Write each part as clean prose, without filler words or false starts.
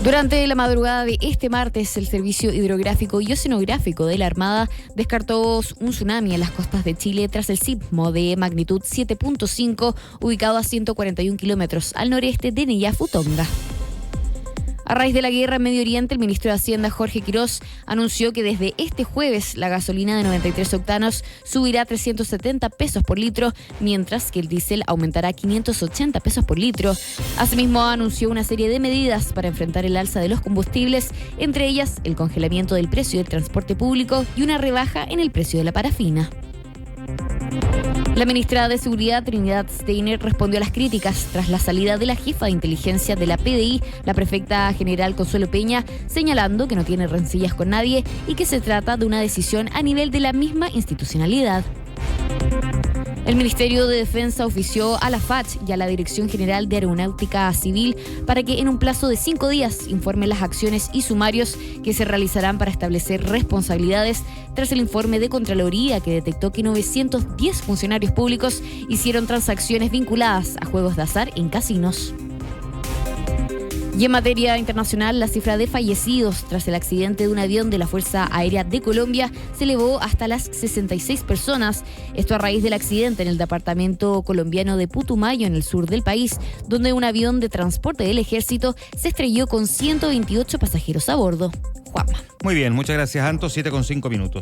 Durante la madrugada de este martes, el Servicio Hidrográfico y Oceanográfico de la Armada descartó un tsunami en las costas de Chile tras el sismo de magnitud 7.5 ubicado a 141 kilómetros al noreste de Neyafu, Tonga. A raíz de la guerra en Medio Oriente, el ministro de Hacienda, Jorge Quirós, anunció que desde este jueves la gasolina de 93 octanos subirá a 370 pesos por litro, mientras que el diésel aumentará a 580 pesos por litro. Asimismo, anunció una serie de medidas para enfrentar el alza de los combustibles, entre ellas el congelamiento del precio del transporte público y una rebaja en el precio de la parafina. La ministra de Seguridad, Trinidad Steiner, respondió a las críticas tras la salida de la jefa de inteligencia de la PDI, la prefecta general Consuelo Peña, señalando que no tiene rencillas con nadie y que se trata de una decisión a nivel de la misma institucionalidad. El Ministerio de Defensa ofició a la FACH y a la Dirección General de Aeronáutica Civil para que en un plazo de 5 días informen las acciones y sumarios que se realizarán para establecer responsabilidades tras el informe de Contraloría que detectó que 910 funcionarios públicos hicieron transacciones vinculadas a juegos de azar en casinos. Y en materia internacional, la cifra de fallecidos tras el accidente de un avión de la Fuerza Aérea de Colombia se elevó hasta las 66 personas. Esto a raíz del accidente en el departamento colombiano de Putumayo, en el sur del país, donde un avión de transporte del ejército se estrelló con 128 pasajeros a bordo. Juanma. Muy bien, muchas gracias, Anto. 7:05.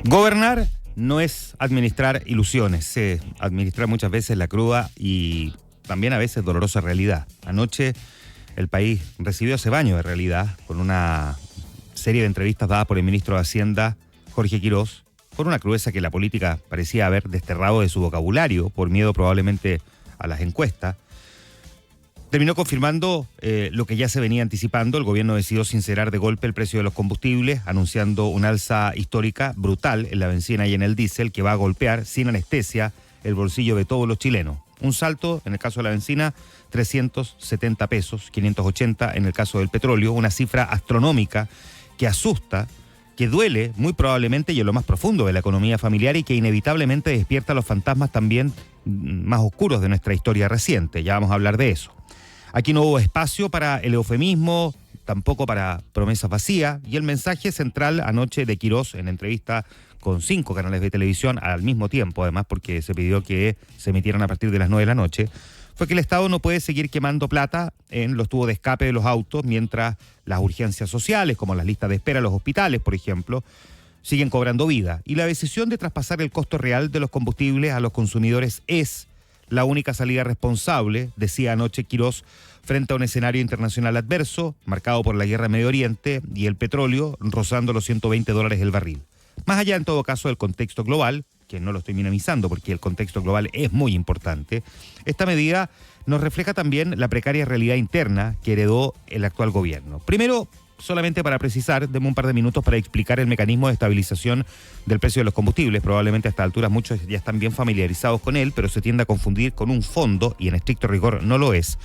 Gobernar no es administrar ilusiones, se administra muchas veces la cruda y también a veces dolorosa realidad. Anoche el país recibió ese baño de realidad con una serie de entrevistas dadas por el ministro de Hacienda, Jorge Quirós, por una crudeza que la política parecía haber desterrado de su vocabulario, por miedo probablemente a las encuestas. Terminó confirmando lo que ya se venía anticipando. El gobierno decidió sincerar de golpe el precio de los combustibles, anunciando una alza histórica brutal en la bencina y en el diésel que va a golpear sin anestesia el bolsillo de todos los chilenos. Un salto, en el caso de la bencina, 370 pesos, 580 en el caso del petróleo, una cifra astronómica que asusta, que duele muy probablemente y en lo más profundo de la economía familiar y que inevitablemente despierta los fantasmas también más oscuros de nuestra historia reciente. Ya vamos a hablar de eso. Aquí no hubo espacio para el eufemismo, tampoco para promesas vacías, y el mensaje central anoche de Quirós en entrevista con 5 canales de televisión al mismo tiempo, además porque se pidió que se emitieran a partir de las 9 de la noche, fue que el Estado no puede seguir quemando plata en los tubos de escape de los autos mientras las urgencias sociales, como las listas de espera a los hospitales, por ejemplo, siguen cobrando vida. Y la decisión de traspasar el costo real de los combustibles a los consumidores es la única salida responsable, decía anoche Quirós, frente a un escenario internacional adverso, marcado por la guerra en Medio Oriente y el petróleo rozando los $120 el barril. Más allá, en todo caso, del contexto global, que no lo estoy minimizando porque el contexto global es muy importante, esta medida nos refleja también la precaria realidad interna que heredó el actual gobierno. Primero, solamente para precisar, deme un par de minutos para explicar el mecanismo de estabilización del precio de los combustibles. Probablemente a esta altura muchos ya están bien familiarizados con él, pero se tiende a confundir con un fondo, y en estricto rigor no lo es.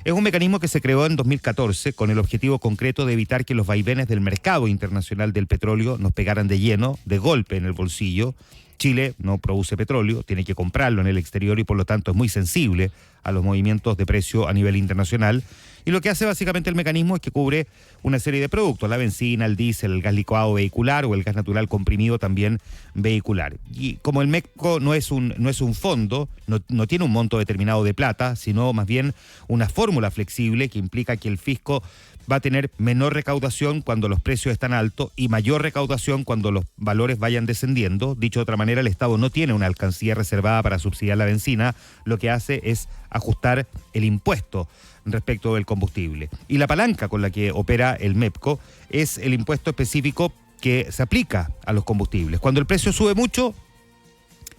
Es un mecanismo que se creó en 2014 con el objetivo concreto de evitar que los vaivenes del mercado internacional del petróleo nos pegaran de lleno, de golpe en el bolsillo. Chile no produce petróleo, tiene que comprarlo en el exterior y por lo tanto es muy sensible a los movimientos de precio a nivel internacional. Y lo que hace básicamente el mecanismo es que cubre una serie de productos, la benzina, el diésel, el gas licuado vehicular o el gas natural comprimido también vehicular. Y como el MEPCO no es un fondo, no tiene un monto determinado de plata, sino más bien una fórmula flexible que implica que el fisco va a tener menor recaudación cuando los precios están altos y mayor recaudación cuando los valores vayan descendiendo. Dicho de otra manera, el Estado no tiene una alcancía reservada para subsidiar la benzina, lo que hace es ajustar el impuesto respecto del combustible. Y la palanca con la que opera el MEPCO es el impuesto específico que se aplica a los combustibles. Cuando el precio sube mucho,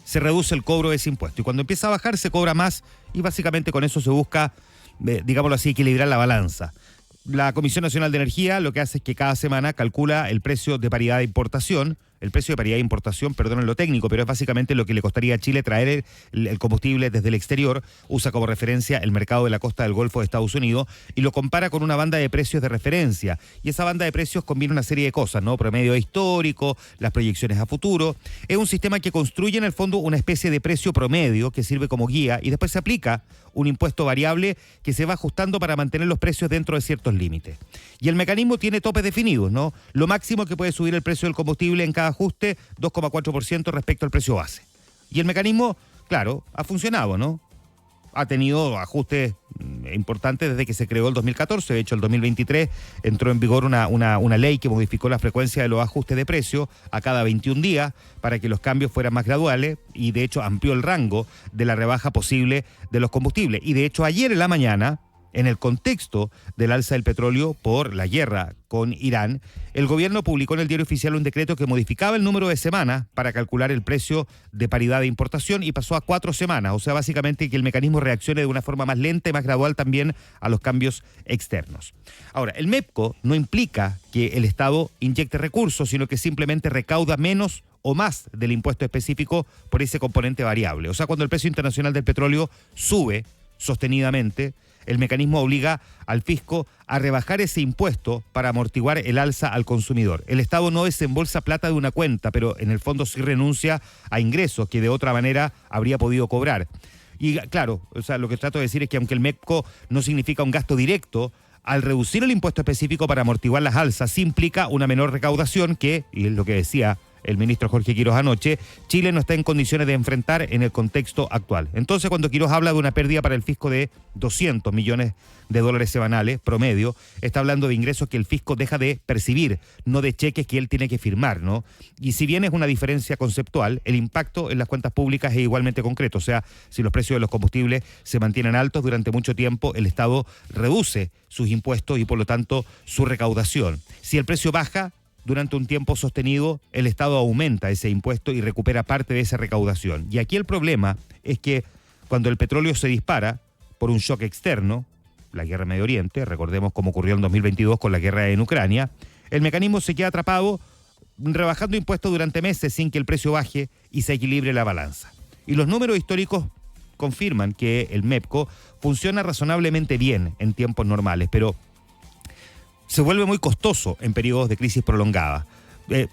se reduce el cobro de ese impuesto. Y cuando empieza a bajar, se cobra más y básicamente con eso se busca, digámoslo así, equilibrar la balanza. La Comisión Nacional de Energía lo que hace es que cada semana calcula el precio de paridad de importación el precio de paridad de importación, perdón en lo técnico, pero es básicamente lo que le costaría a Chile traer el combustible desde el exterior, usa como referencia el mercado de la costa del Golfo de Estados Unidos y lo compara con una banda de precios de referencia. Y esa banda de precios combina una serie de cosas, ¿no? Promedio histórico, las proyecciones a futuro. Es un sistema que construye en el fondo una especie de precio promedio que sirve como guía y después se aplica un impuesto variable que se va ajustando para mantener los precios dentro de ciertos límites. Y el mecanismo tiene topes definidos, ¿no? Lo máximo que puede subir el precio del combustible en cada ajuste, 2,4% respecto al precio base. Y el mecanismo, claro, ha funcionado, ¿no? Ha tenido ajustes importantes desde que se creó el 2014. De hecho, el 2023 entró en vigor una ley que modificó la frecuencia de los ajustes de precio a cada 21 días para que los cambios fueran más graduales y, de hecho, amplió el rango de la rebaja posible de los combustibles. Y, de hecho, ayer en la mañana, en el contexto del alza del petróleo por la guerra con Irán, el gobierno publicó en el Diario Oficial un decreto que modificaba el número de semanas para calcular el precio de paridad de importación y pasó a 4 semanas. O sea, básicamente que el mecanismo reaccione de una forma más lenta y más gradual también a los cambios externos. Ahora, el MEPCO no implica que el Estado inyecte recursos, sino que simplemente recauda menos o más del impuesto específico por ese componente variable. O sea, cuando el precio internacional del petróleo sube sostenidamente, el mecanismo obliga al fisco a rebajar ese impuesto para amortiguar el alza al consumidor. El Estado no desembolsa plata de una cuenta, pero en el fondo sí renuncia a ingresos que de otra manera habría podido cobrar. Y claro, o sea, lo que trato de decir es que aunque el MEPCO no significa un gasto directo, al reducir el impuesto específico para amortiguar las alzas, sí implica una menor recaudación que, y es lo que decía el ministro Jorge Quiroz anoche, Chile no está en condiciones de enfrentar en el contexto actual. Entonces, cuando Quiroz habla de una pérdida para el fisco de 200 millones de dólares semanales, promedio, está hablando de ingresos que el fisco deja de percibir, no de cheques que él tiene que firmar, ¿no? Y si bien es una diferencia conceptual, el impacto en las cuentas públicas es igualmente concreto. O sea, si los precios de los combustibles se mantienen altos durante mucho tiempo, el Estado reduce sus impuestos y, por lo tanto, su recaudación. Si el precio baja durante un tiempo sostenido, el Estado aumenta ese impuesto y recupera parte de esa recaudación. Y aquí el problema es que cuando el petróleo se dispara por un shock externo, la guerra en Medio Oriente, recordemos cómo ocurrió en 2022 con la guerra en Ucrania, el mecanismo se queda atrapado rebajando impuestos durante meses sin que el precio baje y se equilibre la balanza. Y los números históricos confirman que el MEPCO funciona razonablemente bien en tiempos normales, pero se vuelve muy costoso en periodos de crisis prolongada.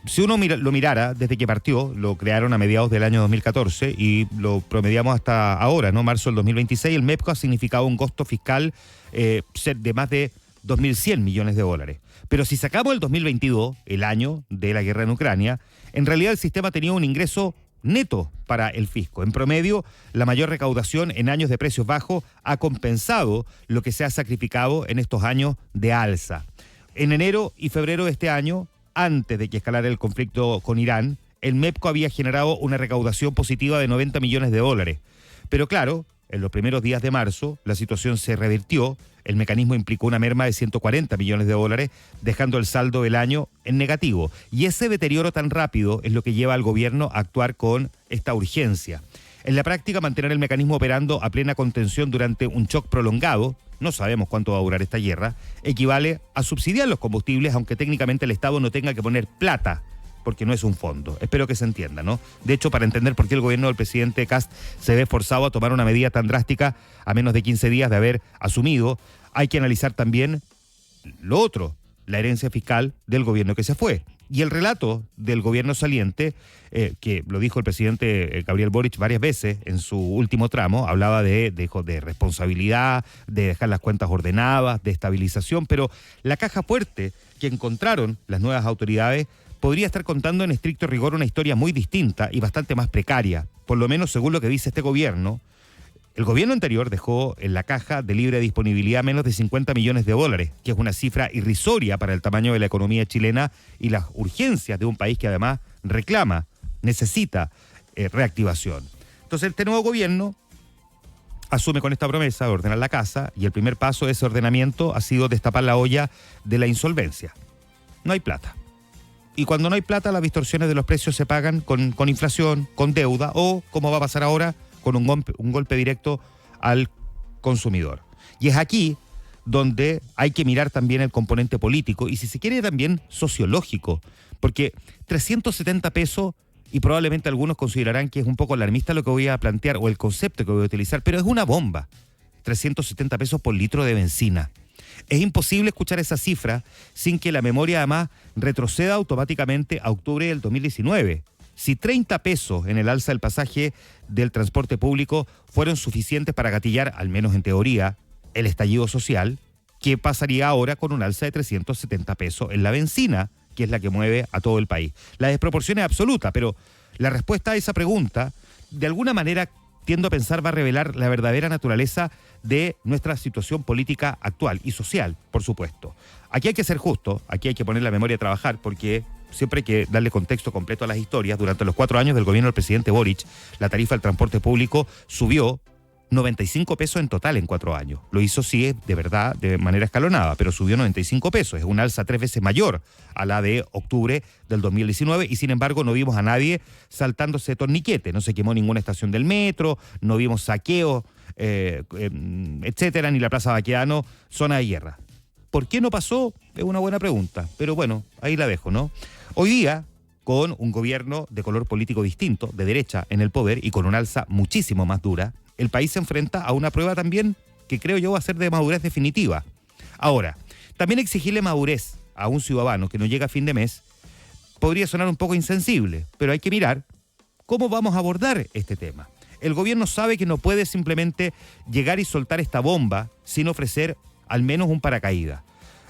Si uno lo mirara desde que partió, lo crearon a mediados del año 2014 y lo promediamos hasta ahora, ¿no? Marzo del 2026, el MEPCO ha significado un costo fiscal de más de 2.100 millones de dólares. Pero si sacamos el 2022, el año de la guerra en Ucrania, en realidad el sistema tenía un ingreso neto para el fisco. En promedio, la mayor recaudación en años de precios bajos ha compensado lo que se ha sacrificado en estos años de alza. En enero y febrero de este año, antes de que escalara el conflicto con Irán, el MEPCO había generado una recaudación positiva de 90 millones de dólares. Pero claro, en los primeros días de marzo, la situación se revirtió. El mecanismo implicó una merma de 140 millones de dólares, dejando el saldo del año en negativo. Y ese deterioro tan rápido es lo que lleva al gobierno a actuar con esta urgencia. En la práctica, mantener el mecanismo operando a plena contención durante un shock prolongado, no sabemos cuánto va a durar esta guerra, equivale a subsidiar los combustibles, aunque técnicamente el Estado no tenga que poner plata, porque no es un fondo. Espero que se entienda, ¿no? De hecho, para entender por qué el gobierno del presidente Kast se ve forzado a tomar una medida tan drástica a menos de 15 días de haber asumido, hay que analizar también lo otro, la herencia fiscal del gobierno que se fue. Y el relato del gobierno saliente, que lo dijo el presidente Gabriel Boric varias veces en su último tramo, hablaba de responsabilidad, de dejar las cuentas ordenadas, de estabilización, pero la caja fuerte que encontraron las nuevas autoridades podría estar contando en estricto rigor una historia muy distinta y bastante más precaria, por lo menos según lo que dice este gobierno. El gobierno anterior dejó en la caja de libre disponibilidad menos de 50 millones de dólares, que es una cifra irrisoria para el tamaño de la economía chilena y las urgencias de un país que además reclama, necesita reactivación. Entonces este nuevo gobierno asume con esta promesa de ordenar la casa y el primer paso de ese ordenamiento ha sido destapar la olla de la insolvencia. No hay plata. Y cuando no hay plata, las distorsiones de los precios se pagan con inflación, con deuda o, como va a pasar ahora, con un golpe directo al consumidor. Y es aquí donde hay que mirar también el componente político y, si se quiere, también sociológico Porque 370 pesos, y probablemente algunos considerarán que es un poco alarmista lo que voy a plantear o el concepto que voy a utilizar, pero es una bomba. 370 pesos por litro de benzina. Es imposible escuchar esa cifra sin que la memoria además retroceda automáticamente a octubre del 2019. Si 30 pesos en el alza del pasaje del transporte público fueron suficientes para gatillar, al menos en teoría, el estallido social, ¿qué pasaría ahora con un alza de 370 pesos en la benzina, que es la que mueve a todo el país? La desproporción es absoluta, pero la respuesta a esa pregunta, de alguna manera, tiendo a pensar, va a revelar la verdadera naturaleza de nuestra situación política actual y social, por supuesto. Aquí hay que ser justo, aquí hay que poner la memoria a trabajar, porque siempre hay que darle contexto completo a las historias. Durante los 4 años del gobierno del presidente Boric, la tarifa del transporte público subió 95 pesos en total en 4 años. Lo hizo, sí, de verdad, de manera escalonada, pero subió 95 pesos. Es una alza 3 veces mayor a la de octubre del 2019 y, sin embargo, no vimos a nadie saltándose torniquete. No se quemó ninguna estación del metro, no vimos saqueos, etcétera, ni la Plaza Baquedano, zona de guerra. ¿Por qué no pasó? Es una buena pregunta, pero bueno, ahí la dejo, ¿no? Hoy día, con un gobierno de color político distinto, de derecha en el poder y con una alza muchísimo más dura, el país se enfrenta a una prueba también que creo yo va a ser de madurez definitiva. Ahora, también exigirle madurez a un ciudadano que no llega a fin de mes podría sonar un poco insensible, pero hay que mirar cómo vamos a abordar este tema. El gobierno sabe que no puede simplemente llegar y soltar esta bomba sin ofrecer al menos un paracaídas.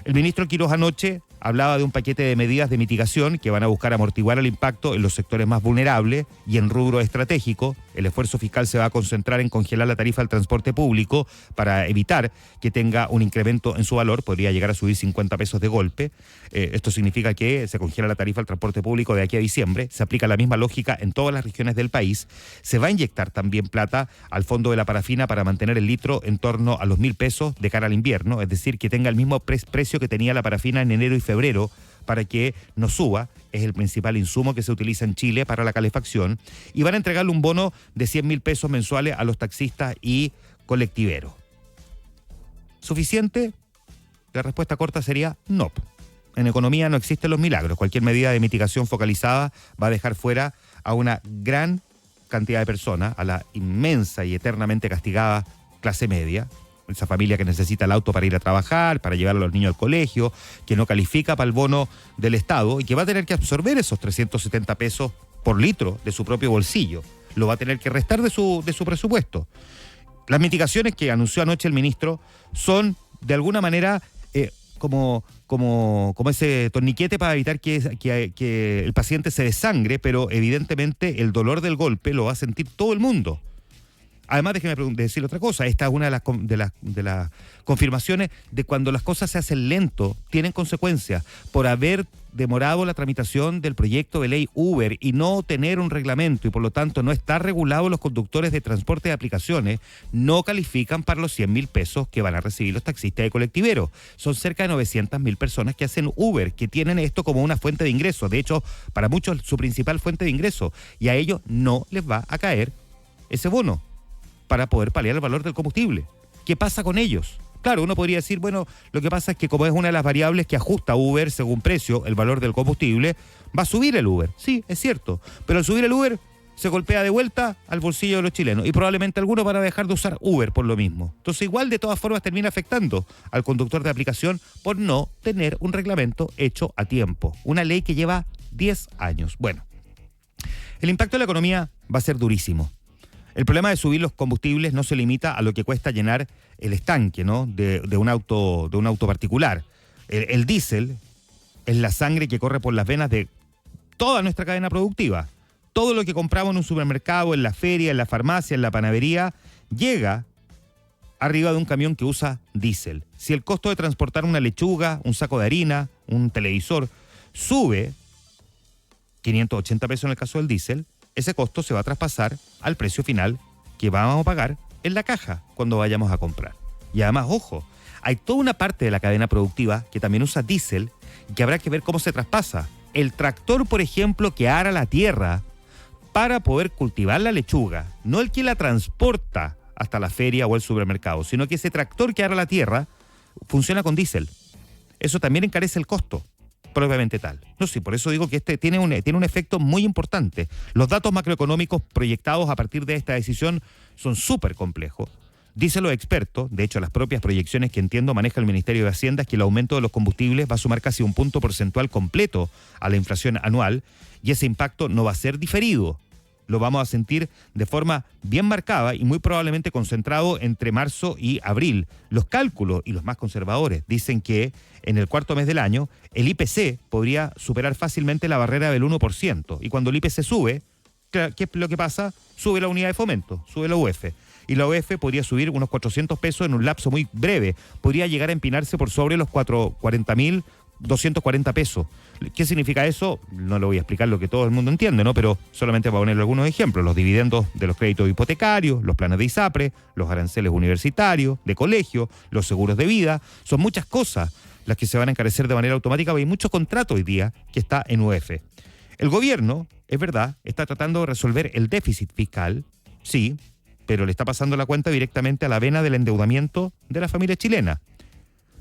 El ministro Quirós anoche hablaba de un paquete de medidas de mitigación que van a buscar amortiguar el impacto en los sectores más vulnerables y en rubro estratégico. El esfuerzo fiscal se va a concentrar en congelar la tarifa del transporte público para evitar que tenga un incremento en su valor. Podría llegar a subir 50 pesos de golpe. Esto significa que se congela la tarifa del transporte público de aquí a diciembre. Se aplica la misma lógica en todas las regiones del país. Se va a inyectar también plata al fondo de la parafina para mantener el litro en torno a los 1.000 pesos de cara al invierno. Es decir, que tenga el mismo precio que tenía la parafina en enero y febrero para que no suba. Es el principal insumo que se utiliza en Chile para la calefacción. Y van a entregarle un bono de 100.000 pesos mensuales a los taxistas y colectiveros. ¿Suficiente? La respuesta corta sería no. En economía no existen los milagros. Cualquier medida de mitigación focalizada va a dejar fuera a una gran cantidad de personas, a la inmensa y eternamente castigada clase media, esa familia que necesita el auto para ir a trabajar, para llevar a los niños al colegio, que no califica para el bono del Estado y que va a tener que absorber esos 370 pesos por litro de su propio bolsillo. Lo va a tener que restar de su presupuesto. Las mitigaciones que anunció anoche el ministro son, de alguna manera, como ese torniquete para evitar que el paciente se desangre, pero evidentemente el dolor del golpe lo va a sentir todo el mundo. Además, déjeme decir otra cosa, esta es una de las confirmaciones de cuando las cosas se hacen lento, tienen consecuencias. Por haber demorado la tramitación del proyecto de ley Uber y no tener un reglamento y por lo tanto no estar regulados los conductores de transporte de aplicaciones, no califican para los 100.000 pesos que van a recibir los taxistas y colectiveros. Son cerca de 900.000 personas que hacen Uber, que tienen esto como una fuente de ingresos. De hecho, para muchos su principal fuente de ingresos, y a ellos no les va a caer ese bono para poder paliar el valor del combustible. ¿Qué pasa con ellos? Claro, uno podría decir, bueno, lo que pasa es que como es una de las variables que ajusta Uber según precio, el valor del combustible, va a subir el Uber. Sí, es cierto. Pero al subir el Uber se golpea de vuelta al bolsillo de los chilenos y probablemente algunos van a dejar de usar Uber por lo mismo. Entonces igual de todas formas termina afectando al conductor de aplicación por no tener un reglamento hecho a tiempo. Una ley que lleva 10 años. Bueno, el impacto de la economía va a ser durísimo. El problema de subir los combustibles no se limita a lo que cuesta llenar el estanque, ¿no? de un auto particular. El diésel es la sangre que corre por las venas de toda nuestra cadena productiva. Todo lo que compramos en un supermercado, en la feria, en la farmacia, en la panadería, llega arriba de un camión que usa diésel. Si el costo de transportar una lechuga, un saco de harina, un televisor, sube 580 pesos en el caso del diésel, ese costo se va a traspasar al precio final que vamos a pagar en la caja cuando vayamos a comprar. Y además, ojo, hay toda una parte de la cadena productiva que también usa diésel y que habrá que ver cómo se traspasa. El tractor, por ejemplo, que ara la tierra para poder cultivar la lechuga, no el que la transporta hasta la feria o el supermercado, sino que ese tractor que ara la tierra funciona con diésel. Eso también encarece el costo, propiamente tal. No sé, por eso digo que este tiene un efecto muy importante. Los datos macroeconómicos proyectados a partir de esta decisión son súper complejos. Dicen los expertos, de hecho las propias proyecciones que entiendo maneja el Ministerio de Hacienda, es que el aumento de los combustibles va a sumar casi un punto porcentual completo a la inflación anual y ese impacto no va a ser diferido. Lo vamos a sentir de forma bien marcada y muy probablemente concentrado entre marzo y abril. Los cálculos y los más conservadores dicen que en el cuarto mes del año el IPC podría superar fácilmente la barrera del 1%. Y cuando el IPC sube, ¿qué es lo que pasa? Sube la unidad de fomento, sube la UF. Y la UF podría subir unos 400 pesos en un lapso muy breve. Podría llegar a empinarse por sobre los 40.240 pesos. ¿Qué significa eso? No lo voy a explicar lo que todo el mundo entiende, ¿no? Pero solamente para poner algunos ejemplos. Los dividendos de los créditos hipotecarios, los planes de ISAPRE, los aranceles universitarios, de colegio, los seguros de vida. Son muchas cosas las que se van a encarecer de manera automática. Hay mucho contrato hoy día que está en UF. El gobierno, es verdad, está tratando de resolver el déficit fiscal, sí, pero le está pasando la cuenta directamente a la vena del endeudamiento de la familia chilena.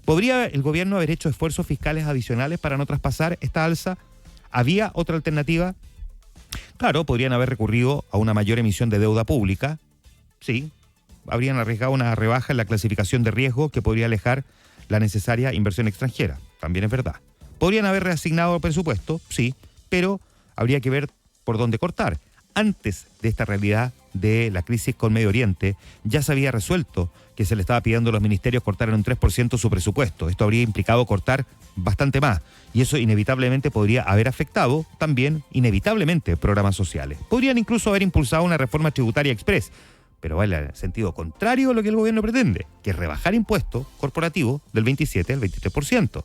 ¿Podría el gobierno haber hecho esfuerzos fiscales adicionales para no traspasar esta alza? ¿Había otra alternativa? Claro, podrían haber recurrido a una mayor emisión de deuda pública. Sí, habrían arriesgado una rebaja en la clasificación de riesgo que podría alejar la necesaria inversión extranjera. También es verdad. ¿Podrían haber reasignado el presupuesto? Sí, pero habría que ver por dónde cortar. Antes de esta realidad de la crisis con Medio Oriente, ya se había resuelto que se le estaba pidiendo a los ministerios cortar en un 3% su presupuesto. Esto habría implicado cortar bastante más. Y eso inevitablemente podría haber afectado también, inevitablemente, programas sociales. Podrían incluso haber impulsado una reforma tributaria express, pero va en el sentido contrario a lo que el gobierno pretende, que es rebajar impuestos corporativos del 27 al 23%.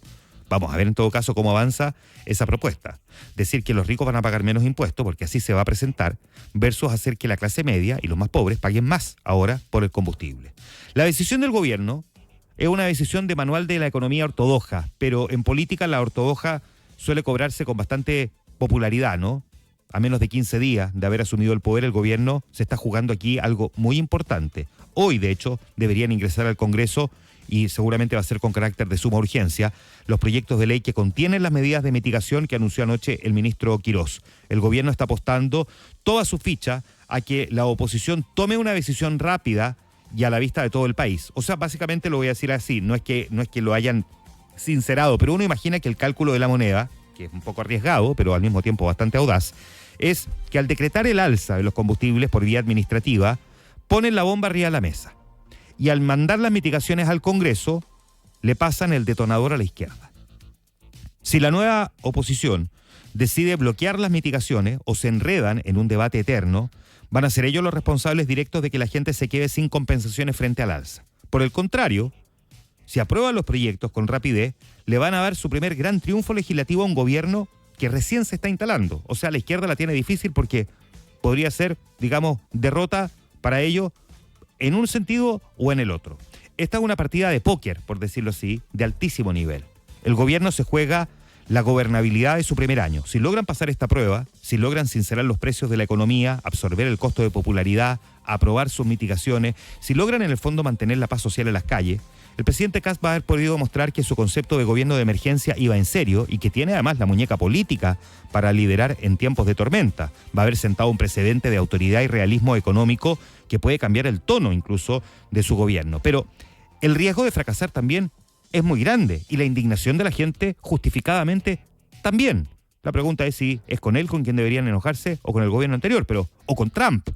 Vamos a ver en todo caso cómo avanza esa propuesta. Decir que los ricos van a pagar menos impuestos, porque así se va a presentar, versus hacer que la clase media y los más pobres paguen más ahora por el combustible. La decisión del gobierno es una decisión de manual de la economía ortodoxa, pero en política la ortodoxa suele cobrarse con bastante popularidad, ¿no? A menos de 15 días de haber asumido el poder, el gobierno se está jugando aquí algo muy importante. Hoy, de hecho, deberían ingresar al Congreso, y seguramente va a ser con carácter de suma urgencia, los proyectos de ley que contienen las medidas de mitigación que anunció anoche el ministro Quirós. El gobierno está apostando toda su ficha a que la oposición tome una decisión rápida y a la vista de todo el país. O sea, básicamente lo voy a decir así, no es que lo hayan sincerado, pero uno imagina que el cálculo de la moneda, que es un poco arriesgado, pero al mismo tiempo bastante audaz, es que al decretar el alza de los combustibles por vía administrativa, ponen la bomba arriba de la mesa. Y al mandar las mitigaciones al Congreso, le pasan el detonador a la izquierda. Si la nueva oposición decide bloquear las mitigaciones o se enredan en un debate eterno, van a ser ellos los responsables directos de que la gente se quede sin compensaciones frente al alza. Por el contrario, si aprueban los proyectos con rapidez, le van a dar su primer gran triunfo legislativo a un gobierno que recién se está instalando. O sea, la izquierda la tiene difícil porque podría ser, digamos, derrota para ellos en un sentido o en el otro. Esta es una partida de póker, por decirlo así, de altísimo nivel. El gobierno se juega la gobernabilidad de su primer año. Si logran pasar esta prueba, si logran sincerar los precios de la economía, absorber el costo de popularidad, aprobar sus mitigaciones, si logran en el fondo mantener la paz social en las calles, el presidente Kast va a haber podido mostrar que su concepto de gobierno de emergencia iba en serio y que tiene además la muñeca política para liderar en tiempos de tormenta. Va a haber sentado un precedente de autoridad y realismo económico que puede cambiar el tono incluso de su gobierno. Pero el riesgo de fracasar también es muy grande y la indignación de la gente justificadamente también. La pregunta es si es con él con quien deberían enojarse o con el gobierno anterior, o con Trump,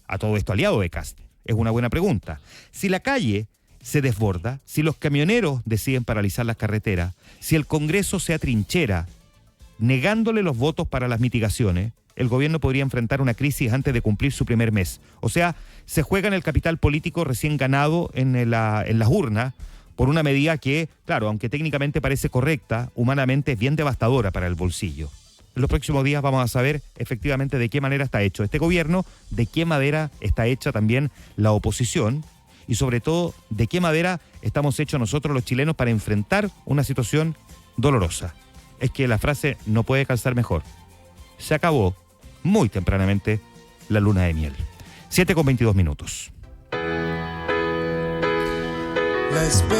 a todo esto aliado de Kast. Es una buena pregunta. Si la calle se desborda, si los camioneros deciden paralizar las carreteras, si el Congreso se atrinchera negándole los votos para las mitigaciones, el gobierno podría enfrentar una crisis antes de cumplir su primer mes. O sea, se juega en el capital político recién ganado en las urnas por una medida que, claro, aunque técnicamente parece correcta, humanamente es bien devastadora para el bolsillo. En los próximos días vamos a saber efectivamente de qué manera está hecho este gobierno, de qué madera está hecha también la oposición y sobre todo de qué madera estamos hechos nosotros los chilenos para enfrentar una situación dolorosa. Es que la frase no puede calzar mejor. Se acabó muy tempranamente la luna de miel. 7:22.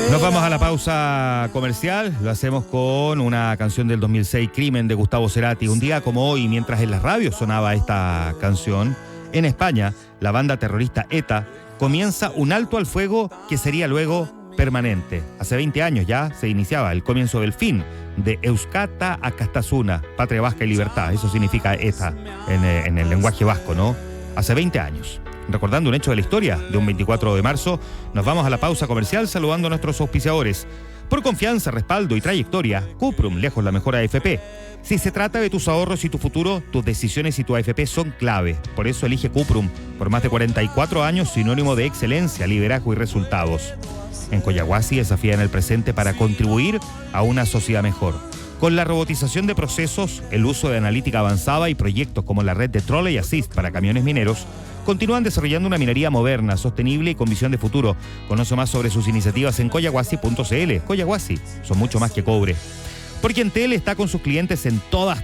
Nos vamos a la pausa comercial. Lo hacemos con una canción del 2006, Crimen, de Gustavo Cerati. Un día como hoy, mientras en las radios sonaba esta canción, en España, la banda terrorista ETA comienza un alto al fuego que sería luego permanente. Hace 20 años ya se iniciaba el comienzo del fin de Euskata Akastasuna, Patria Vasca y Libertad. Eso significa ETA en el lenguaje vasco, ¿no? Hace 20 años. Recordando un hecho de la historia de un 24 de marzo, nos vamos a la pausa comercial saludando a nuestros auspiciadores. Por confianza, respaldo y trayectoria, Cuprum, lejos la mejor AFP. Si se trata de tus ahorros y tu futuro, tus decisiones y tu AFP son clave. Por eso elige Cuprum. Por más de 44 años, sinónimo de excelencia, liderazgo y resultados. En Collahuasi desafían el presente para contribuir a una sociedad mejor. Con la robotización de procesos, el uso de analítica avanzada y proyectos como la red de Trolley Assist para camiones mineros, continúan desarrollando una minería moderna, sostenible y con visión de futuro. Conoce más sobre sus iniciativas en collahuasi.cl. Collahuasi, son mucho más que cobre. Porque Entel está con sus clientes en todas,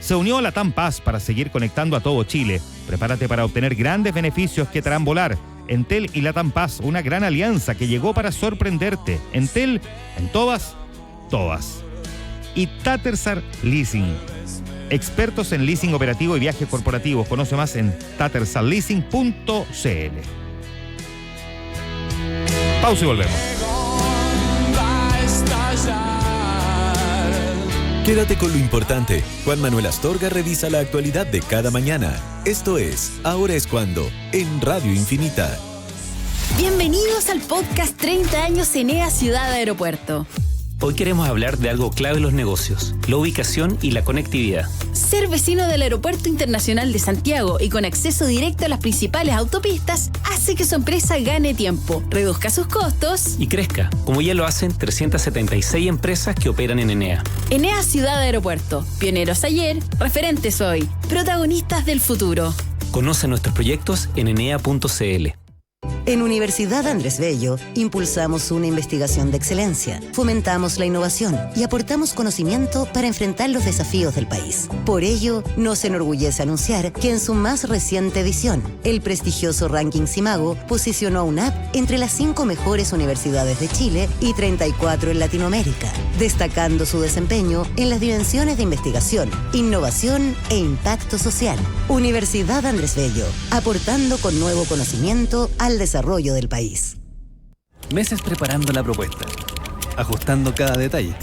se unió a Latam Paz para seguir conectando a todo Chile. Prepárate para obtener grandes beneficios que te harán volar. Entel y Latam Paz, una gran alianza que llegó para sorprenderte. Entel, en todas. Y Tattersall Leasing, expertos en leasing operativo y viajes corporativos. Conoce más en tattersallleasing.cl. Pausa y volvemos. Quédate con lo importante. Juan Manuel Astorga revisa la actualidad de cada mañana. Esto es Ahora es Cuando, en Radio Infinita. Bienvenidos al podcast 30 años Enea Ciudad Aeropuerto. Hoy queremos hablar de algo clave en los negocios, la ubicación y la conectividad. Ser vecino del Aeropuerto Internacional de Santiago y con acceso directo a las principales autopistas hace que su empresa gane tiempo, reduzca sus costos y crezca, como ya lo hacen 376 empresas que operan en Enea. Enea Ciudad Aeropuerto, pioneros ayer, referentes hoy, protagonistas del futuro. Conoce nuestros proyectos en enea.cl. En Universidad Andrés Bello, impulsamos una investigación de excelencia, fomentamos la innovación y aportamos conocimiento para enfrentar los desafíos del país. Por ello, nos enorgullece anunciar que en su más reciente edición, el prestigioso ranking Simago posicionó a UNAP entre las 5 mejores universidades de Chile y 34 en Latinoamérica, destacando su desempeño en las dimensiones de investigación, innovación e impacto social. Universidad Andrés Bello, aportando con nuevo conocimiento al desarrollo del país. Meses preparando la propuesta, ajustando cada detalle.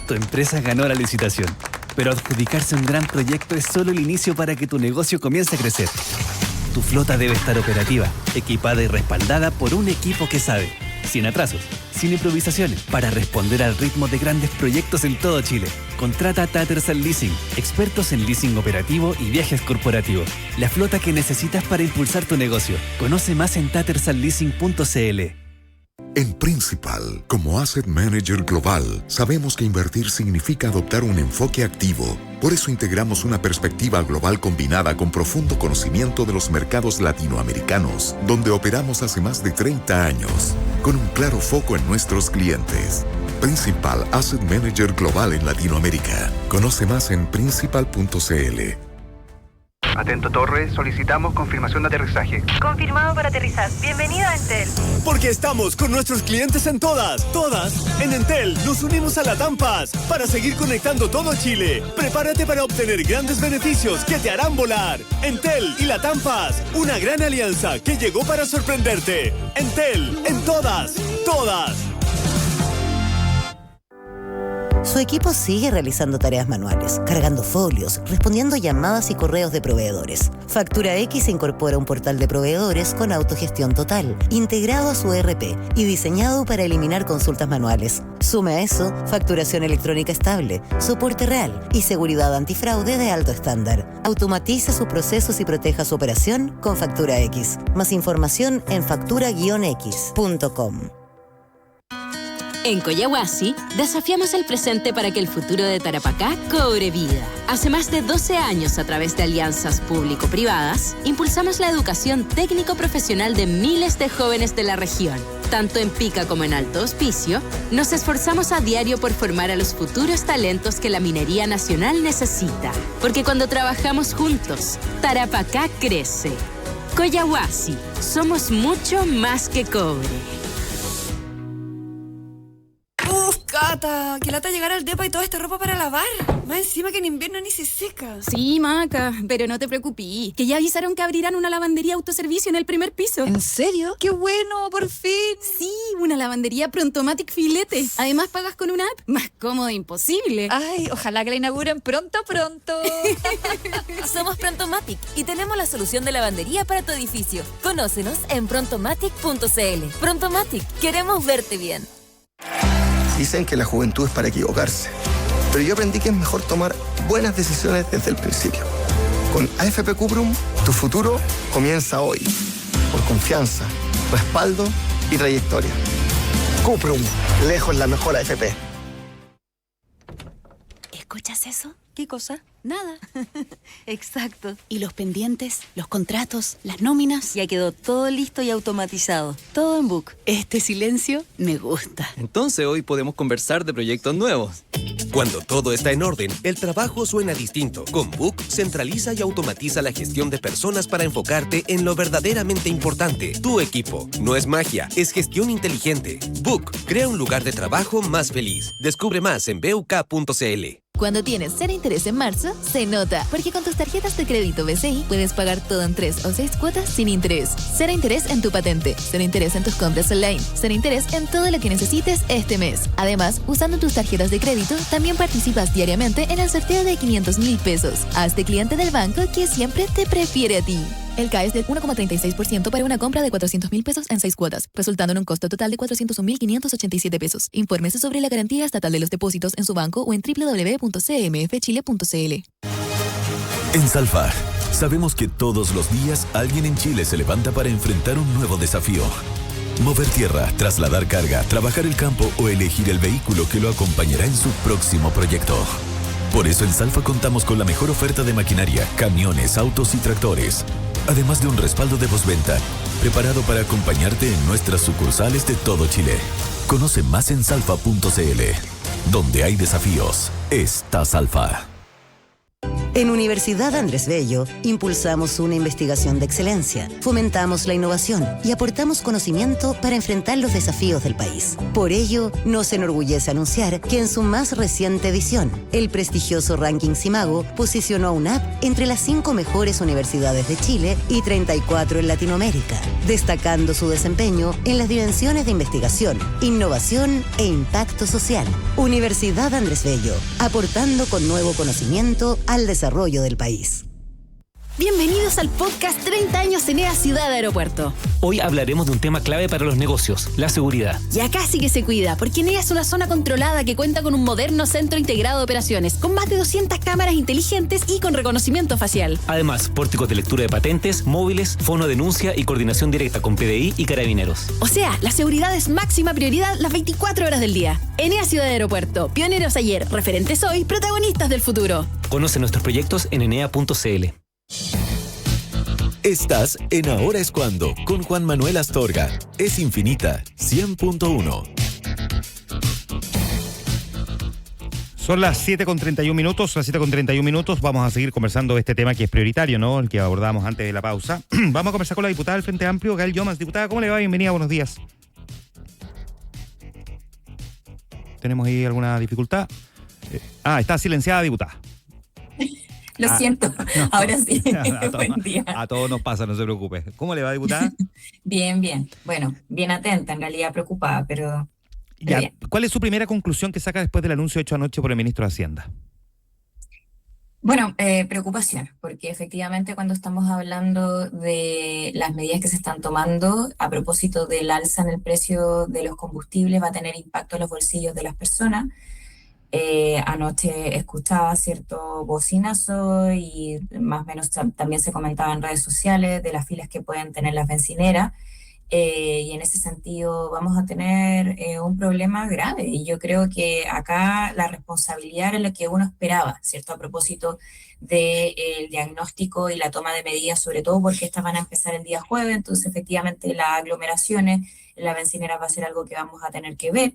Tu empresa ganó la licitación, pero adjudicarse un gran proyecto es solo el inicio para que tu negocio comience a crecer. Tu flota debe estar operativa, equipada y respaldada por un equipo que sabe, sin atrasos, sin improvisaciones, para responder al ritmo de grandes proyectos en todo Chile. Contrata a Tattersall Leasing, expertos en leasing operativo y viajes corporativos. La flota que necesitas para impulsar tu negocio. Conoce más en tattersallleasing.cl. En Principal, como Asset Manager Global, sabemos que invertir significa adoptar un enfoque activo. Por eso integramos una perspectiva global combinada con profundo conocimiento de los mercados latinoamericanos, donde operamos hace más de 30 años, con un claro foco en nuestros clientes. Principal Asset Manager Global en Latinoamérica. Conoce más en principal.cl. Atento Torre, solicitamos confirmación de aterrizaje. Confirmado para aterrizar. Bienvenido a Entel. Porque estamos con nuestros clientes en todas. En Entel nos unimos a Latam Paz para seguir conectando todo Chile. Prepárate para obtener grandes beneficios que te harán volar. Entel y Latam Paz, una gran alianza que llegó para sorprenderte. Entel, en todas. Su equipo sigue realizando tareas manuales, cargando folios, respondiendo llamadas y correos de proveedores. Factura X incorpora un portal de proveedores con autogestión total, integrado a su ERP y diseñado para eliminar consultas manuales. Sume a eso facturación electrónica estable, soporte real y seguridad antifraude de alto estándar. Automatiza sus procesos y proteja su operación con Factura X. Más información en factura-x.com. En Collahuasi, desafiamos el presente para que el futuro de Tarapacá cobre vida. Hace más de 12 años, a través de alianzas público-privadas, impulsamos la educación técnico-profesional de miles de jóvenes de la región. Tanto en Pica como en Alto Hospicio, nos esforzamos a diario por formar a los futuros talentos que la minería nacional necesita. Porque cuando trabajamos juntos, Tarapacá crece. Collahuasi, somos mucho más que cobre. Qué lata llegar al depa y toda esta ropa para lavar. Más encima que en invierno ni se seca. Sí, Maca, pero no te preocupes, que ya avisaron que abrirán una lavandería autoservicio en el primer piso. ¿En serio? ¡Qué bueno, por fin! Sí, una lavandería Prontomatic Filete. Además pagas con una app. Más cómodo imposible. Ay, ojalá que la inauguren pronto. Somos Prontomatic y tenemos la solución de lavandería para tu edificio. Conócenos en prontomatic.cl. Prontomatic, queremos verte bien. Dicen que la juventud es para equivocarse, pero yo aprendí que es mejor tomar buenas decisiones desde el principio. Con AFP Cuprum, tu futuro comienza hoy, por confianza, respaldo y trayectoria. Cuprum, lejos la mejor AFP. ¿Escuchas eso? ¿Qué cosa? Nada. Exacto. ¿Y los pendientes, los contratos, las nóminas? Ya quedó todo listo y automatizado. Todo en Book. Este silencio me gusta. Entonces hoy podemos conversar de proyectos nuevos. Cuando todo está en orden, el trabajo suena distinto. Con Book, centraliza y automatiza la gestión de personas para enfocarte en lo verdaderamente importante, tu equipo. No es magia, es gestión inteligente. Book, crea un lugar de trabajo más feliz. Descubre más en buk.cl. Cuando tienes cero interés en marzo, se nota, porque con tus tarjetas de crédito BCI puedes pagar todo en 3 o 6 cuotas sin interés. Cero interés en tu patente, cero interés en tus compras online, cero interés en todo lo que necesites este mes. Además, usando tus tarjetas de crédito, también participas diariamente en el sorteo de 500,000 pesos. Hazte cliente del banco que siempre te prefiere a ti. El CAE es del 1,36% para una compra de 400,000 pesos en 6 cuotas, resultando en un costo total de 401,587 pesos. Infórmese sobre la garantía estatal de los depósitos en su banco o en www.cmfchile.cl. En Salfar, sabemos que todos los días alguien en Chile se levanta para enfrentar un nuevo desafío. Mover tierra, trasladar carga, trabajar el campo o elegir el vehículo que lo acompañará en su próximo proyecto. Por eso en Salfa contamos con la mejor oferta de maquinaria, camiones, autos y tractores. Además de un respaldo de postventa, preparado para acompañarte en nuestras sucursales de todo Chile. Conoce más en salfa.cl. Donde hay desafíos, está Salfa. En Universidad Andrés Bello, impulsamos una investigación de excelencia, fomentamos la innovación y aportamos conocimiento para enfrentar los desafíos del país. Por ello, nos enorgullece anunciar que en su más reciente edición, el prestigioso ranking Simago posicionó a UNAP entre las 5 mejores universidades de Chile y 34 en Latinoamérica, destacando su desempeño en las dimensiones de investigación, innovación e impacto social. Universidad Andrés Bello, aportando con nuevo conocimiento al desarrollo del país. Bienvenidos al podcast 30 años Enea Ciudad Aeropuerto. Hoy hablaremos de un tema clave para los negocios, la seguridad. Y acá sí que se cuida, porque Enea es una zona controlada que cuenta con un moderno centro integrado de operaciones, con más de 200 cámaras inteligentes y con reconocimiento facial. Además, pórticos de lectura de patentes, móviles, fono de denuncia y coordinación directa con PDI y Carabineros. O sea, la seguridad es máxima prioridad las 24 horas del día. Enea Ciudad Aeropuerto, pioneros ayer, referentes hoy, protagonistas del futuro. Conoce nuestros proyectos en enea.cl. Estás en Ahora es Cuando, con Juan Manuel Astorga. Es Infinita 100.1. Son las 7:31 minutos, Vamos a seguir conversando de este tema que es prioritario, ¿no? El que abordamos antes de la pausa. Vamos a conversar con la diputada del Frente Amplio, Gael Yomas. Diputada, ¿cómo le va? Bienvenida, buenos días. ¿Tenemos ahí alguna dificultad? Está silenciada, diputada. Lo siento, no. Ahora sí. Buen día. A todos nos pasa, no se preocupe. ¿Cómo le va, diputada? Bien. Bueno, bien atenta, en realidad preocupada, pero ya, bien. ¿Cuál es su primera conclusión que saca después del anuncio hecho anoche por el ministro de Hacienda? Bueno, preocupación, porque efectivamente cuando estamos hablando de las medidas que se están tomando a propósito del alza en el precio de los combustibles, va a tener impacto en los bolsillos de las personas. Anoche escuchaba cierto bocinazo y más o menos también se comentaba en redes sociales de las filas que pueden tener las bencineras, y en ese sentido vamos a tener un problema grave, y yo creo que acá la responsabilidad era lo que uno esperaba, ¿cierto? A propósito del diagnóstico y la toma de medidas, sobre todo porque estas van a empezar el día jueves, entonces efectivamente las aglomeraciones en la bencinera va a ser algo que vamos a tener que ver,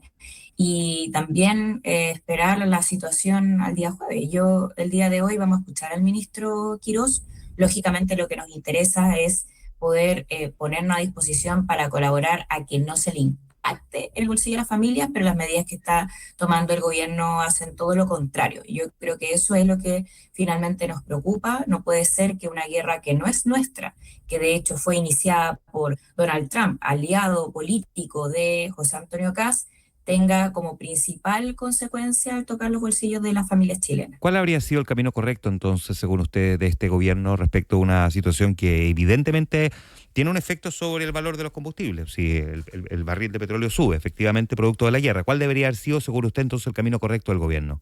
y también esperar la situación al día jueves. El día de hoy vamos a escuchar al ministro Quirós. Lógicamente lo que nos interesa es poder ponernos a disposición para colaborar a que no se impacte el bolsillo de las familias, pero las medidas que está tomando el gobierno hacen todo lo contrario. Y yo creo que eso es lo que finalmente nos preocupa. No puede ser que una guerra que no es nuestra, que de hecho fue iniciada por Donald Trump, aliado político de José Antonio Kast, tenga como principal consecuencia el tocar los bolsillos de las familias chilenas. ¿Cuál habría sido el camino correcto entonces, según usted, de este gobierno respecto a una situación que evidentemente tiene un efecto sobre el valor de los combustibles? Si el barril de petróleo sube, efectivamente, producto de la guerra, ¿cuál debería haber sido, según usted, entonces el camino correcto del gobierno?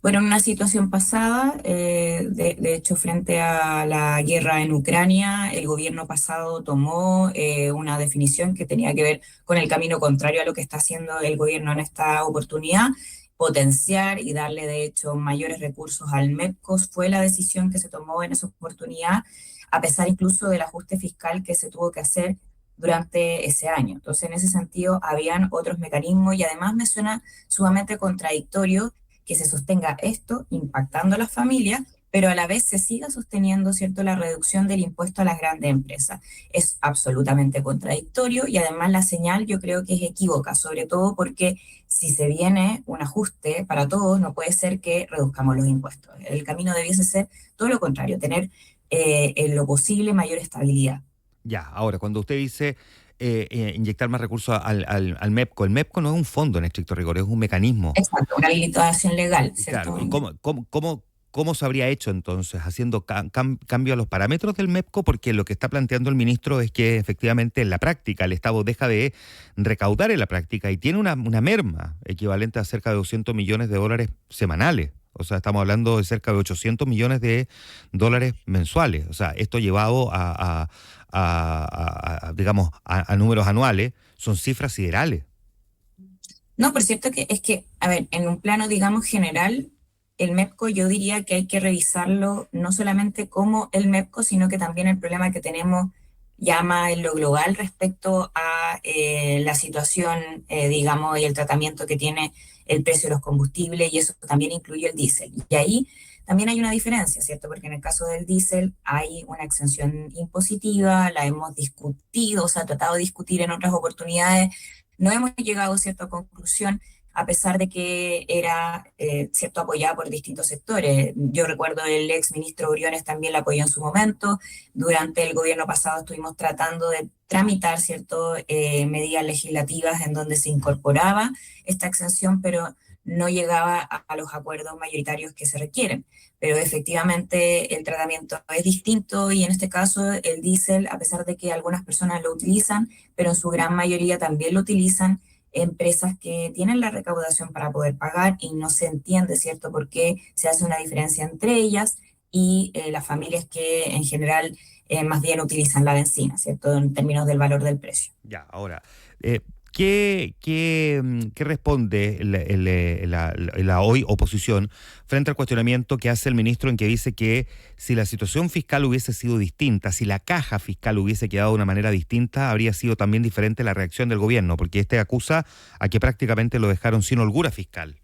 Bueno, en una situación pasada, de hecho, frente a la guerra en Ucrania, el gobierno pasado tomó una definición que tenía que ver con el camino contrario a lo que está haciendo el gobierno en esta oportunidad. Potenciar y darle, de hecho, mayores recursos al MEPCOS fue la decisión que se tomó en esa oportunidad, a pesar incluso del ajuste fiscal que se tuvo que hacer durante ese año. Entonces, en ese sentido, habían otros mecanismos y además me suena sumamente contradictorio que se sostenga esto impactando a las familias, pero a la vez se siga sosteniendo, ¿cierto?, la reducción del impuesto a las grandes empresas. Es absolutamente contradictorio y además la señal yo creo que es equívoca, sobre todo porque si se viene un ajuste para todos, no puede ser que reduzcamos los impuestos. El camino debiese ser todo lo contrario, tener en lo posible mayor estabilidad. Ya, ahora, cuando usted dice inyectar más recursos al MEPCO, el MEPCO no es un fondo en estricto rigor, es un mecanismo. Exacto, una habilitación legal, ¿cierto? Claro, ¿cómo se habría hecho entonces? ¿Haciendo cambio a los parámetros del MEPCO? Porque lo que está planteando el ministro es que efectivamente en la práctica el Estado deja de recaudar en la práctica y tiene una merma equivalente a cerca de $200 millones semanales. O sea, estamos hablando de cerca de $800 millones mensuales. O sea, esto llevado digamos, a números anuales, son cifras siderales. No, por cierto que es que, a ver, en un plano, digamos, general, el MEPCO yo diría que hay que revisarlo no solamente como el MEPCO, sino que también el problema que tenemos ya más en lo global respecto a la situación, digamos, y el tratamiento que tiene el precio de los combustibles, y eso también incluye el diésel. Y ahí también hay una diferencia, ¿cierto? Porque en el caso del diésel hay una exención impositiva, la hemos discutido, o sea, tratado de discutir en otras oportunidades, no hemos llegado, ¿cierto?, a conclusión, a pesar de que era, ¿cierto?, apoyada por distintos sectores. Yo recuerdo el ex ministro Briones también la apoyó en su momento. Durante el gobierno pasado estuvimos tratando de tramitar, ¿cierto?, medidas legislativas en donde se incorporaba esta exención, pero no llegaba a los acuerdos mayoritarios que se requieren. Pero efectivamente el tratamiento es distinto y en este caso el diésel, a pesar de que algunas personas lo utilizan, pero en su gran mayoría también lo utilizan empresas que tienen la recaudación para poder pagar y no se entiende, ¿cierto?, por qué se hace una diferencia entre ellas y las familias que en general más bien utilizan la benzina, ¿cierto?, en términos del valor del precio. Ya, ahora, ¿qué responde la hoy oposición frente al cuestionamiento que hace el ministro en que dice que si la situación fiscal hubiese sido distinta, si la caja fiscal hubiese quedado de una manera distinta, habría sido también diferente la reacción del gobierno? Porque acusa a que prácticamente lo dejaron sin holgura fiscal.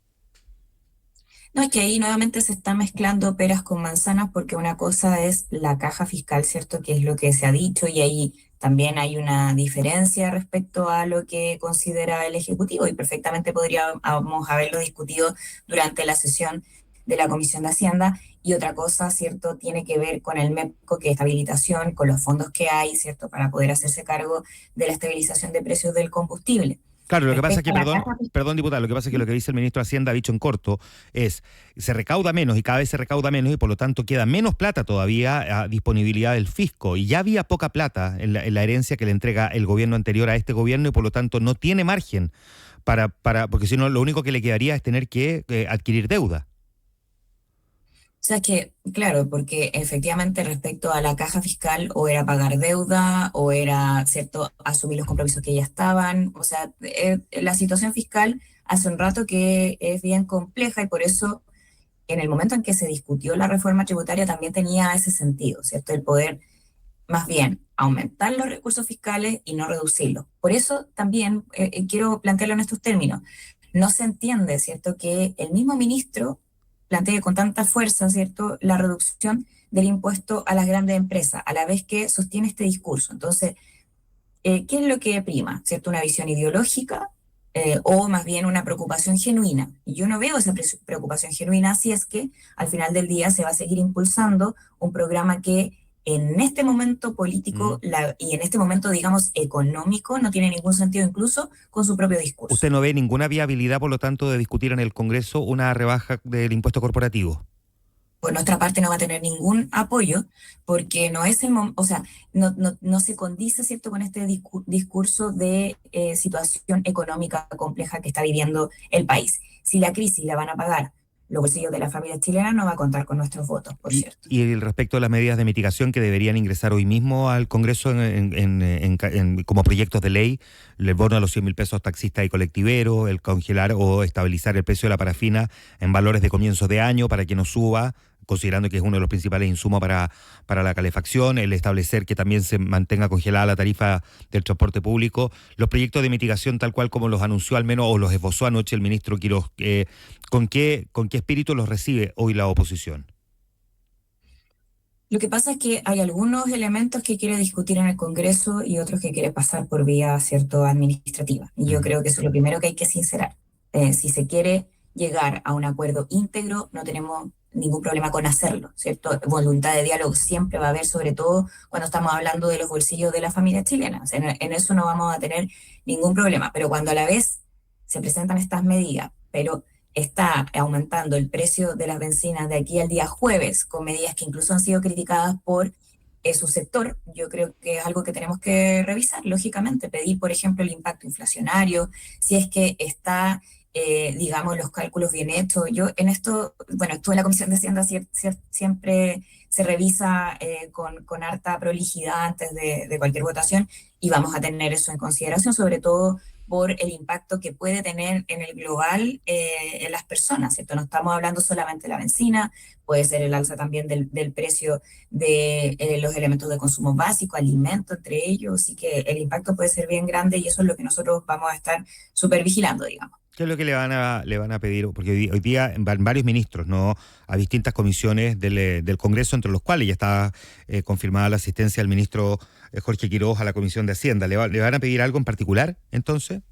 No, es que ahí nuevamente se está mezclando peras con manzanas porque una cosa es la caja fiscal, ¿cierto?, que es lo que se ha dicho y ahí también hay una diferencia respecto a lo que considera el Ejecutivo y perfectamente podríamos haberlo discutido durante la sesión de la Comisión de Hacienda. Y otra cosa, ¿cierto?, tiene que ver con el MEPCO, que es estabilización, con los fondos que hay, ¿cierto?, para poder hacerse cargo de la estabilización de precios del combustible. Claro, lo que pasa es que, perdón, diputado, lo que pasa es que lo que dice el ministro de Hacienda, dicho en corto, es se recauda menos y cada vez se recauda menos y por lo tanto queda menos plata todavía a disponibilidad del fisco. Y ya había poca plata en la herencia que le entrega el gobierno anterior a este gobierno y por lo tanto no tiene margen porque si no lo único que le quedaría es tener que adquirir deuda. O sea que, claro, porque efectivamente respecto a la caja fiscal o era pagar deuda o era, ¿cierto?, asumir los compromisos que ya estaban. O sea, la situación fiscal hace un rato que es bien compleja y por eso en el momento en que se discutió la reforma tributaria también tenía ese sentido, ¿cierto?, el poder más bien aumentar los recursos fiscales y no reducirlos. Por eso también quiero plantearlo en estos términos. No se entiende, ¿cierto?, que el mismo ministro plantee con tanta fuerza, ¿cierto?, la reducción del impuesto a las grandes empresas, a la vez que sostiene este discurso. Entonces, ¿qué es lo que prima? ¿Cierto? Una visión ideológica o más bien una preocupación genuina. Y yo no veo esa preocupación genuina si es que al final del día se va a seguir impulsando un programa que en este momento político y en este momento, digamos, económico, no tiene ningún sentido incluso con su propio discurso. ¿Usted no ve ninguna viabilidad, por lo tanto, de discutir en el Congreso una rebaja del impuesto corporativo? Por nuestra parte no va a tener ningún apoyo porque no es el momento, o sea, no se condice, ¿cierto?, con este discurso de situación económica compleja que está viviendo el país. Si la crisis la van a pagar los bolsillos de las familias chilenas, no va a contar con nuestros votos, por cierto. Y respecto a las medidas de mitigación que deberían ingresar hoy mismo al Congreso como proyectos de ley, el bono a los 100.000 pesos taxistas y colectiveros, el congelar o estabilizar el precio de la parafina en valores de comienzo de año para que no suba, considerando que es uno de los principales insumos para la calefacción, el establecer que también se mantenga congelada la tarifa del transporte público, los proyectos de mitigación tal cual como los anunció al menos o los esbozó anoche el ministro Quirós, ¿con qué espíritu los recibe hoy la oposición? Lo que pasa es que hay algunos elementos que quiere discutir en el Congreso y otros que quiere pasar por vía, ¿cierto?, administrativa. Y yo creo que eso es lo primero que hay que sincerar. Si se quiere llegar a un acuerdo íntegro, no tenemos ningún problema con hacerlo, ¿cierto? Voluntad de diálogo siempre va a haber, sobre todo cuando estamos hablando de los bolsillos de las familias chilenas. En eso no vamos a tener ningún problema, pero cuando a la vez se presentan estas medidas, pero está aumentando el precio de las bencinas de aquí al día jueves, con medidas que incluso han sido criticadas por su sector, yo creo que es algo que tenemos que revisar, lógicamente, pedir, por ejemplo, el impacto inflacionario, si es que está... digamos, los cálculos bien hechos. Yo en esto, bueno, estuve en la Comisión de Hacienda, siempre se revisa con harta prolijidad antes de cualquier votación y vamos a tener eso en consideración, sobre todo por el impacto que puede tener en el global en las personas, ¿cierto? No estamos hablando solamente de la bencina, puede ser el alza también del precio de los elementos de consumo básico, alimentos entre ellos, así que el impacto puede ser bien grande y eso es lo que nosotros vamos a estar súper vigilando, digamos. ¿Qué es lo que le van a pedir? Porque hoy día van varios ministros, ¿no?, a distintas comisiones del Congreso, entre los cuales ya está confirmada la asistencia del ministro Jorge Quirós a la Comisión de Hacienda. ¿Le van a pedir algo en particular, entonces?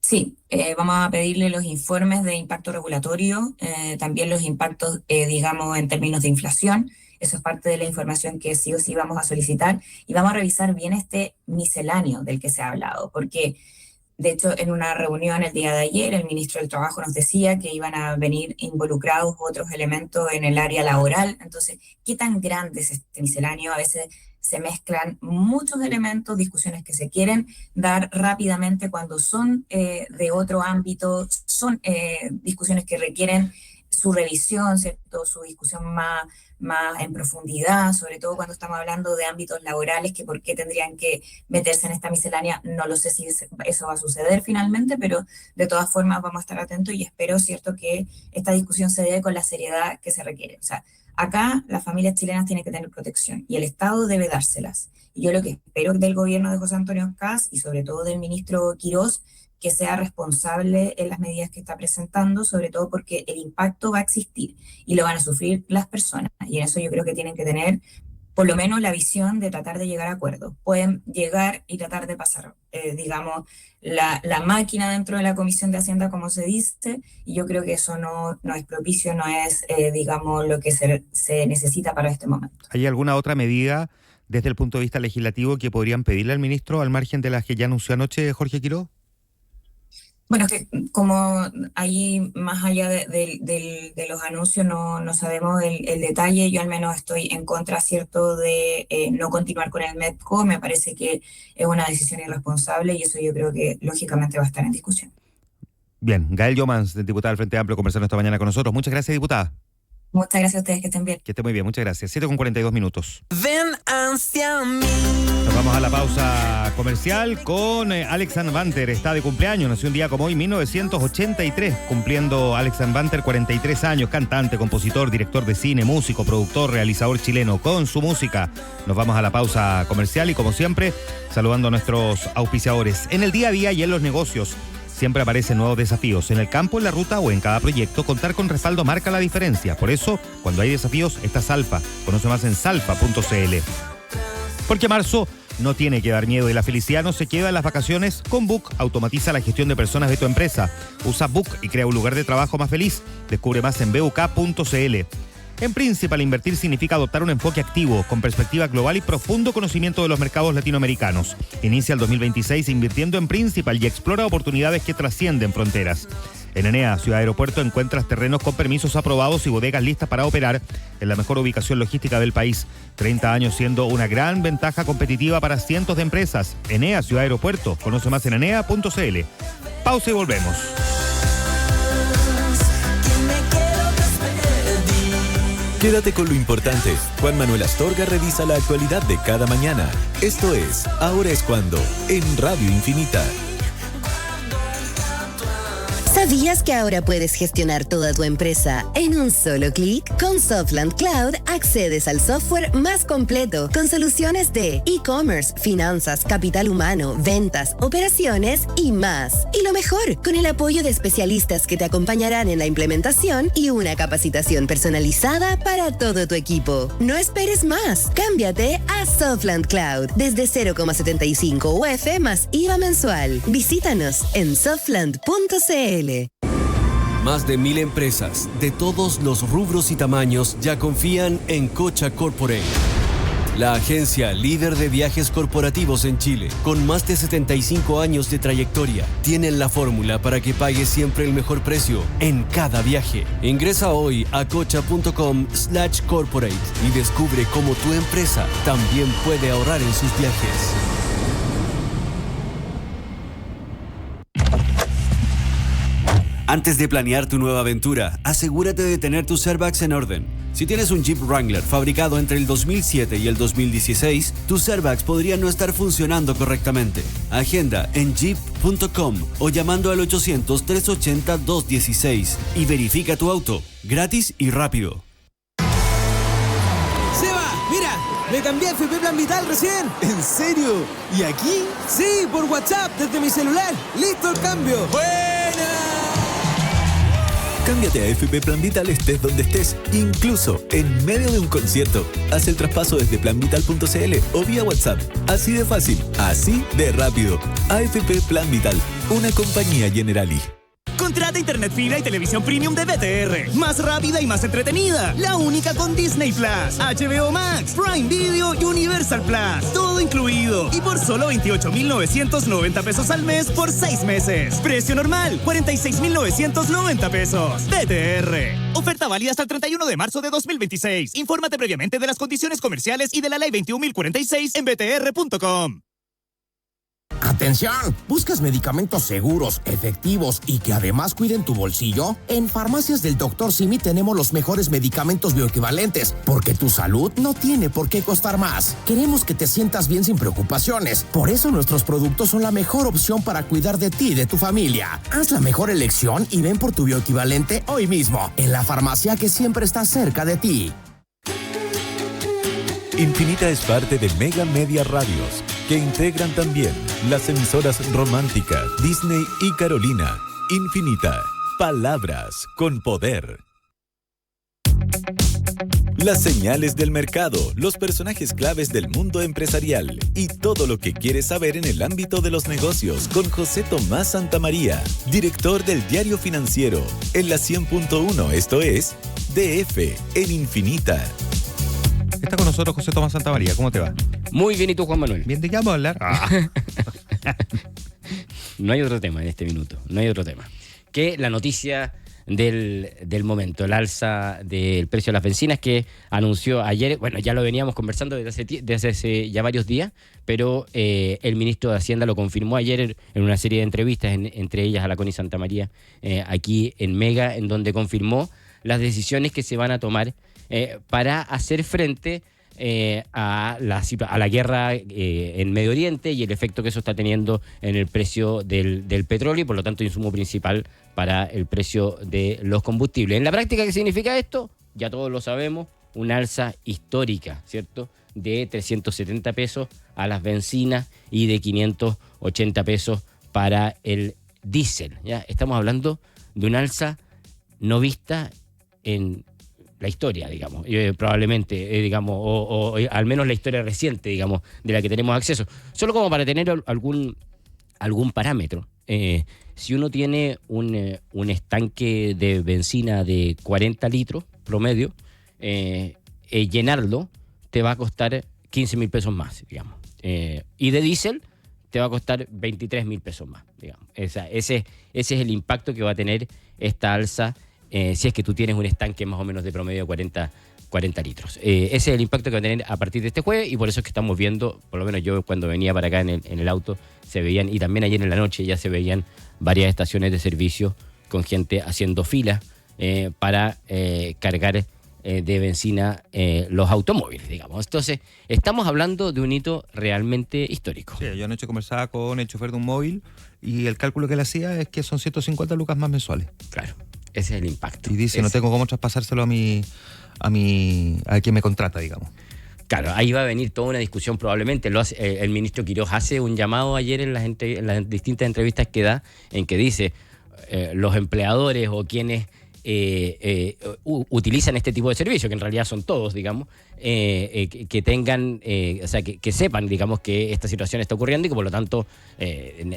Sí, vamos a pedirle los informes de impacto regulatorio, también los impactos, digamos, en términos de inflación. Eso es parte de la información que sí o sí vamos a solicitar. Y vamos a revisar bien este misceláneo del que se ha hablado, porque... De hecho, en una reunión el día de ayer, el ministro del Trabajo nos decía que iban a venir involucrados otros elementos en el área laboral. Entonces, ¿qué tan grande es este misceláneo? A veces se mezclan muchos elementos, discusiones que se quieren dar rápidamente cuando son de otro ámbito, son discusiones que requieren su revisión, ¿cierto?, su discusión más en profundidad, sobre todo cuando estamos hablando de ámbitos laborales, que por qué tendrían que meterse en esta miscelánea, no lo sé si eso va a suceder finalmente, pero de todas formas vamos a estar atentos y espero, ¿cierto?, que esta discusión se dé con la seriedad que se requiere. O sea, acá las familias chilenas tienen que tener protección y el Estado debe dárselas. Y yo lo que espero del gobierno de José Antonio Kast y sobre todo del ministro Quirós, que sea responsable en las medidas que está presentando, sobre todo porque el impacto va a existir y lo van a sufrir las personas. Y en eso yo creo que tienen que tener por lo menos la visión de tratar de llegar a acuerdos. Pueden llegar y tratar de pasar, digamos, la máquina dentro de la Comisión de Hacienda, como se dice, y yo creo que eso no es propicio, no es, digamos, lo que se necesita para este momento. ¿Hay alguna otra medida desde el punto de vista legislativo que podrían pedirle al ministro al margen de las que ya anunció anoche Jorge Quirós? Bueno, que como ahí más allá de los anuncios no sabemos el detalle, yo al menos estoy en contra, ¿cierto?, de no continuar con el MEPCO. Me parece que es una decisión irresponsable y eso yo creo que lógicamente va a estar en discusión. Bien, Gael Yomans, diputada del Frente Amplio, conversando esta mañana con nosotros. Muchas gracias, diputada. Muchas gracias a ustedes, que estén bien. Que esté muy bien, muchas gracias. 7:42. Ven hacia mí. Nos vamos a la pausa comercial con Alex Banter. Está de cumpleaños, nació un día como hoy, 1983, cumpliendo Alex Banter 43 años, cantante, compositor, director de cine, músico, productor, realizador chileno. Con su música nos vamos a la pausa comercial y como siempre, saludando a nuestros auspiciadores. En el día a día y en los negocios, siempre aparecen nuevos desafíos. En el campo, en la ruta o en cada proyecto, contar con respaldo marca la diferencia. Por eso, cuando hay desafíos, está Salfa. Conoce más en salfa.cl. Porque marzo no tiene que dar miedo y la felicidad no se queda en las vacaciones. Con Book automatiza la gestión de personas de tu empresa. Usa Book y crea un lugar de trabajo más feliz. Descubre más en buk.cl. En Principal, invertir significa adoptar un enfoque activo, con perspectiva global y profundo conocimiento de los mercados latinoamericanos. Inicia el 2026 invirtiendo en Principal y explora oportunidades que trascienden fronteras. En Enea, Ciudad Aeropuerto, encuentras terrenos con permisos aprobados y bodegas listas para operar en la mejor ubicación logística del país. 30 años siendo una gran ventaja competitiva para cientos de empresas. Enea, Ciudad Aeropuerto. Conoce más en enea.cl. Pausa y volvemos. Quédate con lo importante. Juan Manuel Astorga revisa la actualidad de cada mañana. Esto es Ahora es Cuando, en Radio Infinita. ¿Sabías que ahora puedes gestionar toda tu empresa en un solo clic? Con Softland Cloud accedes al software más completo con soluciones de e-commerce, finanzas, capital humano, ventas, operaciones y más. Y lo mejor, con el apoyo de especialistas que te acompañarán en la implementación y una capacitación personalizada para todo tu equipo. No esperes más. Cámbiate a Softland Cloud desde 0,75 UF más IVA mensual. Visítanos en softland.cl. Más de 1,000 empresas de todos los rubros y tamaños ya confían en Cocha Corporate, la agencia líder de viajes corporativos en Chile. Con más de 75 años de trayectoria, tienen la fórmula para que pagues siempre el mejor precio en cada viaje. Ingresa hoy a cocha.com/corporate y descubre cómo tu empresa también puede ahorrar en sus viajes. Antes de planear tu nueva aventura, asegúrate de tener tus airbags en orden. Si tienes un Jeep Wrangler fabricado entre el 2007 y el 2016, tus airbags podrían no estar funcionando correctamente. Agenda en jeep.com o llamando al 800-380-216 y verifica tu auto, gratis y rápido. ¡Seba! ¡Mira! ¡Me cambié a FP Plan Vital recién! ¿En serio? ¿Y aquí? Sí, por WhatsApp, desde mi celular. ¡Listo el cambio! ¡Buena! Cámbiate a FP Plan Vital estés donde estés, incluso en medio de un concierto. Haz el traspaso desde planvital.cl o vía WhatsApp. Así de fácil, así de rápido. AFP Plan Vital, una compañía Generali. Contrata internet fibra y televisión premium de BTR. Más rápida y más entretenida. La única con Disney Plus, HBO Max, Prime Video y Universal Plus. Todo incluido. Y por solo 28,990 pesos al mes por 6 meses. Precio normal, 46,990 pesos. BTR. Oferta válida hasta el 31 de marzo de 2026. Infórmate previamente de las condiciones comerciales y de la ley 21.046 en btr.com. ¡Atención! ¿Buscas medicamentos seguros, efectivos y que además cuiden tu bolsillo? En Farmacias del Dr. Simi tenemos los mejores medicamentos bioequivalentes, porque tu salud no tiene por qué costar más. Queremos que te sientas bien sin preocupaciones. Por eso nuestros productos son la mejor opción para cuidar de ti y de tu familia. Haz la mejor elección y ven por tu bioequivalente hoy mismo, en la farmacia que siempre está cerca de ti. Infinita es parte de Mega Media Radios, que integran también las emisoras Romántica, Disney y Carolina. Infinita, palabras con poder. Las señales del mercado, los personajes claves del mundo empresarial y todo lo que quieres saber en el ámbito de los negocios con José Tomás Santamaría, director del Diario Financiero, en la 100.1, esto es DF en Infinita. Está con nosotros José Tomás Santamaría. ¿Cómo te va? Muy bien, ¿y tú, Juan Manuel? Bien, ¿de qué vamos a hablar? No hay otro tema en este minuto, no hay otro tema. Que la noticia del momento, el alza del precio de las bencinas que anunció ayer, bueno, ya lo veníamos conversando desde hace ya varios días, pero el ministro de Hacienda lo confirmó ayer en una serie de entrevistas, entre ellas a la Connie Santamaría, aquí en Mega, en donde confirmó las decisiones que se van a tomar para hacer frente a la guerra en Medio Oriente y el efecto que eso está teniendo en el precio del petróleo y por lo tanto insumo principal para el precio de los combustibles. En la práctica, ¿qué significa esto? Ya todos lo sabemos, un alza histórica, ¿cierto? De 370 pesos a las bencinas y de 580 pesos para el diésel. ¿Ya? Estamos hablando de un alza no vista en la historia, digamos, probablemente, digamos, o al menos la historia reciente, digamos, de la que tenemos acceso. Solo como para tener algún parámetro. Si uno tiene un estanque de benzina de 40 litros promedio, llenarlo te va a costar 15.000 pesos más, digamos. Y de diésel te va a costar 23.000 pesos más, digamos. Ese es el impacto que va a tener esta alza si es que tú tienes un estanque más o menos de promedio de 40 litros. Ese es el impacto que va a tener a partir de este jueves, y por eso es que estamos viendo, por lo menos yo cuando venía para acá en el auto, se veían, y también ayer en la noche ya se veían varias estaciones de servicio con gente haciendo fila para cargar de benzina los automóviles, digamos. Entonces, estamos hablando de un hito realmente histórico. Sí, yo anoche conversaba con el chofer de un móvil y el cálculo que le hacía es que son 150 lucas más mensuales. Claro, ese es el impacto. Y dice, no tengo cómo traspasárselo a quien me contrata, digamos. Claro, ahí va a venir toda una discusión probablemente. El ministro Quiroz hace un llamado ayer en las distintas entrevistas que da, en que dice los empleadores o quienes utilizan este tipo de servicio, que en realidad son todos, digamos, que tengan, o sea, que sepan, digamos, que esta situación está ocurriendo y que por lo tanto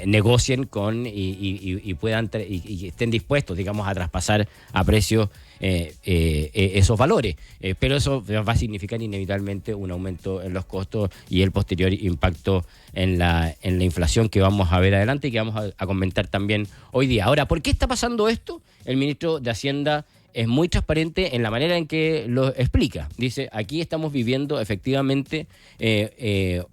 negocien con y puedan y estén dispuestos, digamos, a traspasar a precio esos valores. Pero eso va a significar inevitablemente un aumento en los costos y el posterior impacto en la inflación que vamos a ver adelante y que vamos a comentar también hoy día. Ahora, ¿por qué está pasando esto? El ministro de Hacienda es muy transparente en la manera en que lo explica. Dice, aquí estamos viviendo efectivamente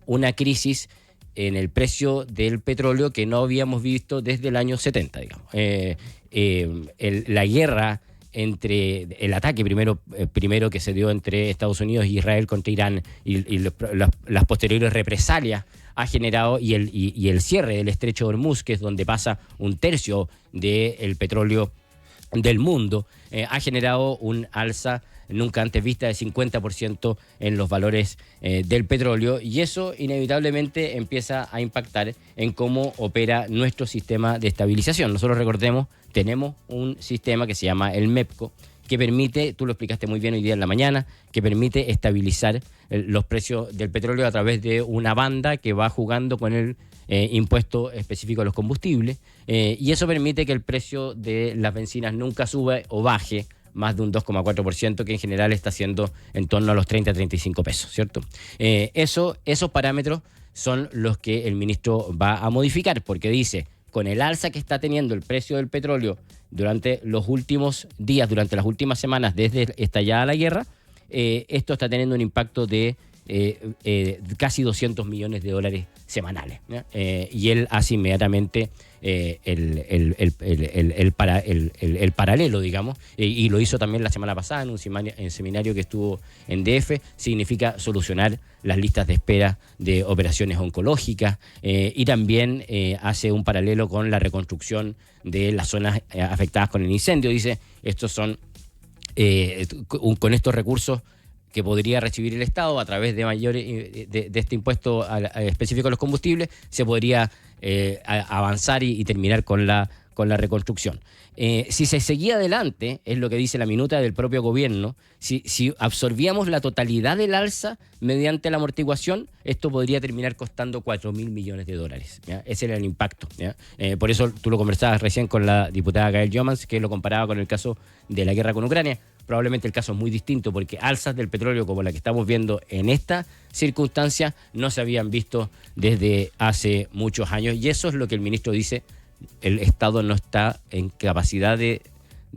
una crisis en el precio del petróleo que no habíamos visto desde el año 70, digamos. La guerra entre el ataque primero que se dio entre Estados Unidos e Israel contra Irán y las posteriores represalias ha generado, y el cierre del estrecho de Hormuz, que es donde pasa un tercio del petróleo del mundo, ha generado un alza nunca antes vista de 50% en los valores del petróleo, y eso inevitablemente empieza a impactar en cómo opera nuestro sistema de estabilización. Nosotros, recordemos, tenemos un sistema que se llama el MEPCO, que permite, tú lo explicaste muy bien hoy día en la mañana, que permite estabilizar los precios del petróleo a través de una banda que va jugando con el impuesto específico a los combustibles, y eso permite que el precio de las bencinas nunca suba o baje más de un 2,4%, que en general está siendo en torno a los 30 a 35 pesos, ¿cierto? Esos parámetros son los que el ministro va a modificar, porque dice, con el alza que está teniendo el precio del petróleo durante los últimos días, durante las últimas semanas, desde estallada la guerra, esto está teniendo un impacto de casi 200 millones de dólares semanales, ¿no? Y él hace inmediatamente el paralelo, digamos, y lo hizo también la semana pasada en un seminario que estuvo en DF. Significa solucionar las listas de espera de operaciones oncológicas, y también hace un paralelo con la reconstrucción de las zonas afectadas con el incendio. Dice, estos son con estos recursos que podría recibir el Estado a través de de este impuesto específico a los combustibles, se podría avanzar y terminar con la reconstrucción. Si se seguía adelante, es lo que dice la minuta del propio gobierno, si absorbíamos la totalidad del alza mediante la amortiguación, esto podría terminar costando 4.000 millones de dólares, ¿ya? Ese era el impacto, ¿ya? Por eso tú lo conversabas recién con la diputada Gael Jomans, que lo comparaba con el caso de la guerra con Ucrania. Probablemente el caso es muy distinto, porque alzas del petróleo como la que estamos viendo en esta circunstancia no se habían visto desde hace muchos años, y eso es lo que el ministro dice, el Estado no está en capacidad de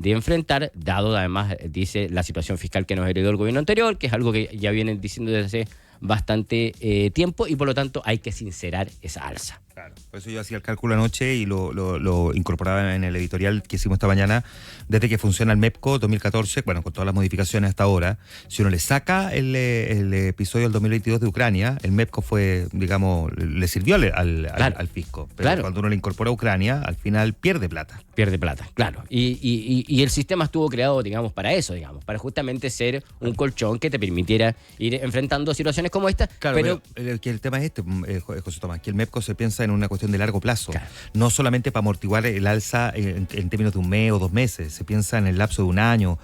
enfrentar, dado además, dice, la situación fiscal que nos heredó el gobierno anterior, que es algo que ya vienen diciendo desde hace bastante tiempo, y por lo tanto hay que sincerar esa alza. Claro, por eso yo hacía el cálculo anoche y lo incorporaba en el editorial que hicimos esta mañana. Desde que funciona el MEPCO 2014, bueno, con todas las modificaciones hasta ahora, si uno le saca el episodio del 2022 de Ucrania, el MEPCO fue, digamos, le sirvió al fisco. Pero cuando uno le incorpora a Ucrania, al final pierde plata. Pierde plata, claro. Y el sistema estuvo creado, digamos, para eso, digamos, para justamente ser un colchón que te permitiera ir enfrentando situaciones como esta. Claro, pero que el tema es José Tomás, que el MEPCO se piensa piensa en una cuestión de largo plazo, no solamente para amortiguar el alza en términos de un mes o 2 meses, se piensa en el lapso de un año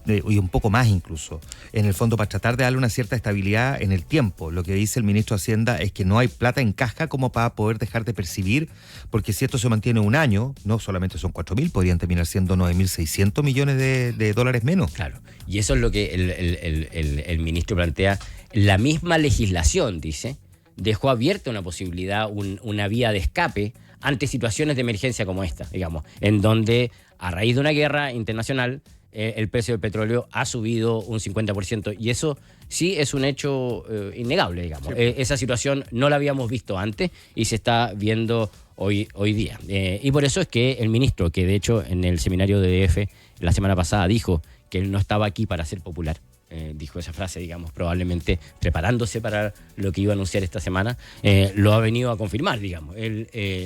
y un poco más incluso, en el fondo para tratar de darle una cierta estabilidad en el tiempo. Lo que dice el ministro de Hacienda es que no hay plata en caja como para poder dejar de percibir, porque si esto se mantiene un año, no solamente son 4.000, podrían terminar siendo 9.600 millones de dólares menos. Claro, y eso es lo que el ministro plantea. La misma legislación, dice, dejó abierta una posibilidad, una vía de escape ante situaciones de emergencia como esta, digamos, en donde a raíz de una guerra internacional el precio del petróleo ha subido un 50%, y eso sí es un hecho innegable, digamos. Sí. Esa situación no la habíamos visto antes y se está viendo hoy día. Y por eso es que el ministro, que de hecho en el seminario de EDF la semana pasada dijo que él no estaba aquí para ser popular, dijo esa frase, digamos, probablemente preparándose para lo que iba a anunciar esta semana, lo ha venido a confirmar, digamos,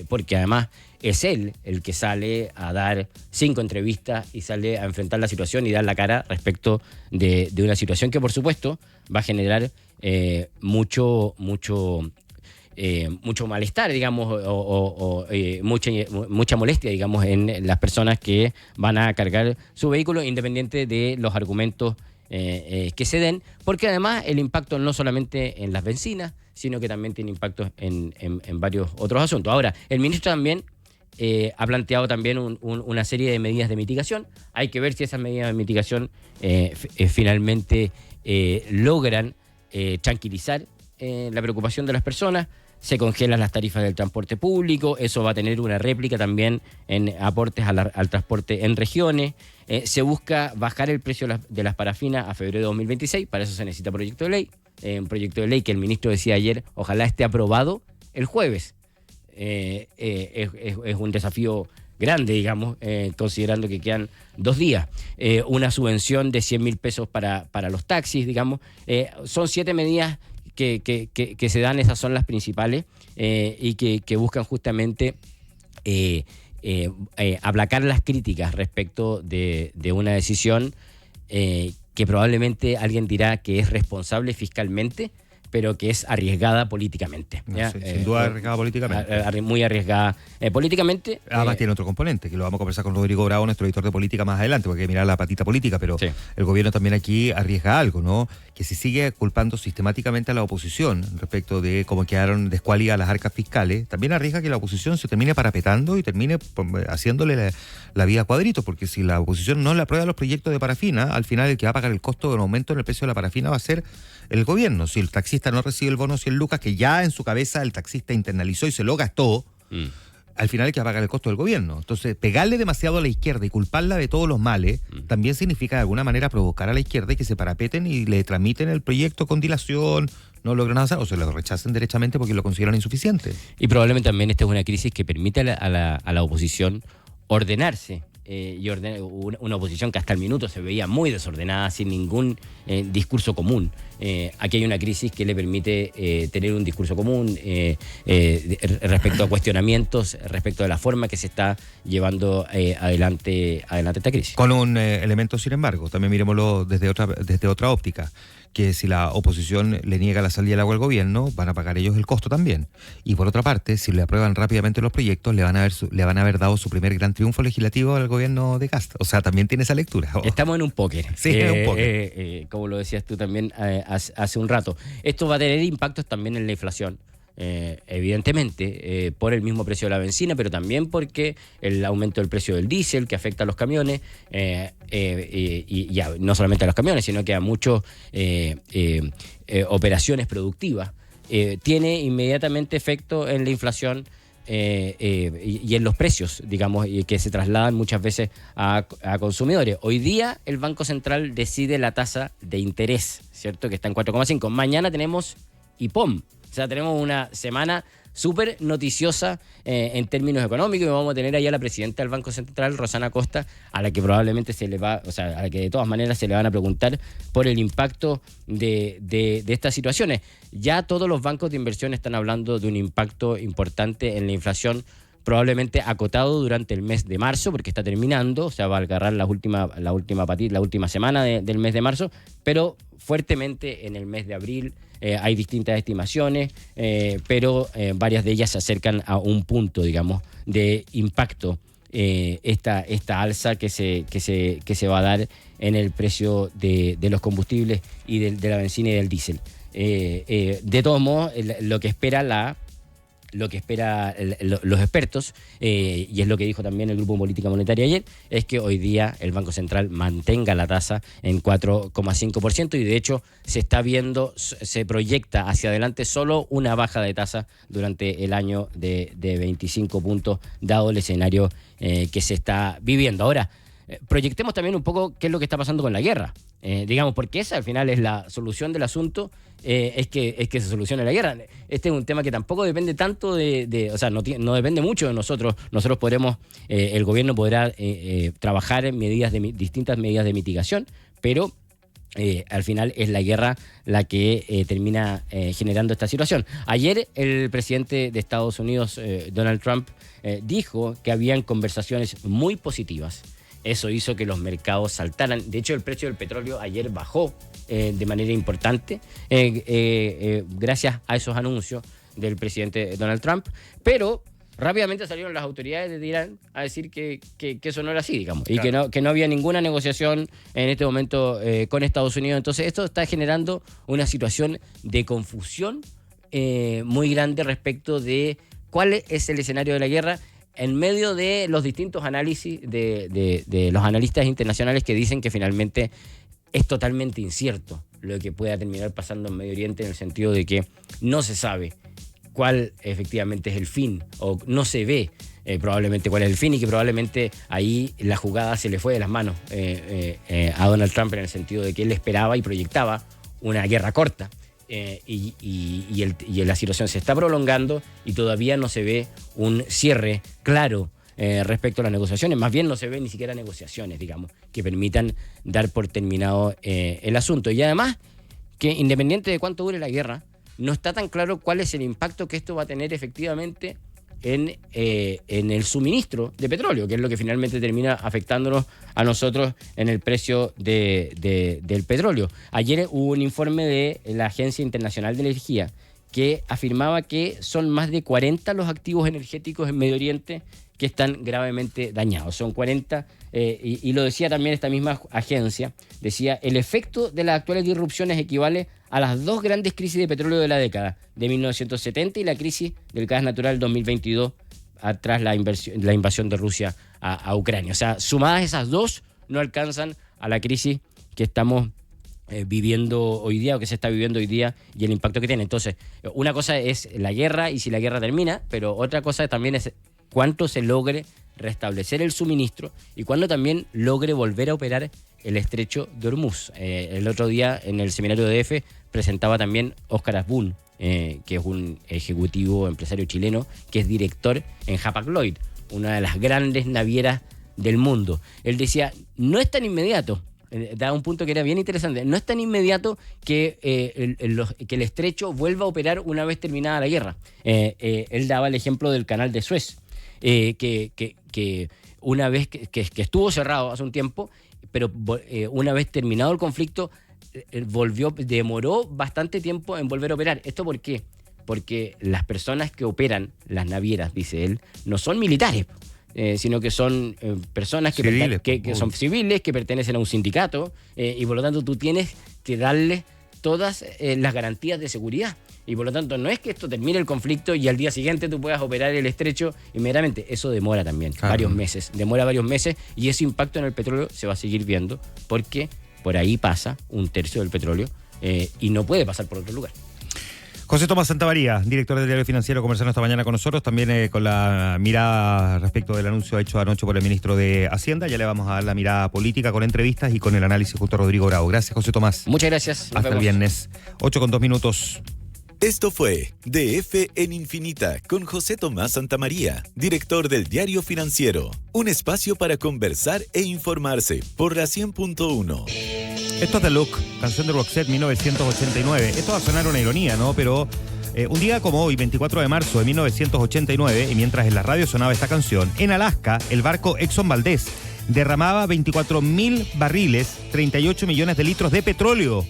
porque además es él el que sale a dar 5 entrevistas y sale a enfrentar la situación y dar la cara respecto de una situación que, por supuesto, va a generar mucho malestar, digamos, o mucha molestia, digamos, en las personas que van a cargar su vehículo, independiente de los argumentos que se den, porque además el impacto no solamente en las bencinas, sino que también tiene impactos en varios otros asuntos. Ahora, el ministro también ha planteado también una serie de medidas de mitigación. Hay que ver si esas medidas de mitigación finalmente logran tranquilizar la preocupación de las personas. Se congelan las tarifas del transporte público, eso va a tener una réplica también en aportes al transporte en regiones. Se busca bajar el precio de las parafinas a febrero de 2026, para eso se necesita proyecto de ley. Un proyecto de ley que el ministro decía ayer, ojalá esté aprobado el jueves. Es un desafío grande, digamos, considerando que quedan 2 días. Una subvención de 100.000 pesos para los taxis, digamos. Son 7 medidas que se dan, esas son las principales, y que buscan justamente aplacar las críticas respecto de una decisión que probablemente alguien dirá que es responsable fiscalmente, pero que es arriesgada políticamente. No, sí, sin duda arriesgada políticamente. Muy arriesgada políticamente. Además tiene otro componente, que lo vamos a conversar con Rodrigo Bravo, nuestro editor de política, más adelante, porque hay que mirar la patita política, pero sí, el gobierno también aquí arriesga algo, ¿no? Que si sigue culpando sistemáticamente a la oposición respecto de cómo quedaron descualidas las arcas fiscales, también arriesga que la oposición se termine parapetando y termine haciéndole la vida a cuadritos, porque si la oposición no le aprueba los proyectos de parafina, al final el que va a pagar el costo de un aumento en el precio de la parafina va a ser el gobierno. Si el taxista no recibe el bono 100 lucas, que ya en su cabeza el taxista internalizó y se lo gastó, al final hay que pagar el costo del gobierno. Entonces, pegarle demasiado a la izquierda y culparla de todos los males también significa de alguna manera provocar a la izquierda y que se parapeten y le tramiten el proyecto con dilación, no logran avanzar o se lo rechacen derechamente porque lo consideran insuficiente. Y probablemente también esta es una crisis que permite a la oposición ordenarse. Y una oposición que hasta el minuto se veía muy desordenada, sin ningún discurso común. Aquí hay una crisis que le permite tener un discurso común respecto a cuestionamientos, respecto de la forma que se está llevando adelante esta crisis. Con un elemento, sin embargo, también miremoslo desde otra óptica, que si la oposición le niega la salida del agua al gobierno, van a pagar ellos el costo también. Y por otra parte, si le aprueban rápidamente los proyectos, le van a haber dado su primer gran triunfo legislativo al gobierno de Cast. O sea, también tiene esa lectura. Estamos en un póker. Sí, en un póker. Como lo decías tú también hace un rato. Esto va a tener impactos también en la inflación. Evidentemente por el mismo precio de la benzina, pero también porque el aumento del precio del diésel que afecta a los camiones, y no solamente a los camiones, sino que a muchas operaciones productivas, tiene inmediatamente efecto en la inflación y en los precios, digamos, y que se trasladan muchas veces a consumidores. Hoy día el Banco Central decide la tasa de interés, ¿cierto? Que está en 4,5. Mañana tenemos IPOM. O sea, tenemos una semana súper noticiosa en términos económicos, y vamos a tener ahí a la presidenta del Banco Central, Rosana Costa, a la que probablemente a la que de todas maneras se le van a preguntar por el impacto de estas situaciones. Ya todos los bancos de inversión están hablando de un impacto importante en la inflación, probablemente acotado durante el mes de marzo, porque está terminando, o sea, va a agarrar la última semana del mes de marzo, pero fuertemente en el mes de abril. Hay distintas estimaciones, pero varias de ellas se acercan a un punto, digamos, de impacto. Esta alza que se va a dar en el precio de los combustibles y de la benzina y del diésel. De todos modos, lo que espera los expertos, y es lo que dijo también el Grupo Política Monetaria ayer, es que hoy día el Banco Central mantenga la tasa en 4,5% y de hecho se proyecta hacia adelante solo una baja de tasa durante el año de 25 puntos, dado el escenario que se está viviendo. Ahora, proyectemos también un poco qué es lo que está pasando con la guerra, porque esa al final es la solución del asunto, es que se solucione la guerra. Este es un tema que tampoco depende tanto no depende mucho de nosotros. Nosotros podremos, el gobierno podrá trabajar en distintas medidas de mitigación, pero al final es la guerra la que termina generando esta situación. Ayer el presidente de Estados Unidos, Donald Trump, dijo que habían conversaciones muy positivas. Eso hizo que los mercados saltaran. De hecho, el precio del petróleo ayer bajó de manera importante gracias a esos anuncios del presidente Donald Trump. Pero rápidamente salieron las autoridades de Irán a decir que eso no era así, digamos, claro, y que no había ninguna negociación en este momento con Estados Unidos. Entonces, esto está generando una situación de confusión muy grande respecto de cuál es el escenario de la guerra, en medio de los distintos análisis de los analistas internacionales que dicen que finalmente es totalmente incierto lo que pueda terminar pasando en Medio Oriente, en el sentido de que no se sabe cuál efectivamente es el fin, o no se ve probablemente cuál es el fin, y que probablemente ahí la jugada se le fue de las manos a Donald Trump, en el sentido de que él esperaba y proyectaba una guerra corta. Y la situación se está prolongando y todavía no se ve un cierre claro respecto a las negociaciones. Más bien no se ve ni siquiera negociaciones, digamos, que permitan dar por terminado el asunto. Y además, que independiente de cuánto dure la guerra, no está tan claro cuál es el impacto que esto va a tener efectivamente en el suministro de petróleo, que es lo que finalmente termina afectándonos a nosotros en el precio del petróleo. Ayer hubo un informe de la Agencia Internacional de Energía que afirmaba que son más de 40 los activos energéticos en Medio Oriente que están gravemente dañados. Son 40, y lo decía también esta misma agencia, decía, el efecto de las actuales disrupciones equivale a las dos grandes crisis de petróleo de la década, de 1970 y la crisis del gas natural 2022, tras la invasión de Rusia a Ucrania. O sea, sumadas esas dos, no alcanzan a la crisis que estamos viviendo hoy día, o que se está viviendo hoy día, y el impacto que tiene. Entonces, una cosa es la guerra y si la guerra termina, pero otra cosa también es cuánto se logre restablecer el suministro y cuándo también logre volver a operar el estrecho de Hormuz. El otro día en el seminario de EFE presentaba también Óscar Asbun, que es un ejecutivo empresario chileno que es director en Hapag-Lloyd, una de las grandes navieras del mundo. Él decía, no es tan inmediato, daba un punto que era bien interesante, no es tan inmediato que el estrecho vuelva a operar una vez terminada la guerra. Él daba el ejemplo del canal de Suez, que una vez que estuvo cerrado hace un tiempo, pero una vez terminado el conflicto, demoró bastante tiempo en volver a operar. ¿Esto por qué? Porque las personas que operan las navieras, dice él, no son militares, sino que son personas que son civiles, que pertenecen a un sindicato, y por lo tanto tú tienes que darles todas las garantías de seguridad. Y por lo tanto no es que esto termine el conflicto y al día siguiente tú puedas operar el estrecho inmediatamente. Eso demora también varios meses. Demora varios meses, y ese impacto en el petróleo se va a seguir viendo porque por ahí pasa un tercio del petróleo y no puede pasar por otro lugar. José Tomás Santamaría, director del Diario Financiero, conversando esta mañana con nosotros, también con la mirada respecto del anuncio hecho anoche por el ministro de Hacienda. Ya le vamos a dar la mirada política con entrevistas y con el análisis junto a Rodrigo Bravo. Gracias, José Tomás. Muchas gracias. Hasta el viernes. 8:02. Esto fue DF en Infinita con José Tomás Santamaría, director del Diario Financiero. Un espacio para conversar e informarse por la 100.1. Esto es The Look, canción de Roxette, 1989. Esto va a sonar una ironía, ¿no? Pero un día como hoy, 24 de marzo de 1989, y mientras en la radio sonaba esta canción, en Alaska, el barco Exxon Valdez derramaba 24.000 barriles, 38 millones de litros de petróleo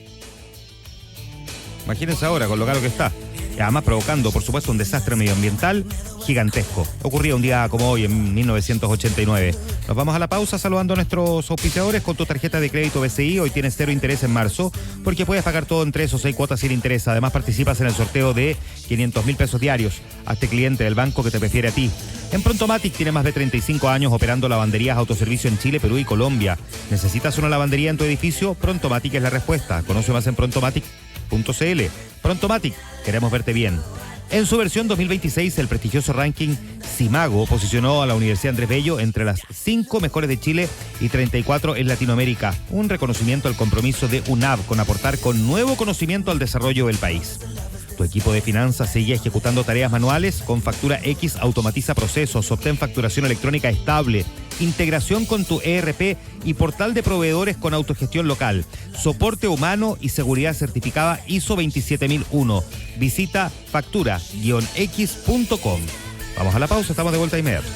Imagínense ahora con lo caro que está. Y además provocando, por supuesto, un desastre medioambiental gigantesco. Ocurría un día como hoy, en 1989. Nos vamos a la pausa saludando a nuestros auspiciadores. Con tu tarjeta de crédito BCI hoy tienes 0 interés en marzo, porque puedes pagar todo en 3 o 6 cuotas sin interés. Además participas en el sorteo de 500.000 pesos diarios. Hazte cliente del banco que te prefiere a ti. En Prontomatic tiene más de 35 años operando lavanderías autoservicio en Chile, Perú y Colombia. ¿Necesitas una lavandería en tu edificio? Prontomatic es la respuesta. Conoce más en prontomatic.cl. Prontomatic, queremos verte bien. En su versión 2026, el prestigioso ranking Simago posicionó a la Universidad Andrés Bello entre las 5 mejores de Chile y 34 en Latinoamérica. Un reconocimiento al compromiso de UNAV con aportar con nuevo conocimiento al desarrollo del país. Tu equipo de finanzas sigue ejecutando tareas manuales. Con Factura X automatiza procesos, obtén facturación electrónica estable, integración con tu ERP y portal de proveedores con autogestión local, soporte humano y seguridad certificada ISO 27001. Visita factura-x.com. Vamos a la pausa, estamos de vuelta inmediato.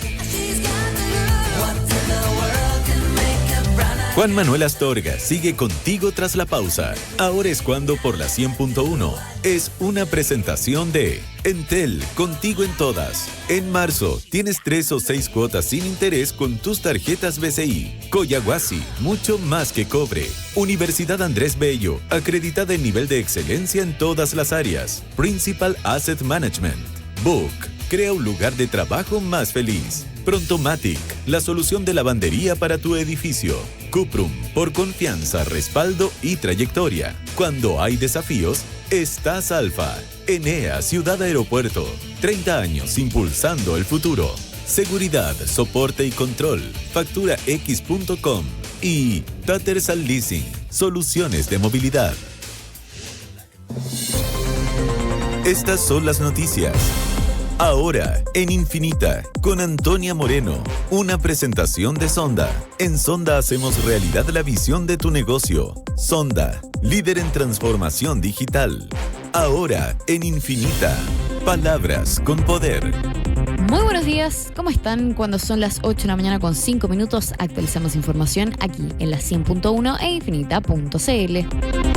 Juan Manuel Astorga sigue contigo tras la pausa. Ahora es cuando por la 100.1 es una presentación de Entel, contigo en todas. En marzo tienes 3 o 6 cuotas sin interés con tus tarjetas BCI. Coyahuasi, mucho más que cobre. Universidad Andrés Bello, acreditada en nivel de excelencia en todas las áreas. Principal Asset Management. Book, crea un lugar de trabajo más feliz. Prontomatic, la solución de lavandería para tu edificio. Cuprum, por confianza, respaldo y trayectoria. Cuando hay desafíos, estás Alfa. Enea Ciudad Aeropuerto, 30 años impulsando el futuro. Seguridad, soporte y control. FacturaX.com y Tattersall Leasing, soluciones de movilidad. Estas son las noticias. Ahora, en Infinita, con Antonia Moreno, una presentación de Sonda. En Sonda hacemos realidad la visión de tu negocio. Sonda, líder en transformación digital. Ahora, en Infinita, palabras con poder. Muy buenos días, ¿cómo están? Cuando son las 8 de la mañana con 5 minutos, actualizamos información aquí en la 100.1 e infinita.cl.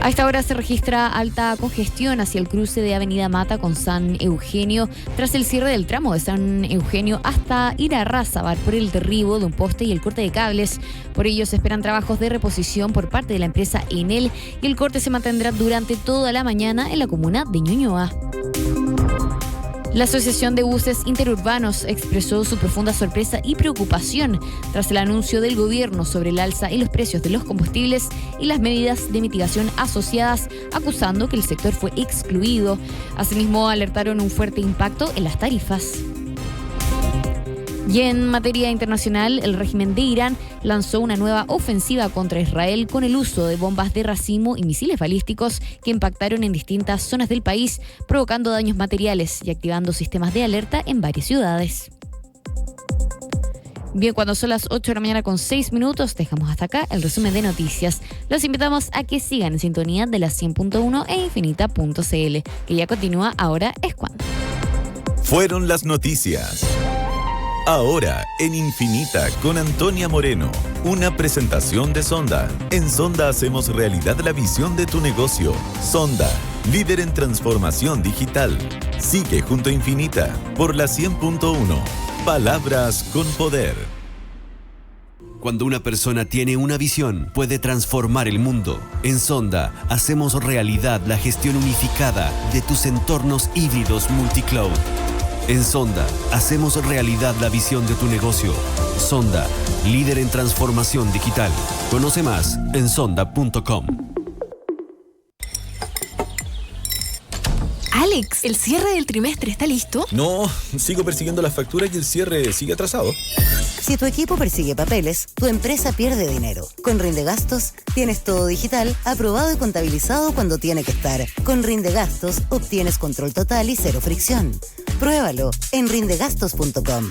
A esta hora se registra alta congestión hacia el cruce de Avenida Mata con San Eugenio tras el cierre del tramo de San Eugenio hasta Irarrázaval por el derribo de un poste y el corte de cables. Por ello se esperan trabajos de reposición por parte de la empresa Enel y el corte se mantendrá durante toda la mañana en la comuna de Ñuñoa. La Asociación de Buses Interurbanos expresó su profunda sorpresa y preocupación tras el anuncio del gobierno sobre el alza en los precios de los combustibles y las medidas de mitigación asociadas, acusando que el sector fue excluido. Asimismo, alertaron un fuerte impacto en las tarifas. Y en materia internacional, el régimen de Irán lanzó una nueva ofensiva contra Israel con el uso de bombas de racimo y misiles balísticos que impactaron en distintas zonas del país, provocando daños materiales y activando sistemas de alerta en varias ciudades. Bien, cuando son las 8 de la mañana con 6 minutos, dejamos hasta acá el resumen de noticias. Los invitamos a que sigan en sintonía de la 100.1 e infinita.cl, que ya continúa Ahora es Cuando. Fueron las noticias. Ahora, en Infinita, con Antonia Moreno, una presentación de Sonda. En Sonda hacemos realidad la visión de tu negocio. Sonda, líder en transformación digital. Sigue junto a Infinita, por la 100.1. Palabras con poder. Cuando una persona tiene una visión, puede transformar el mundo. En Sonda, hacemos realidad la gestión unificada de tus entornos híbridos multicloud. En Sonda, hacemos realidad la visión de tu negocio. Sonda, líder en transformación digital. Conoce más en sonda.com. Alex, ¿el cierre del trimestre está listo? No, sigo persiguiendo las facturas y el cierre sigue atrasado. Si tu equipo persigue papeles, tu empresa pierde dinero. Con Rindegastos tienes todo digital, aprobado y contabilizado cuando tiene que estar. Con Rindegastos obtienes control total y cero fricción. Pruébalo en rindegastos.com.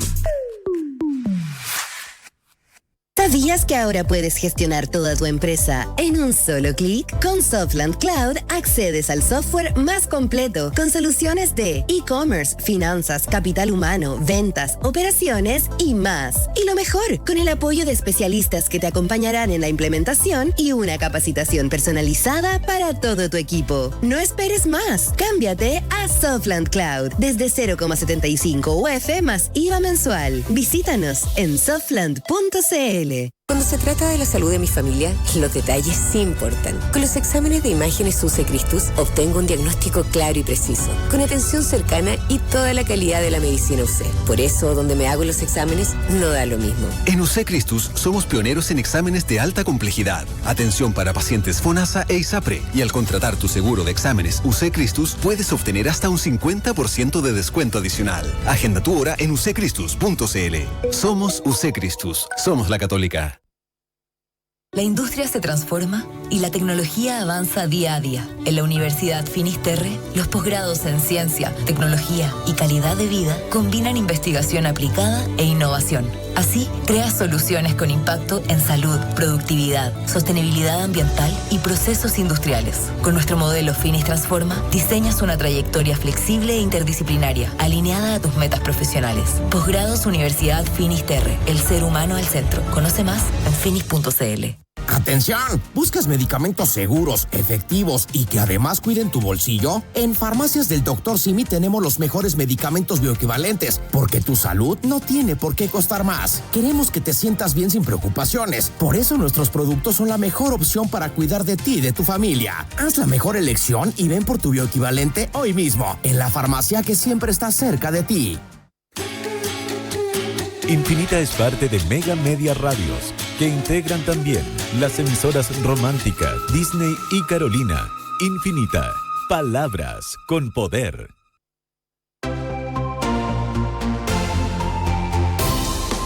¿Sabías que ahora puedes gestionar toda tu empresa en un solo clic? Con Softland Cloud accedes al software más completo con soluciones de e-commerce, finanzas, capital humano, ventas, operaciones y más. Y lo mejor, con el apoyo de especialistas que te acompañarán en la implementación y una capacitación personalizada para todo tu equipo. No esperes más. Cámbiate a Softland Cloud desde 0,75 UF más IVA mensual. Visítanos en softland.cl. Cuando se trata de la salud de mi familia, los detalles sí importan. Con los exámenes de imágenes UC Christus obtengo un diagnóstico claro y preciso, con atención cercana y toda la calidad de la medicina UC. Por eso, donde me hago los exámenes, no da lo mismo. En UC Christus somos pioneros en exámenes de alta complejidad. Atención para pacientes FONASA e ISAPRE. Y al contratar tu seguro de exámenes UC Christus, puedes obtener hasta un 50% de descuento adicional. Agenda tu hora en uccristus.cl. Somos UC Christus. Somos la Católica. La industria se transforma y la tecnología avanza día a día. En la Universidad Finisterre, los posgrados en ciencia, tecnología y calidad de vida combinan investigación aplicada e innovación. Así, creas soluciones con impacto en salud, productividad, sostenibilidad ambiental y procesos industriales. Con nuestro modelo Finis Transforma, diseñas una trayectoria flexible e interdisciplinaria, alineada a tus metas profesionales. Posgrados Universidad Finisterre, el ser humano al centro. Conoce más en finis.cl. ¡Atención! ¿Buscas medicamentos seguros, efectivos y que además cuiden tu bolsillo? En Farmacias del Dr. Simi tenemos los mejores medicamentos bioequivalentes, porque tu salud no tiene por qué costar más. Queremos que te sientas bien sin preocupaciones. Por eso nuestros productos son la mejor opción para cuidar de ti y de tu familia. Haz la mejor elección y ven por tu bioequivalente hoy mismo, en la farmacia que siempre está cerca de ti. Infinita es parte de Mega Media Radios, que integran también las emisoras Romántica, Disney y Carolina. Infinita, palabras con poder.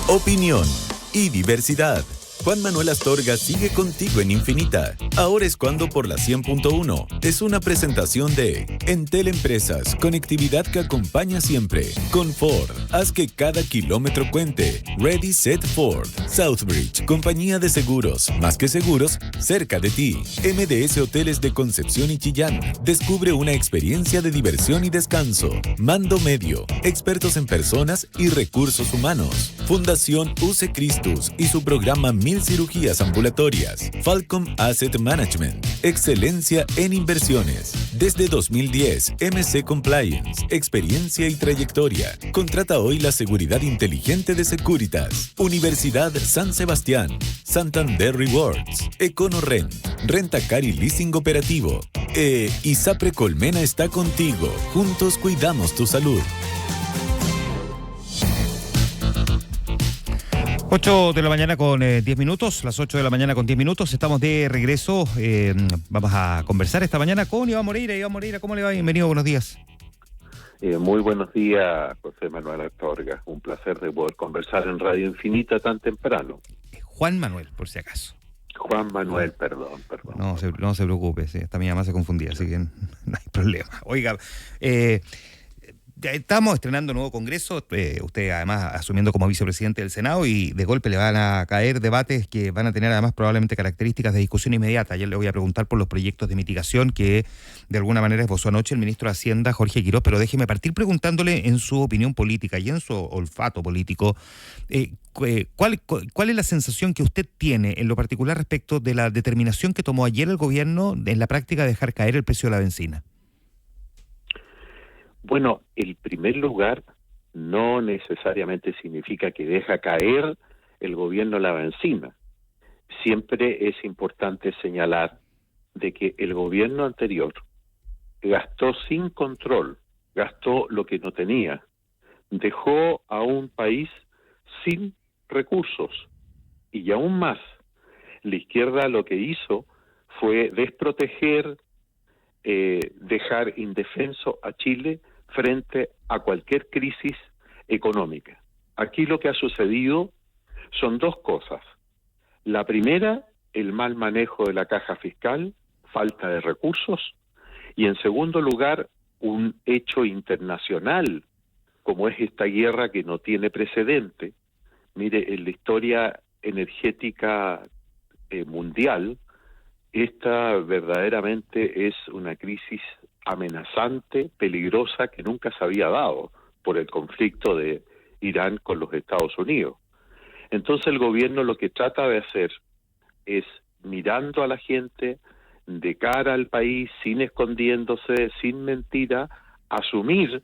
Opinión y diversidad. Juan Manuel Astorga sigue contigo en Infinita. Ahora es cuando por la 100.1. Es una presentación de Entel Empresas, conectividad que acompaña siempre. Con Ford, haz que cada kilómetro cuente. Ready, Set, Ford. Southbridge, compañía de seguros, más que seguros, cerca de ti. MDS Hoteles de Concepción y Chillán. Descubre una experiencia de diversión y descanso. Mando Medio, expertos en personas y recursos humanos. Fundación UC Christus y su programa 1000 cirugías ambulatorias. Falcom Asset Management. Excelencia en inversiones. Desde 2010, MC Compliance. Experiencia y trayectoria. Contrata hoy la seguridad inteligente de Securitas. Universidad San Sebastián. Santander Rewards. EconoRent. Rentacar y leasing operativo. ISAPRE Colmena está contigo. Juntos cuidamos tu salud. 8 de la mañana con 10 minutos, las 8 de la mañana con 10 minutos, estamos de regreso. Vamos a conversar esta mañana con Iván Moreira. Iván Moreira, ¿cómo le va? Bienvenido, buenos días. Muy buenos días, José Manuel Astorga. Un placer de poder conversar en Radio Infinita tan temprano. Juan Manuel, por si acaso. Juan Manuel, perdón. No se preocupe, sí, esta mi mamá se confundía, así que no hay problema. Oiga, estamos estrenando nuevo Congreso, usted además asumiendo como vicepresidente del Senado, y de golpe le van a caer debates que van a tener además probablemente características de discusión inmediata. Ayer le voy a preguntar por los proyectos de mitigación que de alguna manera esbozó anoche el ministro de Hacienda, Jorge Quiroz, pero déjeme partir preguntándole, en su opinión política y en su olfato político, ¿cuál es la sensación que usted tiene en lo particular respecto de la determinación que tomó ayer el gobierno en la práctica de dejar caer el precio de la benzina? Bueno, en primer lugar, no necesariamente significa que deja caer el gobierno la benzina. Siempre es importante señalar de que el gobierno anterior gastó sin control, gastó lo que no tenía, dejó a un país sin recursos. Y aún más, la izquierda lo que hizo fue desproteger, dejar indefenso a Chile frente a cualquier crisis económica. Aquí lo que ha sucedido son dos cosas. La primera, el mal manejo de la caja fiscal, falta de recursos, y en segundo lugar, un hecho internacional, como es esta guerra que no tiene precedente. Mire, en la historia energética mundial, esta verdaderamente es una crisis amenazante, peligrosa, que nunca se había dado por el conflicto de Irán con los Estados Unidos. Entonces el gobierno lo que trata de hacer es, mirando a la gente de cara al país, sin escondiéndose, sin mentira, asumir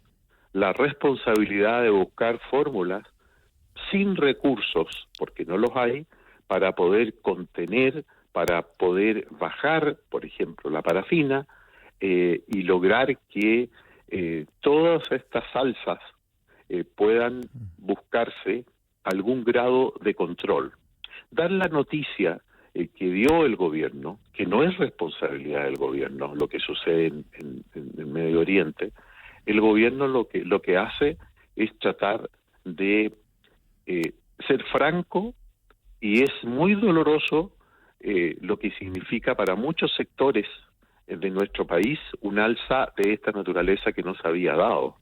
la responsabilidad de buscar fórmulas sin recursos, porque no los hay, para poder contener, para poder bajar, por ejemplo, la parafina, y lograr que todas estas alzas puedan buscarse algún grado de control. Dar la noticia que dio el gobierno, que no es responsabilidad del gobierno lo que sucede en Medio Oriente. El gobierno lo que hace es tratar de ser franco, y es muy doloroso lo que significa para muchos sectores de nuestro país un alza de esta naturaleza que no se había dado.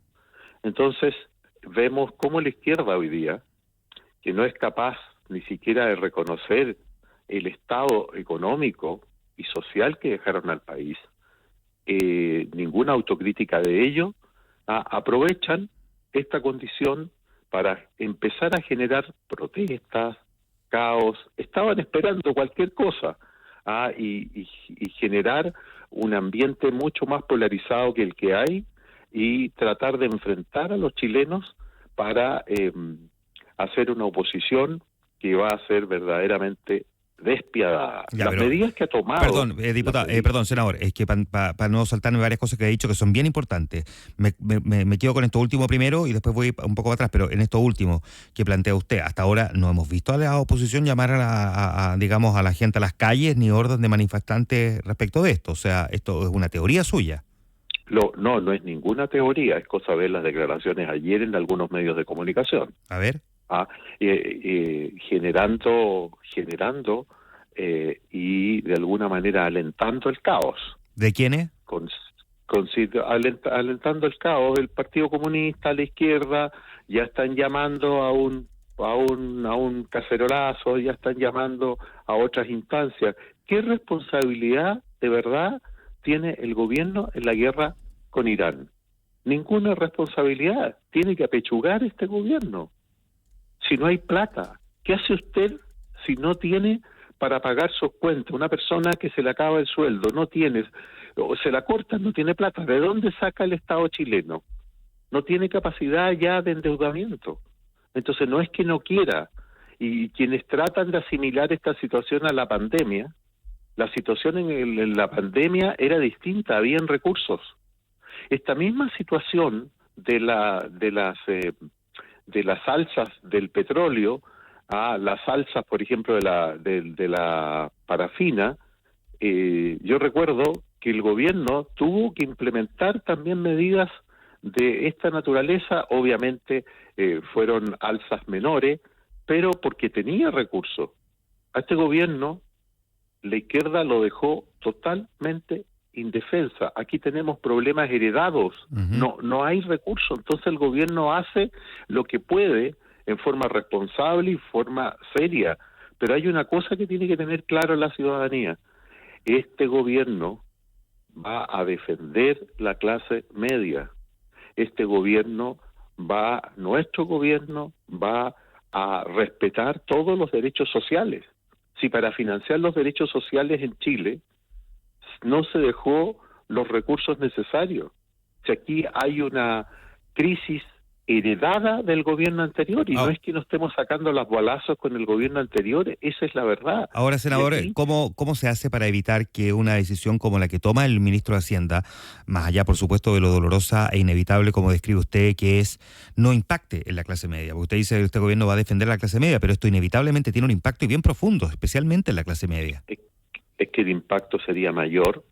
Entonces vemos cómo la izquierda hoy día, que no es capaz ni siquiera de reconocer el estado económico y social que dejaron al país, ninguna autocrítica de ello, aprovechan esta condición para empezar a generar protestas, caos. Estaban esperando cualquier cosa, y generar un ambiente mucho más polarizado que el que hay, y tratar de enfrentar a los chilenos para hacer una oposición que va a ser verdaderamente despiadada. Las medidas que ha tomado... Perdón, diputado, perdón, senador, es que para no saltarme varias cosas que ha dicho que son bien importantes, me quedo con esto último primero y después voy un poco atrás, pero en esto último que plantea usted, hasta ahora no hemos visto a la oposición llamar digamos, a la gente a las calles ni orden de manifestantes respecto de esto. O sea, esto es una teoría suya. No es ninguna teoría, es cosa de ver las declaraciones ayer en algunos medios de comunicación. A ver. Generando y de alguna manera alentando el caos. ¿De quiénes? Alentando el caos. El Partido Comunista, la izquierda, ya están llamando a un cacerolazo, ya están llamando a otras instancias. ¿Qué responsabilidad de verdad tiene el gobierno en la guerra con Irán? Ninguna responsabilidad. Tiene que apechugar este gobierno. Si no hay plata, ¿qué hace usted si no tiene para pagar sus cuentas? Una persona que se le acaba el sueldo, no tiene, o se la cortan, no tiene plata. ¿De dónde saca el Estado chileno? No tiene capacidad ya de endeudamiento. Entonces no es que no quiera. Y quienes tratan de asimilar esta situación a la pandemia, la situación en la pandemia era distinta, habían recursos. Esta misma situación de las alzas del petróleo, a las alzas, por ejemplo, de la parafina, yo recuerdo que el gobierno tuvo que implementar también medidas de esta naturaleza. Obviamente fueron alzas menores, pero porque tenía recursos. A este gobierno la izquierda lo dejó totalmente indefensa. Aquí tenemos problemas heredados, no hay recursos. Entonces el gobierno hace lo que puede en forma responsable y forma seria, pero hay una cosa que tiene que tener claro la ciudadanía: este gobierno va a defender la clase media, nuestro gobierno va a respetar todos los derechos sociales. Si para financiar los derechos sociales en Chile no se dejó los recursos necesarios. Si aquí hay una crisis heredada del gobierno anterior, y no es que nos estemos sacando las balazos con el gobierno anterior, esa es la verdad. Ahora, senador, ¿cómo se hace para evitar que una decisión como la que toma el ministro de Hacienda, más allá, por supuesto, de lo dolorosa e inevitable, como describe usted, que es, no impacte en la clase media? Porque usted dice que este gobierno va a defender a la clase media, pero esto inevitablemente tiene un impacto y bien profundo, especialmente en la clase media. Es que el impacto sería mayor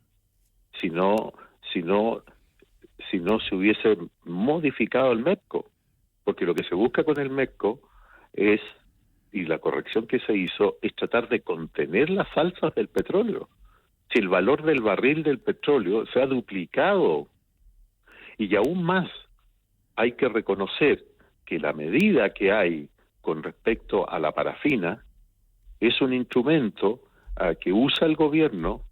si no se hubiese modificado el MEPCO, porque lo que se busca con el MEPCO es, y la corrección que se hizo, es tratar de contener las alzas del petróleo. Si el valor del barril del petróleo se ha duplicado, y aún más, hay que reconocer que la medida que hay con respecto a la parafina es un instrumento que usa el gobierno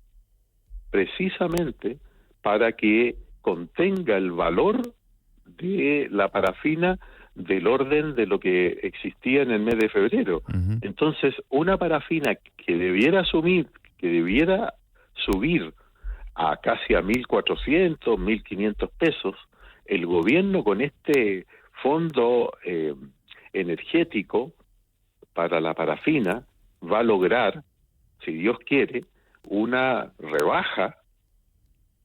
precisamente para que contenga el valor de la parafina del orden de lo que existía en el mes de febrero. Entonces, una parafina que debiera subir a casi a 1.400, 1.500 pesos, el gobierno con este fondo energético para la parafina va a lograr, si Dios quiere, una rebaja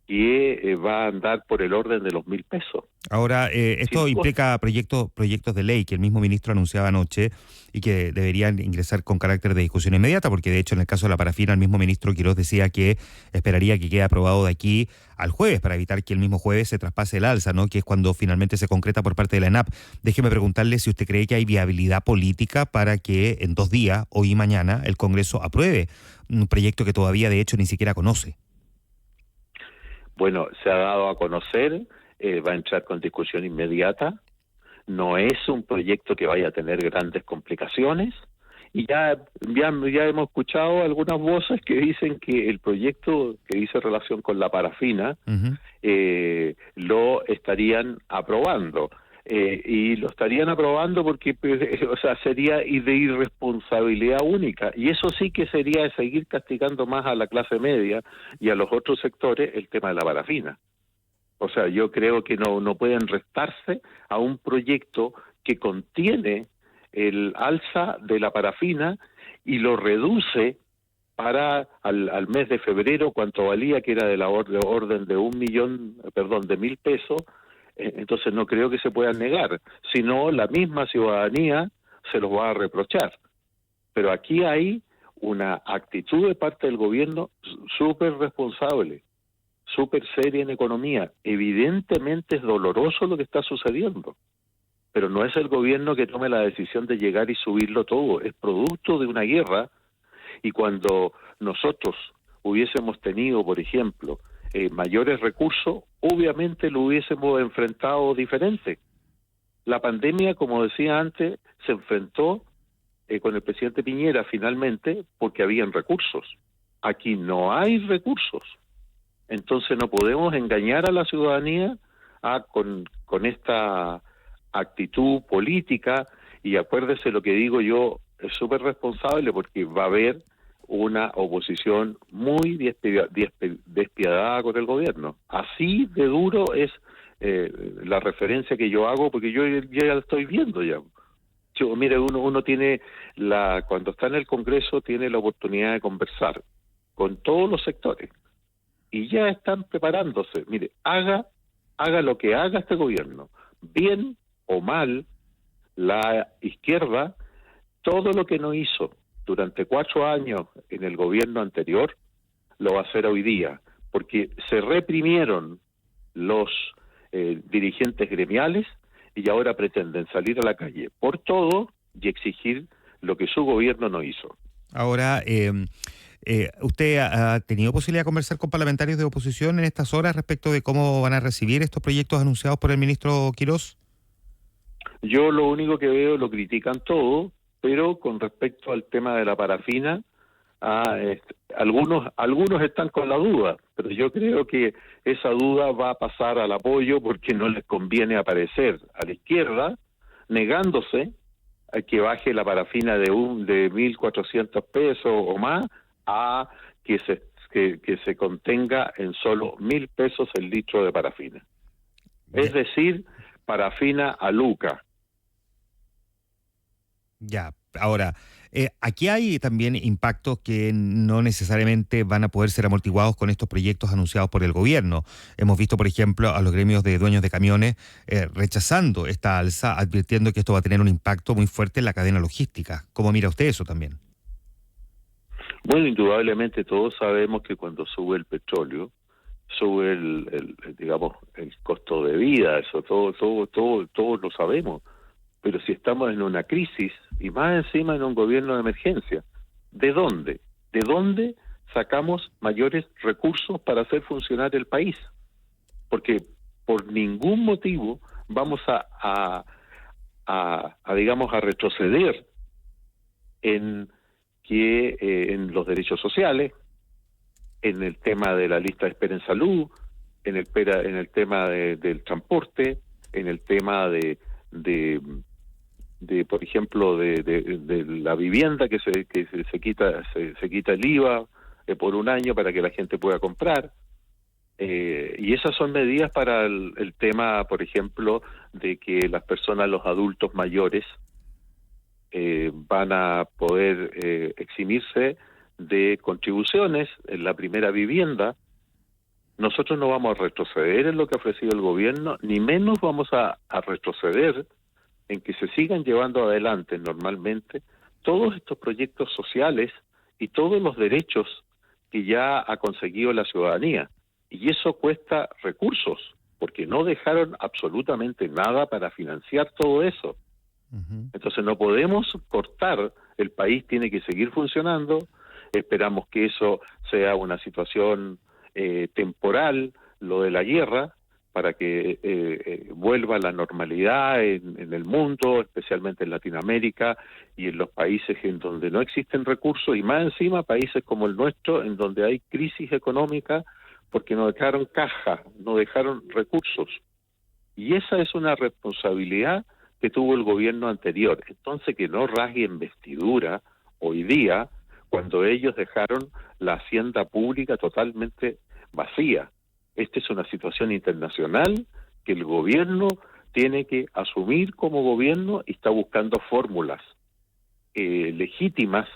que va a andar por el orden de los 1.000 pesos. Ahora, esto implica proyectos de ley que el mismo ministro anunciaba anoche y que deberían ingresar con carácter de discusión inmediata, porque de hecho en el caso de la parafina el mismo ministro Quirós decía que esperaría que quede aprobado de aquí al jueves para evitar que el mismo jueves se traspase el alza, ¿no? Que es cuando finalmente se concreta por parte de la ENAP. Déjeme preguntarle si usted cree que hay viabilidad política para que en 2 días, hoy y mañana, el Congreso apruebe un proyecto que todavía de hecho ni siquiera conoce. Bueno, se ha dado a conocer, va a entrar con discusión inmediata, no es un proyecto que vaya a tener grandes complicaciones, y ya hemos escuchado algunas voces que dicen que el proyecto que dice relación con la parafina lo estarían aprobando. Y lo estarían aprobando porque, o sea, sería de irresponsabilidad única, y eso sí que sería de seguir castigando más a la clase media y a los otros sectores el tema de la parafina. O sea, yo creo que no pueden restarse a un proyecto que contiene el alza de la parafina y lo reduce para al mes de febrero, cuánto valía, que era de la orden de 1.000 pesos. Entonces no creo que se puedan negar, sino la misma ciudadanía se los va a reprochar. Pero aquí hay una actitud de parte del gobierno súper responsable, súper seria en economía. Evidentemente es doloroso lo que está sucediendo, pero no es el gobierno que tome la decisión de llegar y subirlo todo, es producto de una guerra, y cuando nosotros hubiésemos tenido, por ejemplo, mayores recursos, obviamente lo hubiésemos enfrentado diferente. La pandemia, como decía antes, se enfrentó con el presidente Piñera finalmente porque habían recursos. Aquí no hay recursos. Entonces no podemos engañar a la ciudadanía con esta actitud política, y acuérdese lo que digo yo, es súper responsable porque va a haber una oposición muy despiadada con el gobierno. Así de duro es la referencia que yo hago, porque yo ya lo estoy viendo ya. Mire, uno tiene cuando está en el Congreso tiene la oportunidad de conversar con todos los sectores y ya están preparándose. Mire, haga lo que haga este gobierno, bien o mal, la izquierda, todo lo que no hizo durante 4 años en el gobierno anterior, lo va a hacer hoy día, porque se reprimieron los dirigentes gremiales y ahora pretenden salir a la calle por todo y exigir lo que su gobierno no hizo. Ahora, ¿usted ha tenido posibilidad de conversar con parlamentarios de oposición en estas horas respecto de cómo van a recibir estos proyectos anunciados por el ministro Quirós? Yo lo único que veo, lo critican todo, pero con respecto al tema de la parafina, algunos están con la duda, pero yo creo que esa duda va a pasar al apoyo porque no les conviene aparecer a la izquierda negándose a que baje la parafina de 1.400 pesos o más a que se contenga en solo 1.000 pesos el litro de parafina. Es decir, parafina a Luca. Ya, ahora, aquí hay también impactos que no necesariamente van a poder ser amortiguados con estos proyectos anunciados por el gobierno. Hemos visto, por ejemplo, a los gremios de dueños de camiones rechazando esta alza, advirtiendo que esto va a tener un impacto muy fuerte en la cadena logística. ¿Cómo mira usted eso también? Bueno, indudablemente todos sabemos que cuando sube el petróleo, sube el costo de vida, eso todos lo sabemos. Pero si estamos en una crisis y más encima en un gobierno de emergencia, ¿de dónde? ¿De dónde sacamos mayores recursos para hacer funcionar el país? Porque por ningún motivo vamos a retroceder en que en los derechos sociales, en el tema de la lista de espera en salud, en el tema del transporte, en el tema de por ejemplo, de la vivienda, que se quita el IVA por un año para que la gente pueda comprar. Y esas son medidas para el tema, por ejemplo, de que las personas, los adultos mayores, van a poder eximirse de contribuciones en la primera vivienda. Nosotros no vamos a retroceder en lo que ha ofrecido el gobierno, ni menos vamos a retroceder en que se sigan llevando adelante normalmente todos estos proyectos sociales y todos los derechos que ya ha conseguido la ciudadanía. Y eso cuesta recursos, porque no dejaron absolutamente nada para financiar todo eso. Entonces no podemos cortar, el país tiene que seguir funcionando, esperamos que eso sea una situación temporal, lo de la guerra, para que vuelva la normalidad en el mundo, especialmente en Latinoamérica y en los países en donde no existen recursos, y más encima países como el nuestro, en donde hay crisis económica, porque no dejaron caja, no dejaron recursos. Y esa es una responsabilidad que tuvo el gobierno anterior. Entonces, que no rasguen vestidura hoy día, cuando ellos dejaron la hacienda pública totalmente vacía. Esta es una situación internacional que el gobierno tiene que asumir como gobierno y está buscando fórmulas legítimas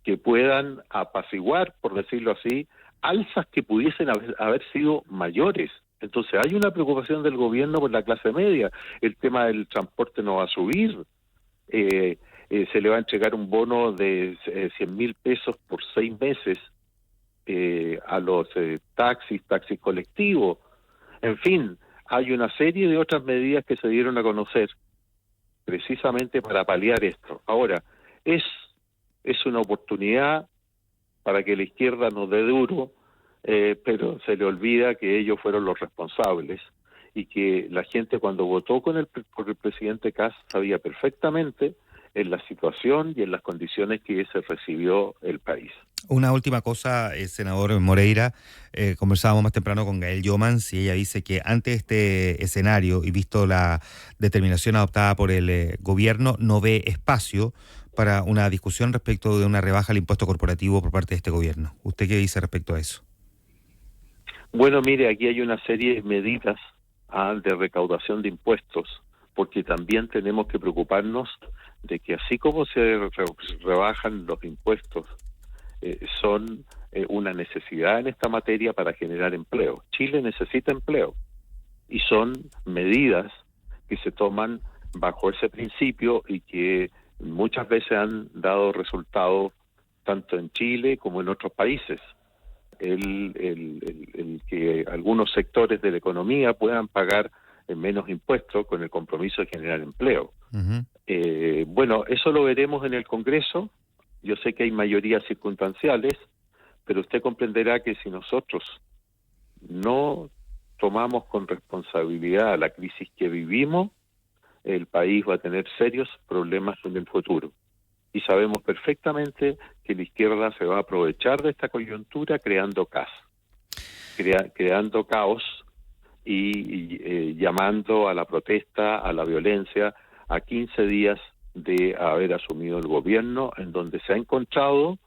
que puedan apaciguar, por decirlo así, alzas que pudiesen haber sido mayores. Entonces hay una preocupación del gobierno por la clase media. El tema del transporte no va a subir. Se le va a entregar un bono de 100.000 pesos por 6 meses a los taxis colectivos. En fin, hay una serie de otras medidas que se dieron a conocer precisamente para paliar esto. Ahora, es una oportunidad para que la izquierda nos dé duro, pero se le olvida que ellos fueron los responsables y que la gente cuando votó por el presidente Kast sabía perfectamente en la situación y en las condiciones que se recibió el país. Una última cosa, senador Moreira, conversábamos más temprano con Gael Jomans y ella dice que ante este escenario y visto la determinación adoptada por el gobierno, no ve espacio para una discusión respecto de una rebaja al impuesto corporativo por parte de este gobierno. ¿Usted qué dice respecto a eso? Bueno, mire, aquí hay una serie de medidas de recaudación de impuestos, porque también tenemos que preocuparnos de que así como se rebajan los impuestos, son una necesidad en esta materia para generar empleo. Chile necesita empleo y son medidas que se toman bajo ese principio y que muchas veces han dado resultados tanto en Chile como en otros países. El que algunos sectores de la economía puedan pagar menos impuestos con el compromiso de generar empleo. Bueno, eso lo veremos en el Congreso. Yo sé que hay mayorías circunstanciales, pero usted comprenderá que si nosotros no tomamos con responsabilidad la crisis que vivimos, el país va a tener serios problemas en el futuro. Y sabemos perfectamente que la izquierda se va a aprovechar de esta coyuntura creando caos y llamando a la protesta, a la violencia, a 15 días de haber asumido el gobierno, en donde se ha encontrado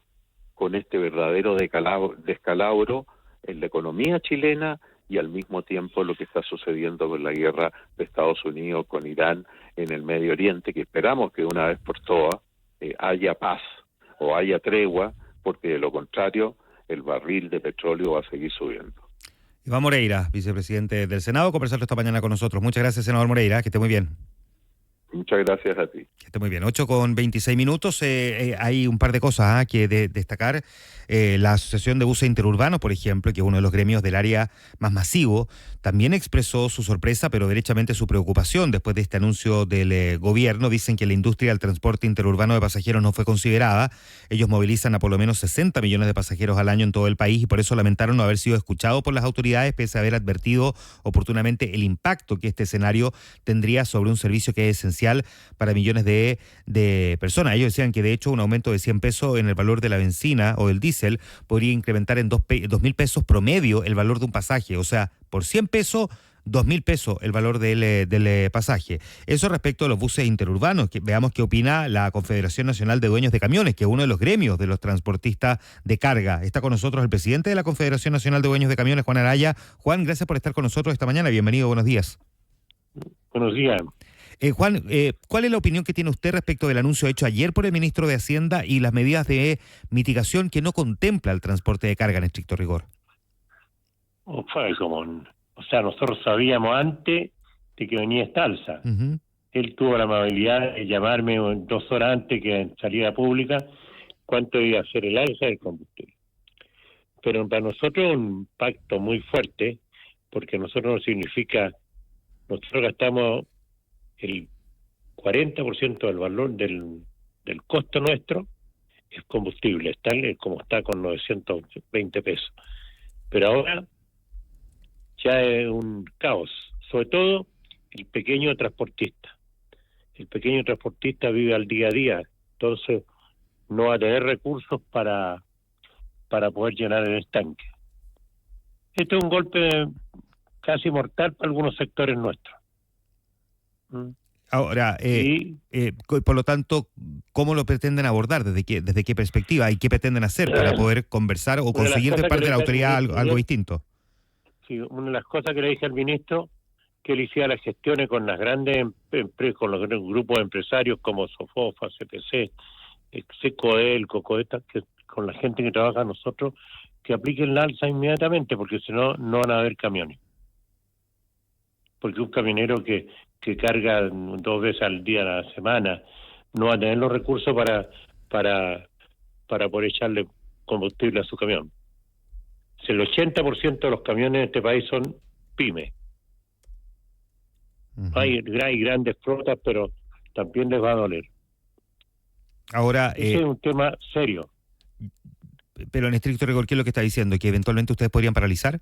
con este verdadero descalabro en la economía chilena y al mismo tiempo lo que está sucediendo con la guerra de Estados Unidos con Irán en el Medio Oriente, que esperamos que una vez por todas haya paz o haya tregua, porque de lo contrario el barril de petróleo va a seguir subiendo. Iván Moreira, vicepresidente del Senado, conversando esta mañana con nosotros. Muchas gracias, senador Moreira, que esté muy bien. Muchas gracias a ti. Que esté muy bien. 8:26. Hay un par de cosas que destacar. La Asociación de Buses Interurbanos, por ejemplo, que es uno de los gremios del área más masivo, también expresó su sorpresa, pero derechamente su preocupación después de este anuncio del gobierno. Dicen que la industria del transporte interurbano de pasajeros no fue considerada. Ellos movilizan a por lo menos 60 millones de pasajeros al año en todo el país y por eso lamentaron no haber sido escuchados por las autoridades, pese a haber advertido oportunamente el impacto que este escenario tendría sobre un servicio que es esencial fundamental para millones de personas. Ellos decían que de hecho un aumento de 100 pesos en el valor de la benzina o del diésel podría incrementar en 2.000 pesos promedio el valor de un pasaje. O sea, por 100 pesos, 2.000 pesos el valor del pasaje. Eso respecto a los buses interurbanos. Veamos qué opina la Confederación Nacional de Dueños de Camiones, que es uno de los gremios de los transportistas de carga. Está con nosotros el presidente de la Confederación Nacional de Dueños de Camiones, Juan Araya. Juan, gracias por estar con nosotros esta mañana. Bienvenido, buenos días. Buenos días. Juan, ¿cuál es la opinión que tiene usted respecto del anuncio hecho ayer por el ministro de Hacienda y las medidas de mitigación que no contempla el transporte de carga en estricto rigor? O sea, nosotros sabíamos antes de que venía esta alza. Él tuvo la amabilidad de llamarme 2 horas antes que saliera pública cuánto iba a ser el alza del combustible. Pero para nosotros es un pacto muy fuerte, porque nosotros no significa, nosotros gastamos el 40% del valor del costo nuestro, es combustible, tal como está con 920 pesos. Pero ahora ya es un caos, sobre todo el pequeño transportista. El pequeño transportista vive al día a día, entonces no va a tener recursos para poder llenar el estanque. Esto es un golpe casi mortal para algunos sectores nuestros. Ahora, por lo tanto, ¿cómo lo pretenden abordar? ¿Desde qué perspectiva? ¿Y qué pretenden hacer para poder conversar o conseguir de parte de la autoridad algo distinto? Sí, una de las cosas que le dije al ministro, que él hiciera las gestiones con las grandes empresas, con los grupos de empresarios como Sofofa, CPC, Secodel, Cocoeta, que con la gente que trabaja nosotros, que apliquen la alza inmediatamente, porque si no, no van a haber camiones. Porque un camionero que carga 2 veces al día a la semana no va a tener los recursos para poder echarle combustible a su camión. Si el 80% de los camiones de este país son pymes. Hay grandes flotas, pero también les va a doler. Ahora, ese es un tema serio. Pero en estricto rigor, ¿qué es lo que está diciendo? ¿Que eventualmente ustedes podrían paralizar?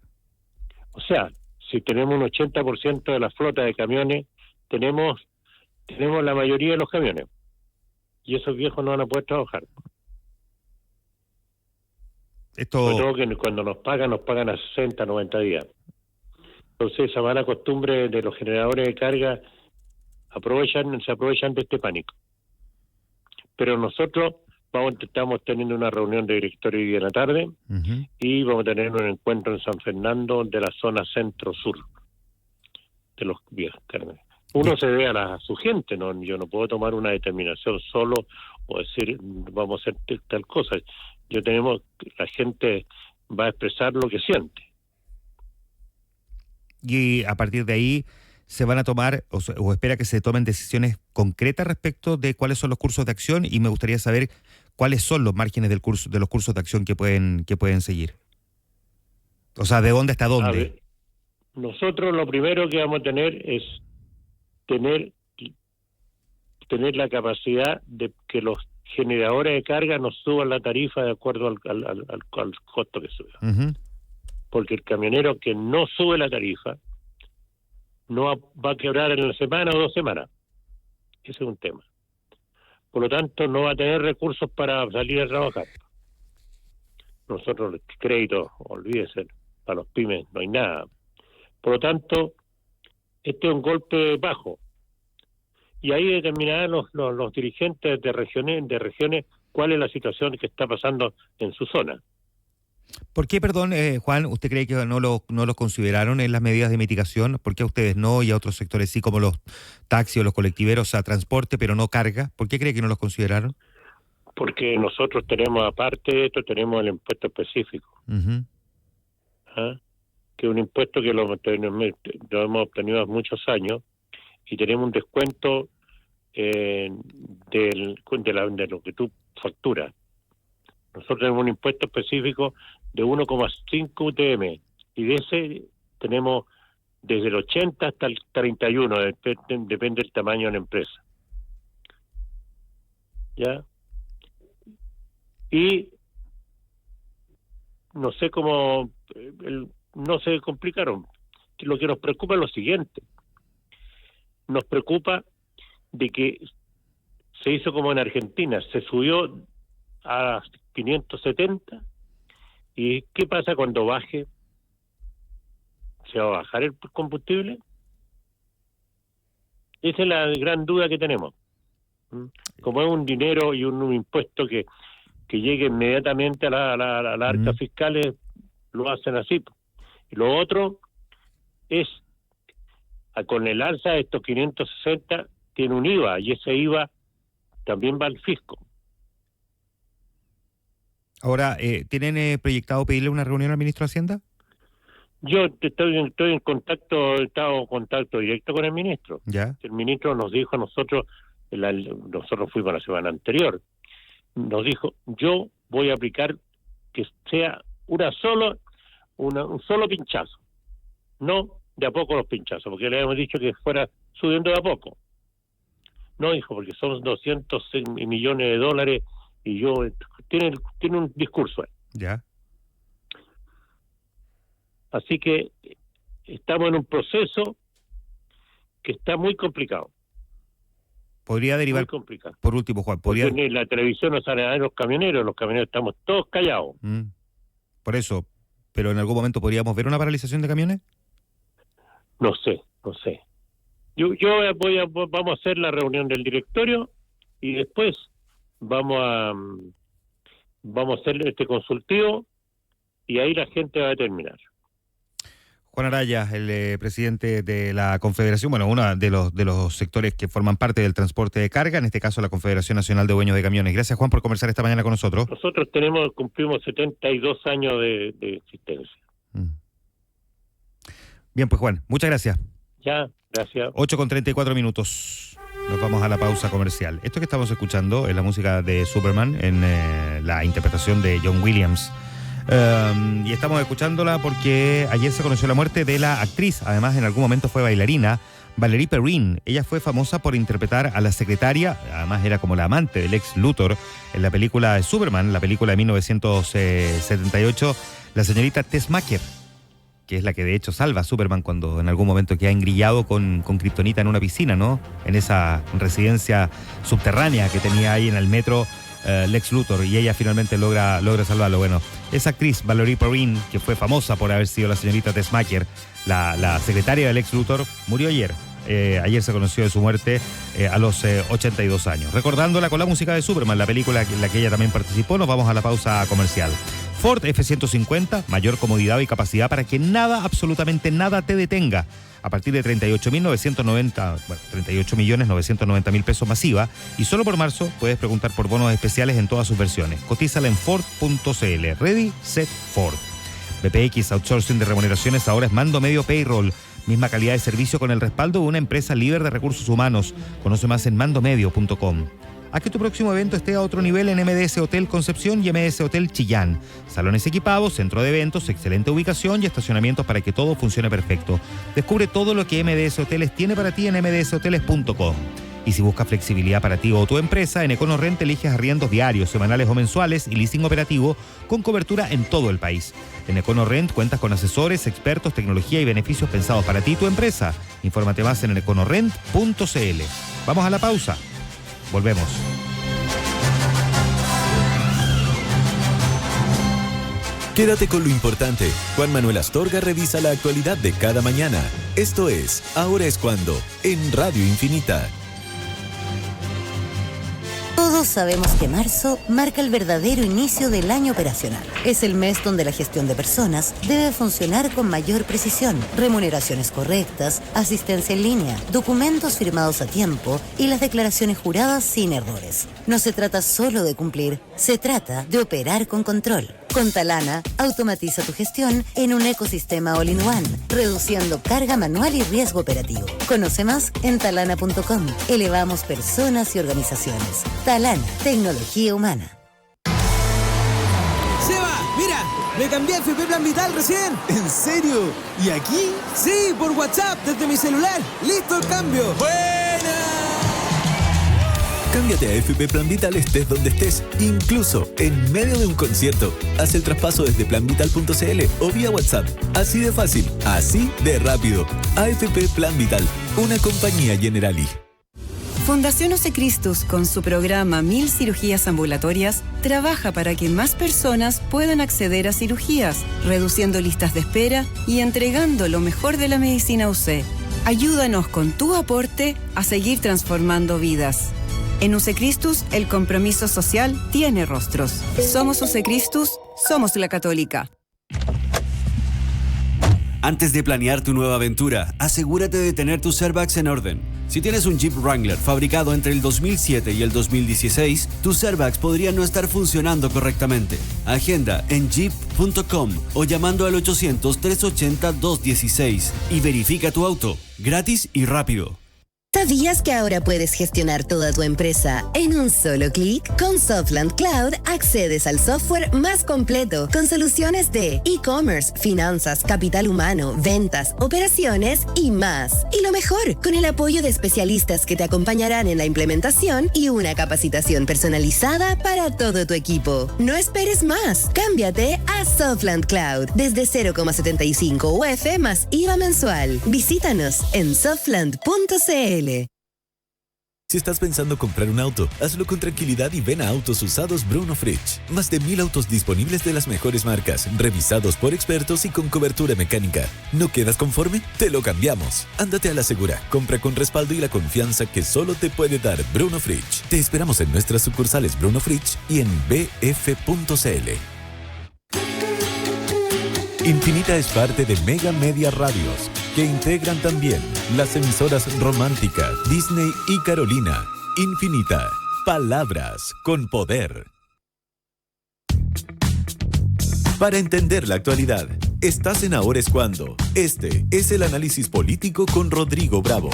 O sea, si tenemos un 80% de la flota de camiones, tenemos la mayoría de los camiones. Y esos viejos no van a poder trabajar. Sobre todo que cuando nos pagan a 60, 90 días. Entonces esa mala costumbre de los generadores de carga se aprovechan de este pánico. Pero nosotros estamos teniendo una reunión de directorio hoy día en la tarde y vamos a tener un encuentro en San Fernando de la zona centro-sur de los viejos carnes. Uno se ve a su gente, ¿no? Yo no puedo tomar una determinación solo o decir vamos a hacer tal cosa. La gente va a expresar lo que siente. Y a partir de ahí se van a tomar o espera que se tomen decisiones concretas respecto de cuáles son los cursos de acción, y me gustaría saber cuáles son los márgenes de los cursos de acción que pueden seguir. O sea, ¿de dónde hasta dónde? A ver, nosotros lo primero que vamos a tener es tener la capacidad de que los generadores de carga nos suban la tarifa de acuerdo al costo que suba. Porque el camionero que no sube la tarifa no va a quebrar en la semana o 2 semanas. Ese es un tema. Por lo tanto, no va a tener recursos para salir a trabajar. Nosotros, el crédito, olvídese, para los pymes no hay nada. Por lo tanto, este es un golpe bajo. Y ahí determinarán los dirigentes de regiones cuál es la situación que está pasando en su zona. ¿Por qué, perdón, Juan, usted cree que no los consideraron en las medidas de mitigación? ¿Por qué a ustedes no y a otros sectores sí, como los taxis o los colectiveros, o sea, transporte, pero no carga? ¿Por qué cree que no los consideraron? Porque nosotros tenemos, aparte de esto, tenemos el impuesto específico. Que es un impuesto que lo hemos obtenido hace muchos años y tenemos un descuento de lo que tú facturas. Nosotros tenemos un impuesto específico de 1,5 UTM y de ese tenemos desde el 80 hasta el 31, depende del tamaño de la empresa. ¿Ya? Y no sé cómo, no se complicaron. Lo que nos preocupa es lo siguiente. Nos preocupa de que se hizo como en Argentina, se subió a 570, ¿y qué pasa cuando baje? ¿Se va a bajar el combustible? Esa es la gran duda que tenemos. Como es un dinero y un impuesto que llegue inmediatamente a la arca fiscales, lo hacen así. Y lo otro es, con el alza de estos 560, tiene un IVA, y ese IVA también va al fisco. Ahora, ¿tienen proyectado pedirle una reunión al ministro de Hacienda? Yo estoy en contacto, he estado en contacto directo con el ministro. ¿Ya? El ministro nos dijo a nosotros, nosotros fuimos la semana anterior, nos dijo, yo voy a aplicar que sea un solo pinchazo, no de a poco los pinchazos, porque le hemos dicho que fuera subiendo de a poco. No, dijo, porque son 200 millones de dólares y tiene un discurso ahí. Ya. Así que estamos en un proceso que está muy complicado. Podría derivar, muy complicado. Por último, Juan, porque ni la televisión no sale a los camioneros estamos todos callados. Por eso, pero en algún momento podríamos ver una paralización de camiones. No sé. Vamos a hacer la reunión del directorio y después vamos a hacer este consultivo y ahí la gente va a determinar. Juan Araya, el presidente de la Confederación, uno de los sectores que forman parte del transporte de carga, en este caso la Confederación Nacional de Dueños de Camiones. Gracias, Juan, por conversar esta mañana con nosotros. Nosotros cumplimos 72 años de existencia. Bien, pues Juan, muchas gracias. Ya, gracias. 8:34. Nos vamos a la pausa comercial. Esto que estamos escuchando es la música de Superman en la interpretación de John Williams. Y estamos escuchándola porque ayer se conoció la muerte de la actriz, además en algún momento fue bailarina, Valerie Perrine. Ella fue famosa por interpretar a la secretaria, además era como la amante del ex Luthor, en la película de Superman, la película de 1978, la señorita Tess Macker, que es la que de hecho salva a Superman cuando en algún momento queda engrillado con kriptonita en una piscina, ¿no? En esa residencia subterránea que tenía ahí en el metro Lex Luthor, y ella finalmente logra salvarlo. Bueno, esa actriz, Valerie Perrine, que fue famosa por haber sido la señorita Tess Macker, la secretaria de Lex Luthor, murió ayer. Ayer se conoció de su muerte a los 82 años. Recordándola con la música de Superman, la película en la que ella también participó. Nos vamos a la pausa comercial. Ford F-150, mayor comodidad y capacidad para que nada, absolutamente nada te detenga. A partir de 38.990.000 pesos masiva, y solo por marzo puedes preguntar por bonos especiales en todas sus versiones. Cotízala en Ford.cl. Ready, set, Ford. BPX Outsourcing de Remuneraciones ahora es Mando Medio Payroll. Misma calidad de servicio con el respaldo de una empresa líder de recursos humanos. Conoce más en mandomedio.com. Haz que tu próximo evento esté a otro nivel en MDS Hotel Concepción y MDS Hotel Chillán. Salones equipados, centro de eventos, excelente ubicación y estacionamientos para que todo funcione perfecto. Descubre todo lo que MDS Hoteles tiene para ti en mdshoteles.com. Y si buscas flexibilidad para ti o tu empresa, en EconoRent eliges arriendos diarios, semanales o mensuales y leasing operativo con cobertura en todo el país. En EconoRent cuentas con asesores, expertos, tecnología y beneficios pensados para ti y tu empresa. Infórmate más en econorent.cl. Vamos a la pausa. Volvemos. Quédate con lo importante. Juan Manuel Astorga revisa la actualidad de cada mañana. Esto es Ahora es Cuando, en Radio Infinita. Todos sabemos que marzo marca el verdadero inicio del año operacional. Es el mes donde la gestión de personas debe funcionar con mayor precisión, remuneraciones correctas, asistencia en línea, documentos firmados a tiempo y las declaraciones juradas sin errores. No se trata solo de cumplir, se trata de operar con control. Con Talana, automatiza tu gestión en un ecosistema all-in-one, reduciendo carga manual y riesgo operativo. Conoce más en talana.com. Elevamos personas y organizaciones. Talana, tecnología humana. ¡Seba! ¡Mira! ¡Me cambié a FP Plan Vital recién! ¿En serio? ¿Y aquí? Sí, por WhatsApp, desde mi celular. ¡Listo el cambio! ¡Buena! Cámbiate a FP Plan Vital estés donde estés, incluso en medio de un concierto. Haz el traspaso desde planvital.cl o vía WhatsApp. Así de fácil, así de rápido. AFP Plan Vital, una compañía Generali. Fundación Use Christus, con su programa 1000 cirugías ambulatorias, trabaja para que más personas puedan acceder a cirugías, reduciendo listas de espera y entregando lo mejor de la medicina UC. Ayúdanos con tu aporte a seguir transformando vidas. En Use Christus, el compromiso social tiene rostros. Somos Use Christus, somos la Católica. Antes de planear tu nueva aventura, asegúrate de tener tus airbags en orden. Si tienes un Jeep Wrangler fabricado entre el 2007 y el 2016, tus airbags podrían no estar funcionando correctamente. Agenda en jeep.com o llamando al 800-380-216 y verifica tu auto, gratis y rápido. ¿Sabías que ahora puedes gestionar toda tu empresa en un solo clic? Con Softland Cloud accedes al software más completo con soluciones de e-commerce, finanzas, capital humano, ventas, operaciones y más. Y lo mejor, con el apoyo de especialistas que te acompañarán en la implementación y una capacitación personalizada para todo tu equipo. No esperes más. Cámbiate a Softland Cloud desde 0,75 UF más IVA mensual. Visítanos en softland.cl. Si estás pensando comprar un auto, hazlo con tranquilidad y ven a Autos Usados Bruno Fritsch. Más de 1000 autos disponibles de las mejores marcas, revisados por expertos y con cobertura mecánica. ¿No quedas conforme? Te lo cambiamos. Ándate a la segura, compra con respaldo y la confianza que solo te puede dar Bruno Fritsch. Te esperamos en nuestras sucursales Bruno Fritsch y en bf.cl. Infinita es parte de Mega Media Radios, que integran también las emisoras Romántica, Disney y Carolina. Infinita, palabras con poder. Para entender la actualidad, estás en Ahora es Cuando. Este es el análisis político con Rodrigo Bravo.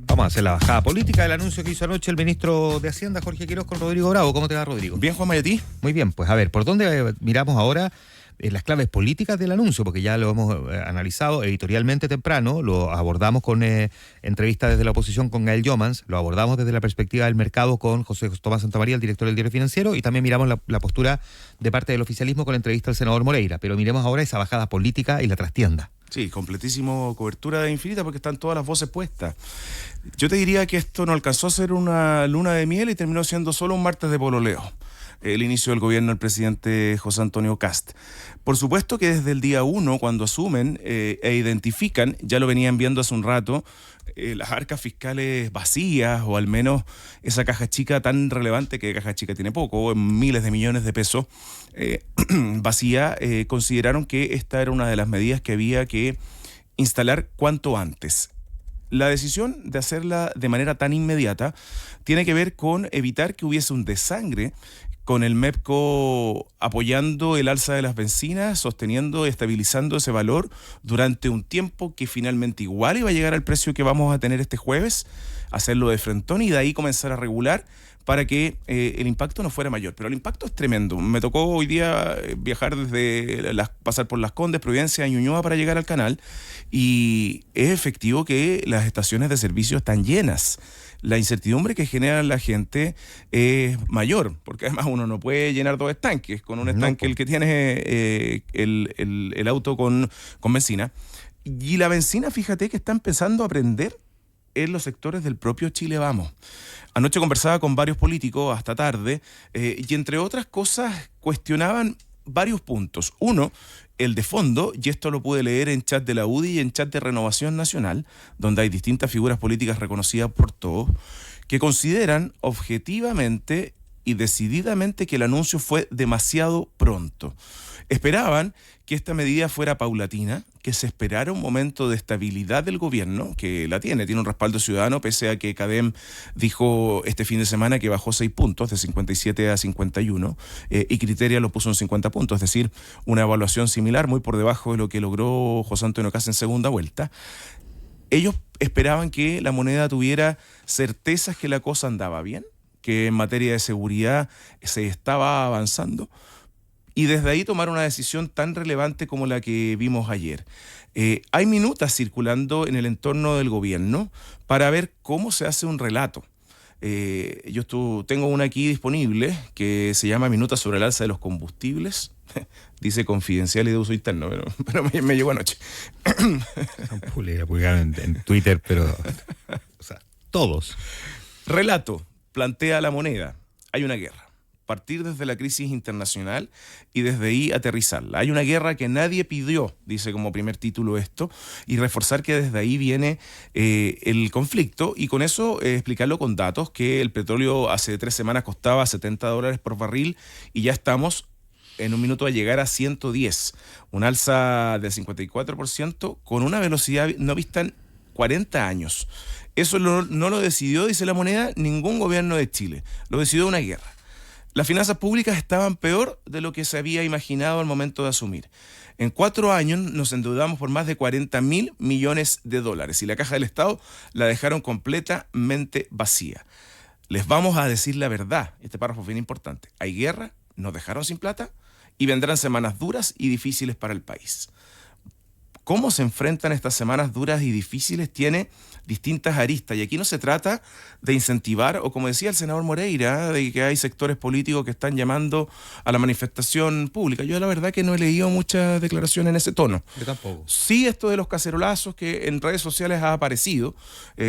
Vamos a hacer la bajada política del anuncio que hizo anoche el ministro de Hacienda, Jorge Quiroz, con Rodrigo Bravo. ¿Cómo te va, Rodrigo? Bien, Juanma, ¿y a ti? Muy bien, pues a ver, ¿por dónde miramos ahora? Las claves políticas del anuncio, porque ya lo hemos analizado editorialmente temprano, lo abordamos con entrevistas desde la oposición con Gael Jomans, lo abordamos desde la perspectiva del mercado con José Tomás Santamaría, el director del Diario Financiero, y también miramos la postura de parte del oficialismo con la entrevista al senador Moreira. Pero miremos ahora esa bajada política y la trastienda. Sí, completísimo cobertura de Infinita porque están todas las voces puestas. Yo te diría que esto no alcanzó a ser una luna de miel y terminó siendo solo un martes de pololeo. El inicio del gobierno del presidente José Antonio Kast. Por supuesto que desde el día 1, cuando asumen e identifican, ya lo venían viendo hace un rato, las arcas fiscales vacías, o al menos esa caja chica tan relevante, que caja chica tiene poco, miles de millones de pesos, vacía, consideraron que esta era una de las medidas que había que instalar cuanto antes. La decisión de hacerla de manera tan inmediata tiene que ver con evitar que hubiese un desangre, con el MEPCO apoyando el alza de las bencinas, sosteniendo y estabilizando ese valor durante un tiempo que finalmente igual iba a llegar al precio que vamos a tener este jueves, hacerlo de frentón y de ahí comenzar a regular para que el impacto no fuera mayor. Pero el impacto es tremendo. Me tocó hoy día viajar pasar por Las Condes, Providencia, Ñuñoa para llegar al canal, y es efectivo que las estaciones de servicio están llenas. La incertidumbre que genera la gente es mayor, porque además uno no puede llenar 2 estanques. Con un estanque el que tiene el auto con benzina. Y la benzina, fíjate que está empezando a prender en los sectores del propio Chile Vamos. Anoche conversaba con varios políticos hasta tarde y entre otras cosas cuestionaban varios puntos. Uno, el de fondo, y esto lo pude leer en chat de la UDI y en chat de Renovación Nacional, donde hay distintas figuras políticas reconocidas por todos, que consideran objetivamente y decididamente que el anuncio fue demasiado pronto. Esperaban que esta medida fuera paulatina, que se esperara un momento de estabilidad del gobierno, que la tiene un respaldo ciudadano, pese a que CADEM dijo este fin de semana que bajó 6 puntos, de 57 a 51, y Criteria lo puso en 50 puntos, es decir, una evaluación similar, muy por debajo de lo que logró José Antonio Kast en segunda vuelta. Ellos esperaban que la moneda tuviera certezas que la cosa andaba bien, que en materia de seguridad se estaba avanzando, y desde ahí tomar una decisión tan relevante como la que vimos ayer. Hay minutas circulando en el entorno del gobierno para ver cómo se hace un relato. Tengo una aquí disponible que se llama Minutas sobre el alza de los combustibles. Dice confidencial y de uso interno, pero me llegó anoche. La publicaron en Twitter, pero o sea, todos. Relato, plantea La Moneda. Hay una guerra. Partir desde la crisis internacional y desde ahí aterrizarla. Hay una guerra que nadie pidió, dice como primer título esto, y reforzar que desde ahí viene el conflicto, y con eso explicarlo con datos, que el petróleo hace 3 semanas costaba $70 por barril y ya estamos en un minuto a llegar a 110, un alza del 54% con una velocidad no vista en 40 años. Eso no lo decidió, dice La Moneda, ningún gobierno de Chile, lo decidió una guerra. Las finanzas públicas estaban peor de lo que se había imaginado al momento de asumir. En 4 años nos endeudamos por más de $40.000 millones y la caja del Estado la dejaron completamente vacía. Les vamos a decir la verdad, este párrafo es bien importante. Hay guerra, nos dejaron sin plata y vendrán semanas duras y difíciles para el país. Cómo se enfrentan estas semanas duras y difíciles tiene distintas aristas. Y aquí no se trata de incentivar, o como decía el senador Moreira, de que hay sectores políticos que están llamando a la manifestación pública. Yo la verdad que no he leído muchas declaraciones en ese tono. Yo tampoco. Sí, esto de los cacerolazos que en redes sociales ha aparecido,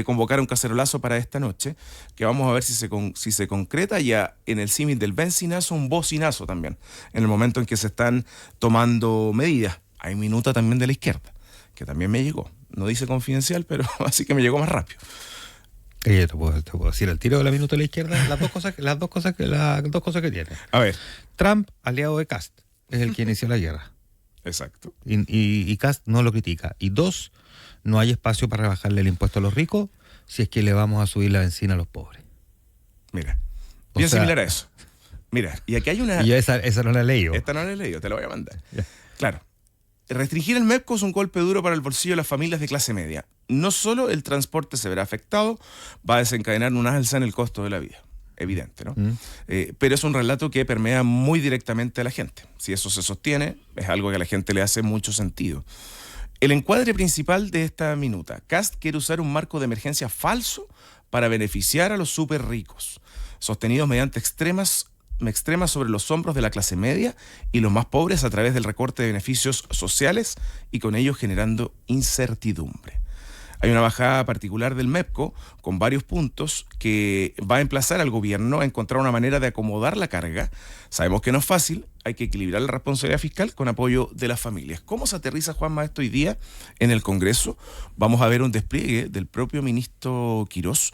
convocar un cacerolazo para esta noche, que vamos a ver si se concreta, ya en el símil del benzinazo, un bocinazo también, en el momento en que se están tomando medidas. Hay minuta también de la izquierda, que también me llegó. No dice confidencial, pero así que me llegó más rápido. Te puedo decir al tiro de la minuta de la izquierda las dos cosas que tiene. A ver. Trump, aliado de Kast, es el que inició la guerra. Exacto. Y Kast no lo critica. Y 2, no hay espacio para rebajarle el impuesto a los ricos si es que le vamos a subir la benzina a los pobres. Mira, bien similar a eso. Mira, y aquí hay una... Y esa no la he leído. Esta no la he leído, te la voy a mandar. Yeah. Claro. Restringir el MEPCO es un golpe duro para el bolsillo de las familias de clase media. No solo el transporte se verá afectado, va a desencadenar una alza en el costo de la vida. Evidente, ¿no? Pero es un relato que permea muy directamente a la gente. Si eso se sostiene, es algo que a la gente le hace mucho sentido. El encuadre principal de esta minuta. Kast quiere usar un marco de emergencia falso para beneficiar a los súper ricos, sostenidos mediante extremas sobre los hombros de la clase media y los más pobres a través del recorte de beneficios sociales y con ello generando incertidumbre. Hay una bajada particular del MEPCO con varios puntos que va a emplazar al gobierno a encontrar una manera de acomodar la carga. Sabemos que no es fácil, hay que equilibrar la responsabilidad fiscal con apoyo de las familias. ¿Cómo se aterriza, Juanma, esto hoy día en el Congreso? Vamos a ver un despliegue del propio ministro Quirós,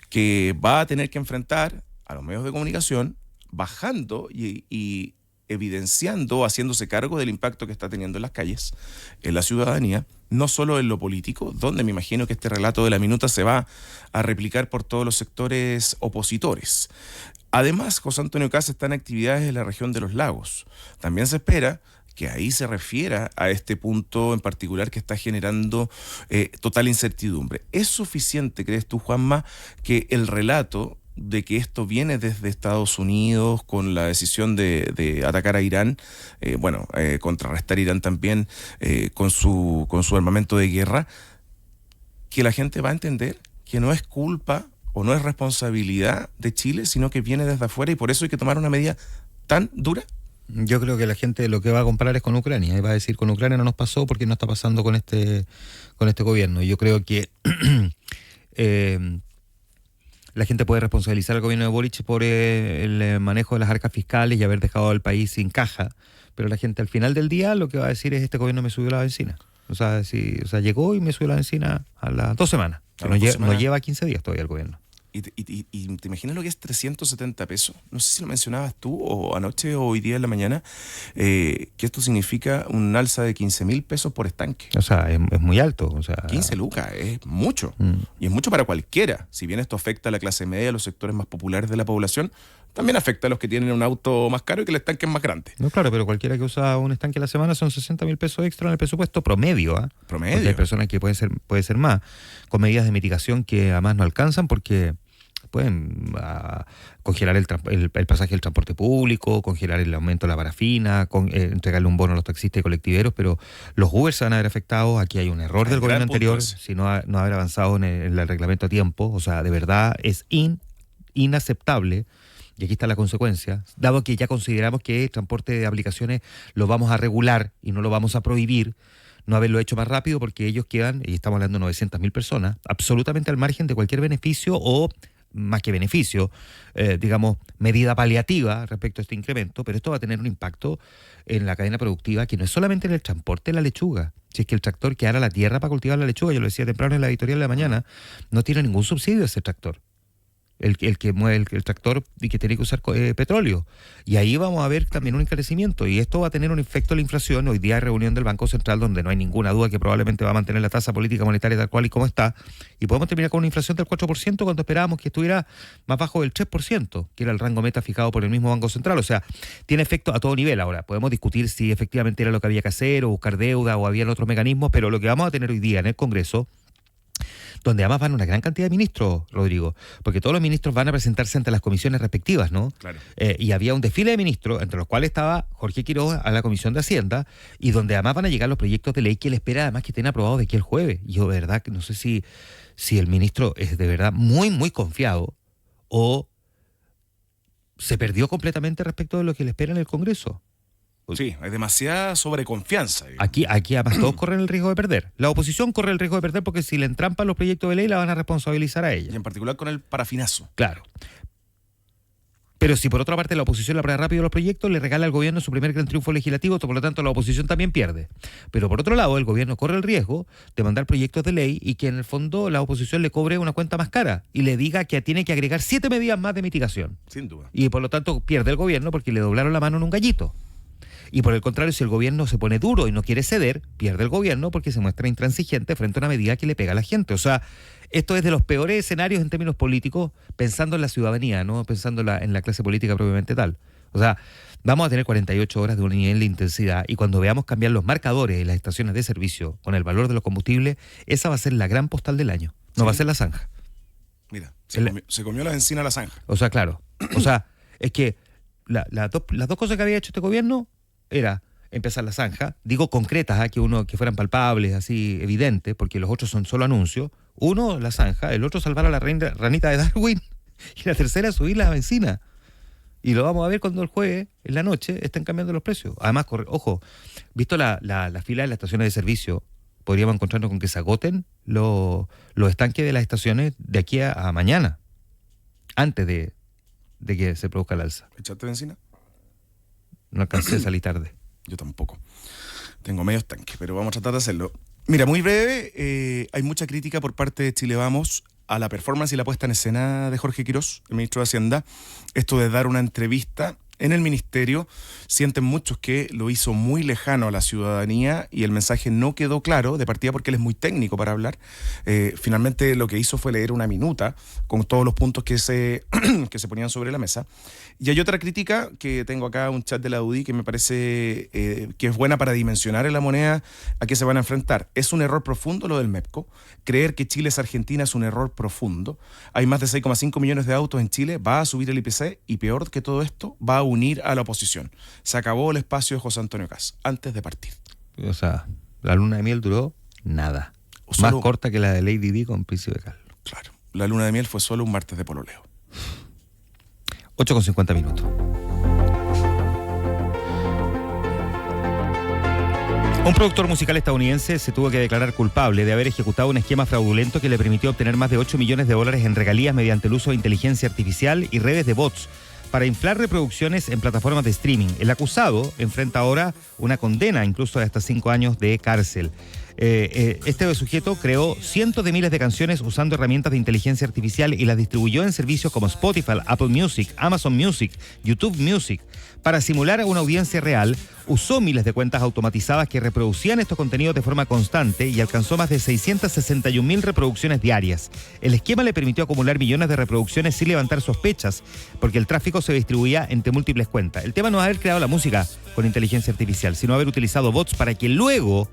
que va a tener que enfrentar a los medios de comunicación bajando y evidenciando, haciéndose cargo del impacto que está teniendo en las calles, en la ciudadanía, no solo en lo político, donde me imagino que este relato de la minuta se va a replicar por todos los sectores opositores. Además, José Antonio Kast está en actividades en la región de los lagos. También se espera que ahí se refiera a este punto en particular que está generando total incertidumbre. ¿Es suficiente, crees tú, Juanma, que el relato de que esto viene desde Estados Unidos con la decisión de atacar a Irán, contrarrestar a Irán también con su armamento de guerra, que la gente va a entender que no es culpa o no es responsabilidad de Chile, sino que viene desde afuera y por eso hay que tomar una medida tan dura? Yo creo que la gente lo que va a comparar es con Ucrania y va a decir con Ucrania no nos pasó porque no está pasando con este gobierno. Y yo creo que la gente puede responsabilizar al gobierno de Boric por el manejo de las arcas fiscales y haber dejado al país sin caja, pero la gente al final del día lo que va a decir es este gobierno me subió la benzina. O sea, llegó y me subió la benzina a las 2 semanas. No lleva 15 días todavía el gobierno. ¿Y te imaginas lo que es 370 pesos? No sé si lo mencionabas tú o anoche o hoy día en la mañana, que esto significa un alza de 15.000 pesos por estanque. O sea, es muy alto. O sea, 15 lucas, es mucho. Y es mucho para cualquiera. Si bien esto afecta a la clase media, a los sectores más populares de la población, también afecta a los que tienen un auto más caro y que el estanque es más grande. No, claro, pero cualquiera que usa un estanque a la semana son 60.000 pesos extra en el presupuesto promedio. Promedio. Porque hay personas que puede ser más, con medidas de mitigación que además no alcanzan porque pueden congelar el pasaje del transporte público, congelar el aumento de la parafina, entregarle un bono a los taxistas y colectiveros, pero los Uber se van a ver afectados. Aquí hay un error del gobierno anterior, si no haber avanzado en el reglamento a tiempo. O sea, de verdad es inaceptable. Y aquí está la consecuencia, dado que ya consideramos que el transporte de aplicaciones lo vamos a regular y no lo vamos a prohibir, no haberlo hecho más rápido porque ellos quedan, y estamos hablando de 900.000 personas, absolutamente al margen de cualquier beneficio o más que beneficio, digamos, medida paliativa respecto a este incremento, pero esto va a tener un impacto en la cadena productiva que no es solamente en el transporte de la lechuga. Si es que el tractor que ara la tierra para cultivar la lechuga, yo lo decía temprano en la editorial de la mañana, no tiene ningún subsidio ese tractor. El que mueve el tractor y que tiene que usar petróleo. Y ahí vamos a ver también un encarecimiento. Y esto va a tener un efecto en la inflación. Hoy día hay reunión del Banco Central donde no hay ninguna duda que probablemente va a mantener la tasa política monetaria tal cual y como está. Y podemos terminar con una inflación del 4% cuando esperábamos que estuviera más bajo del 3%, que era el rango meta fijado por el mismo Banco Central. O sea, tiene efecto a todo nivel. Ahora, podemos discutir si efectivamente era lo que había que hacer o buscar deuda o había otros mecanismos, pero lo que vamos a tener hoy día en el Congreso, donde además van una gran cantidad de ministros, Rodrigo, porque todos los ministros van a presentarse ante las comisiones respectivas, ¿no? Claro. Y había un desfile de ministros, entre los cuales estaba Jorge Quiroz a la Comisión de Hacienda, y donde además van a llegar los proyectos de ley que él espera además que estén aprobados de aquí el jueves. Y yo de verdad que no sé si el ministro es de verdad muy, muy confiado o se perdió completamente respecto de lo que le espera en el Congreso. Sí, hay demasiada sobreconfianza. Aquí además todos corren el riesgo de perder. La oposición corre el riesgo de perder porque si le entrampan los proyectos de ley la van a responsabilizar a ella. Y en particular con el parafinazo. Claro. Pero si por otra parte la oposición le aprueba rápido los proyectos, le regala al gobierno su primer gran triunfo legislativo, por lo tanto la oposición también pierde. Pero por otro lado, el gobierno corre el riesgo de mandar proyectos de ley y que en el fondo la oposición le cobre una cuenta más cara y le diga que tiene que agregar 7 medidas más de mitigación. Sin duda. Y por lo tanto pierde el gobierno porque le doblaron la mano en un gallito. Y por el contrario, si el gobierno se pone duro y no quiere ceder, pierde el gobierno porque se muestra intransigente frente a una medida que le pega a la gente. O sea, esto es de los peores escenarios en términos políticos, pensando en la ciudadanía, no pensando en la clase política propiamente tal. O sea, vamos a tener 48 horas de un nivel de intensidad y cuando veamos cambiar los marcadores en las estaciones de servicio con el valor de los combustibles, esa va a ser la gran postal del año. No va a ser la zanja. Mira, se comió la encina la zanja. O sea, claro. O sea, es que las dos cosas que había hecho este gobierno era empezar la zanja, digo concretas, que fueran palpables, así evidentes, porque los otros son solo anuncios. Uno, la zanja, el otro salvar a la ranita de Darwin y la tercera subir la benzina. Y lo vamos a ver cuando el jueves, en la noche, estén cambiando los precios. Además, ojo, visto la fila de las estaciones de servicio, podríamos encontrarnos con que se agoten los estanques de las estaciones de aquí a mañana, antes de que se produzca el alza. ¿Echaste benzina? No alcancé a salir tarde. Yo tampoco. Tengo medio estanque, pero vamos a tratar de hacerlo. Mira, muy breve, hay mucha crítica por parte de Chile Vamos a la performance y la puesta en escena de Jorge Quiroz, el ministro de Hacienda. Esto de dar una entrevista en el ministerio, sienten muchos que lo hizo muy lejano a la ciudadanía y el mensaje no quedó claro de partida porque él es muy técnico para hablar. Finalmente lo que hizo fue leer una minuta con todos los puntos que se ponían sobre la mesa. Y hay otra crítica que tengo acá, un chat de la UDI que me parece que es buena para dimensionar en la moneda a qué se van a enfrentar. Es un error profundo lo del MEPCO. Creer que Chile es Argentina es un error profundo. Hay más de 6,5 millones de autos en Chile, va a subir el IPC y peor que todo esto, va a unir a la oposición. Se acabó el espacio de José Antonio Kast antes de partir. O sea, la luna de miel duró nada. Más corta que la de Lady Di con Príncipe Carlos. Claro, la luna de miel fue solo un martes de pololeo. 8:50 minutos. Un productor musical estadounidense se tuvo que declarar culpable de haber ejecutado un esquema fraudulento que le permitió obtener más de $8 millones en regalías mediante el uso de inteligencia artificial y redes de bots para inflar reproducciones en plataformas de streaming. El acusado enfrenta ahora una condena incluso de hasta 5 años de cárcel. Este sujeto creó cientos de miles de canciones usando herramientas de inteligencia artificial y las distribuyó en servicios como Spotify, Apple Music, Amazon Music, YouTube Music. Para simular a una audiencia real, usó miles de cuentas automatizadas que reproducían estos contenidos de forma constante y alcanzó más de 661.000 reproducciones diarias. El esquema le permitió acumular millones de reproducciones sin levantar sospechas, porque el tráfico se distribuía entre múltiples cuentas. El tema no es haber creado la música con inteligencia artificial, sino haber utilizado bots para que luego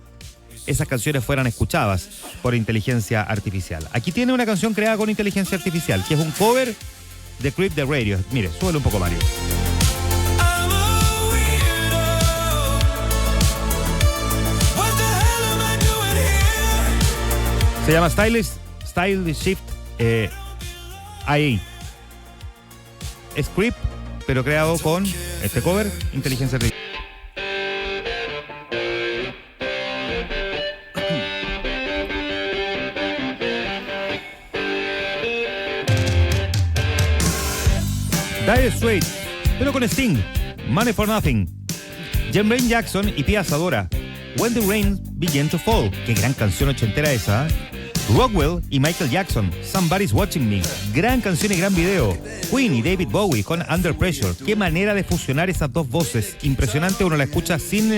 esas canciones fueran escuchadas por inteligencia artificial. Aquí tiene una canción creada con inteligencia artificial, que es un cover de Creep de Radio. Mire, súbele un poco, Mario. Se llama Style Shift AI. Es Creep, pero creado con este cover, inteligencia artificial. Dire Straits, pero con Sting, Money for Nothing. Jermaine Jackson y Pia Zadora, When the Rain Began to Fall. Qué gran canción ochentera esa. Rockwell y Michael Jackson, Somebody's Watching Me. Gran canción y gran video. Queen y David Bowie con Under Pressure. Qué manera de fusionar esas dos voces. Impresionante, uno la escucha sin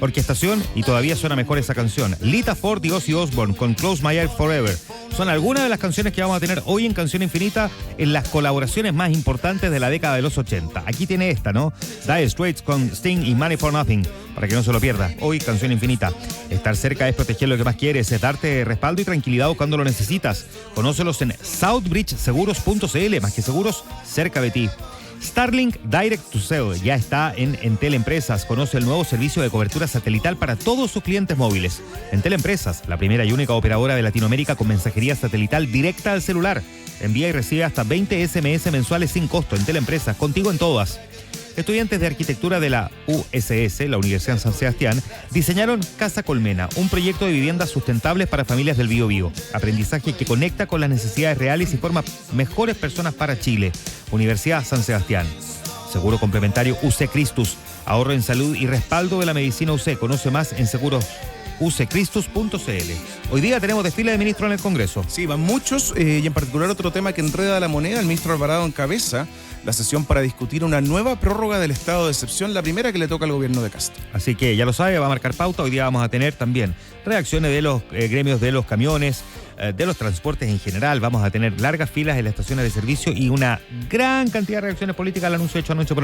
orquestación y todavía suena mejor esa canción. Lita Ford y Ozzy Osbourne con Close My Eyes Forever. Son algunas de las canciones que vamos a tener hoy en Canción Infinita en las colaboraciones más importantes de la década de los 80. Aquí tiene esta, ¿no? Dire Straits con Sting y Money for Nothing. Para que no se lo pierda. Hoy, Canción Infinita. Estar cerca es proteger lo que más quieres, es darte respaldo y tranquilidad cuando lo necesitas. Conócelos en southbridgeseguros.cl. Más que seguros, cerca de ti. Starlink Direct to Cell ya está en Entel Empresas. Conoce el nuevo servicio de cobertura satelital para todos sus clientes móviles. Entel Empresas, la primera y única operadora de Latinoamérica con mensajería satelital directa al celular. Envía y recibe hasta 20 SMS mensuales sin costo. Entel Empresas, contigo en todas. Estudiantes de arquitectura de la USS, la Universidad San Sebastián, diseñaron Casa Colmena, un proyecto de viviendas sustentables para familias del Biobío. Aprendizaje que conecta con las necesidades reales y forma mejores personas para Chile. Universidad San Sebastián. Seguro complementario UC Christus. Ahorro en salud y respaldo de la medicina UC. Conoce más en segurosuccristus.cl. Hoy día tenemos desfile de ministros en el Congreso. Sí, van muchos, y en particular otro tema que enreda la moneda. El ministro Alvarado encabeza la sesión para discutir una nueva prórroga del estado de excepción, la primera que le toca al gobierno de Cast. Así que ya lo sabe, va a marcar pauta. Hoy día vamos a tener también reacciones de los gremios de los camiones, de los transportes en general. Vamos a tener largas filas en las estaciones de servicio y una gran cantidad de reacciones políticas al anuncio hecho anoche por el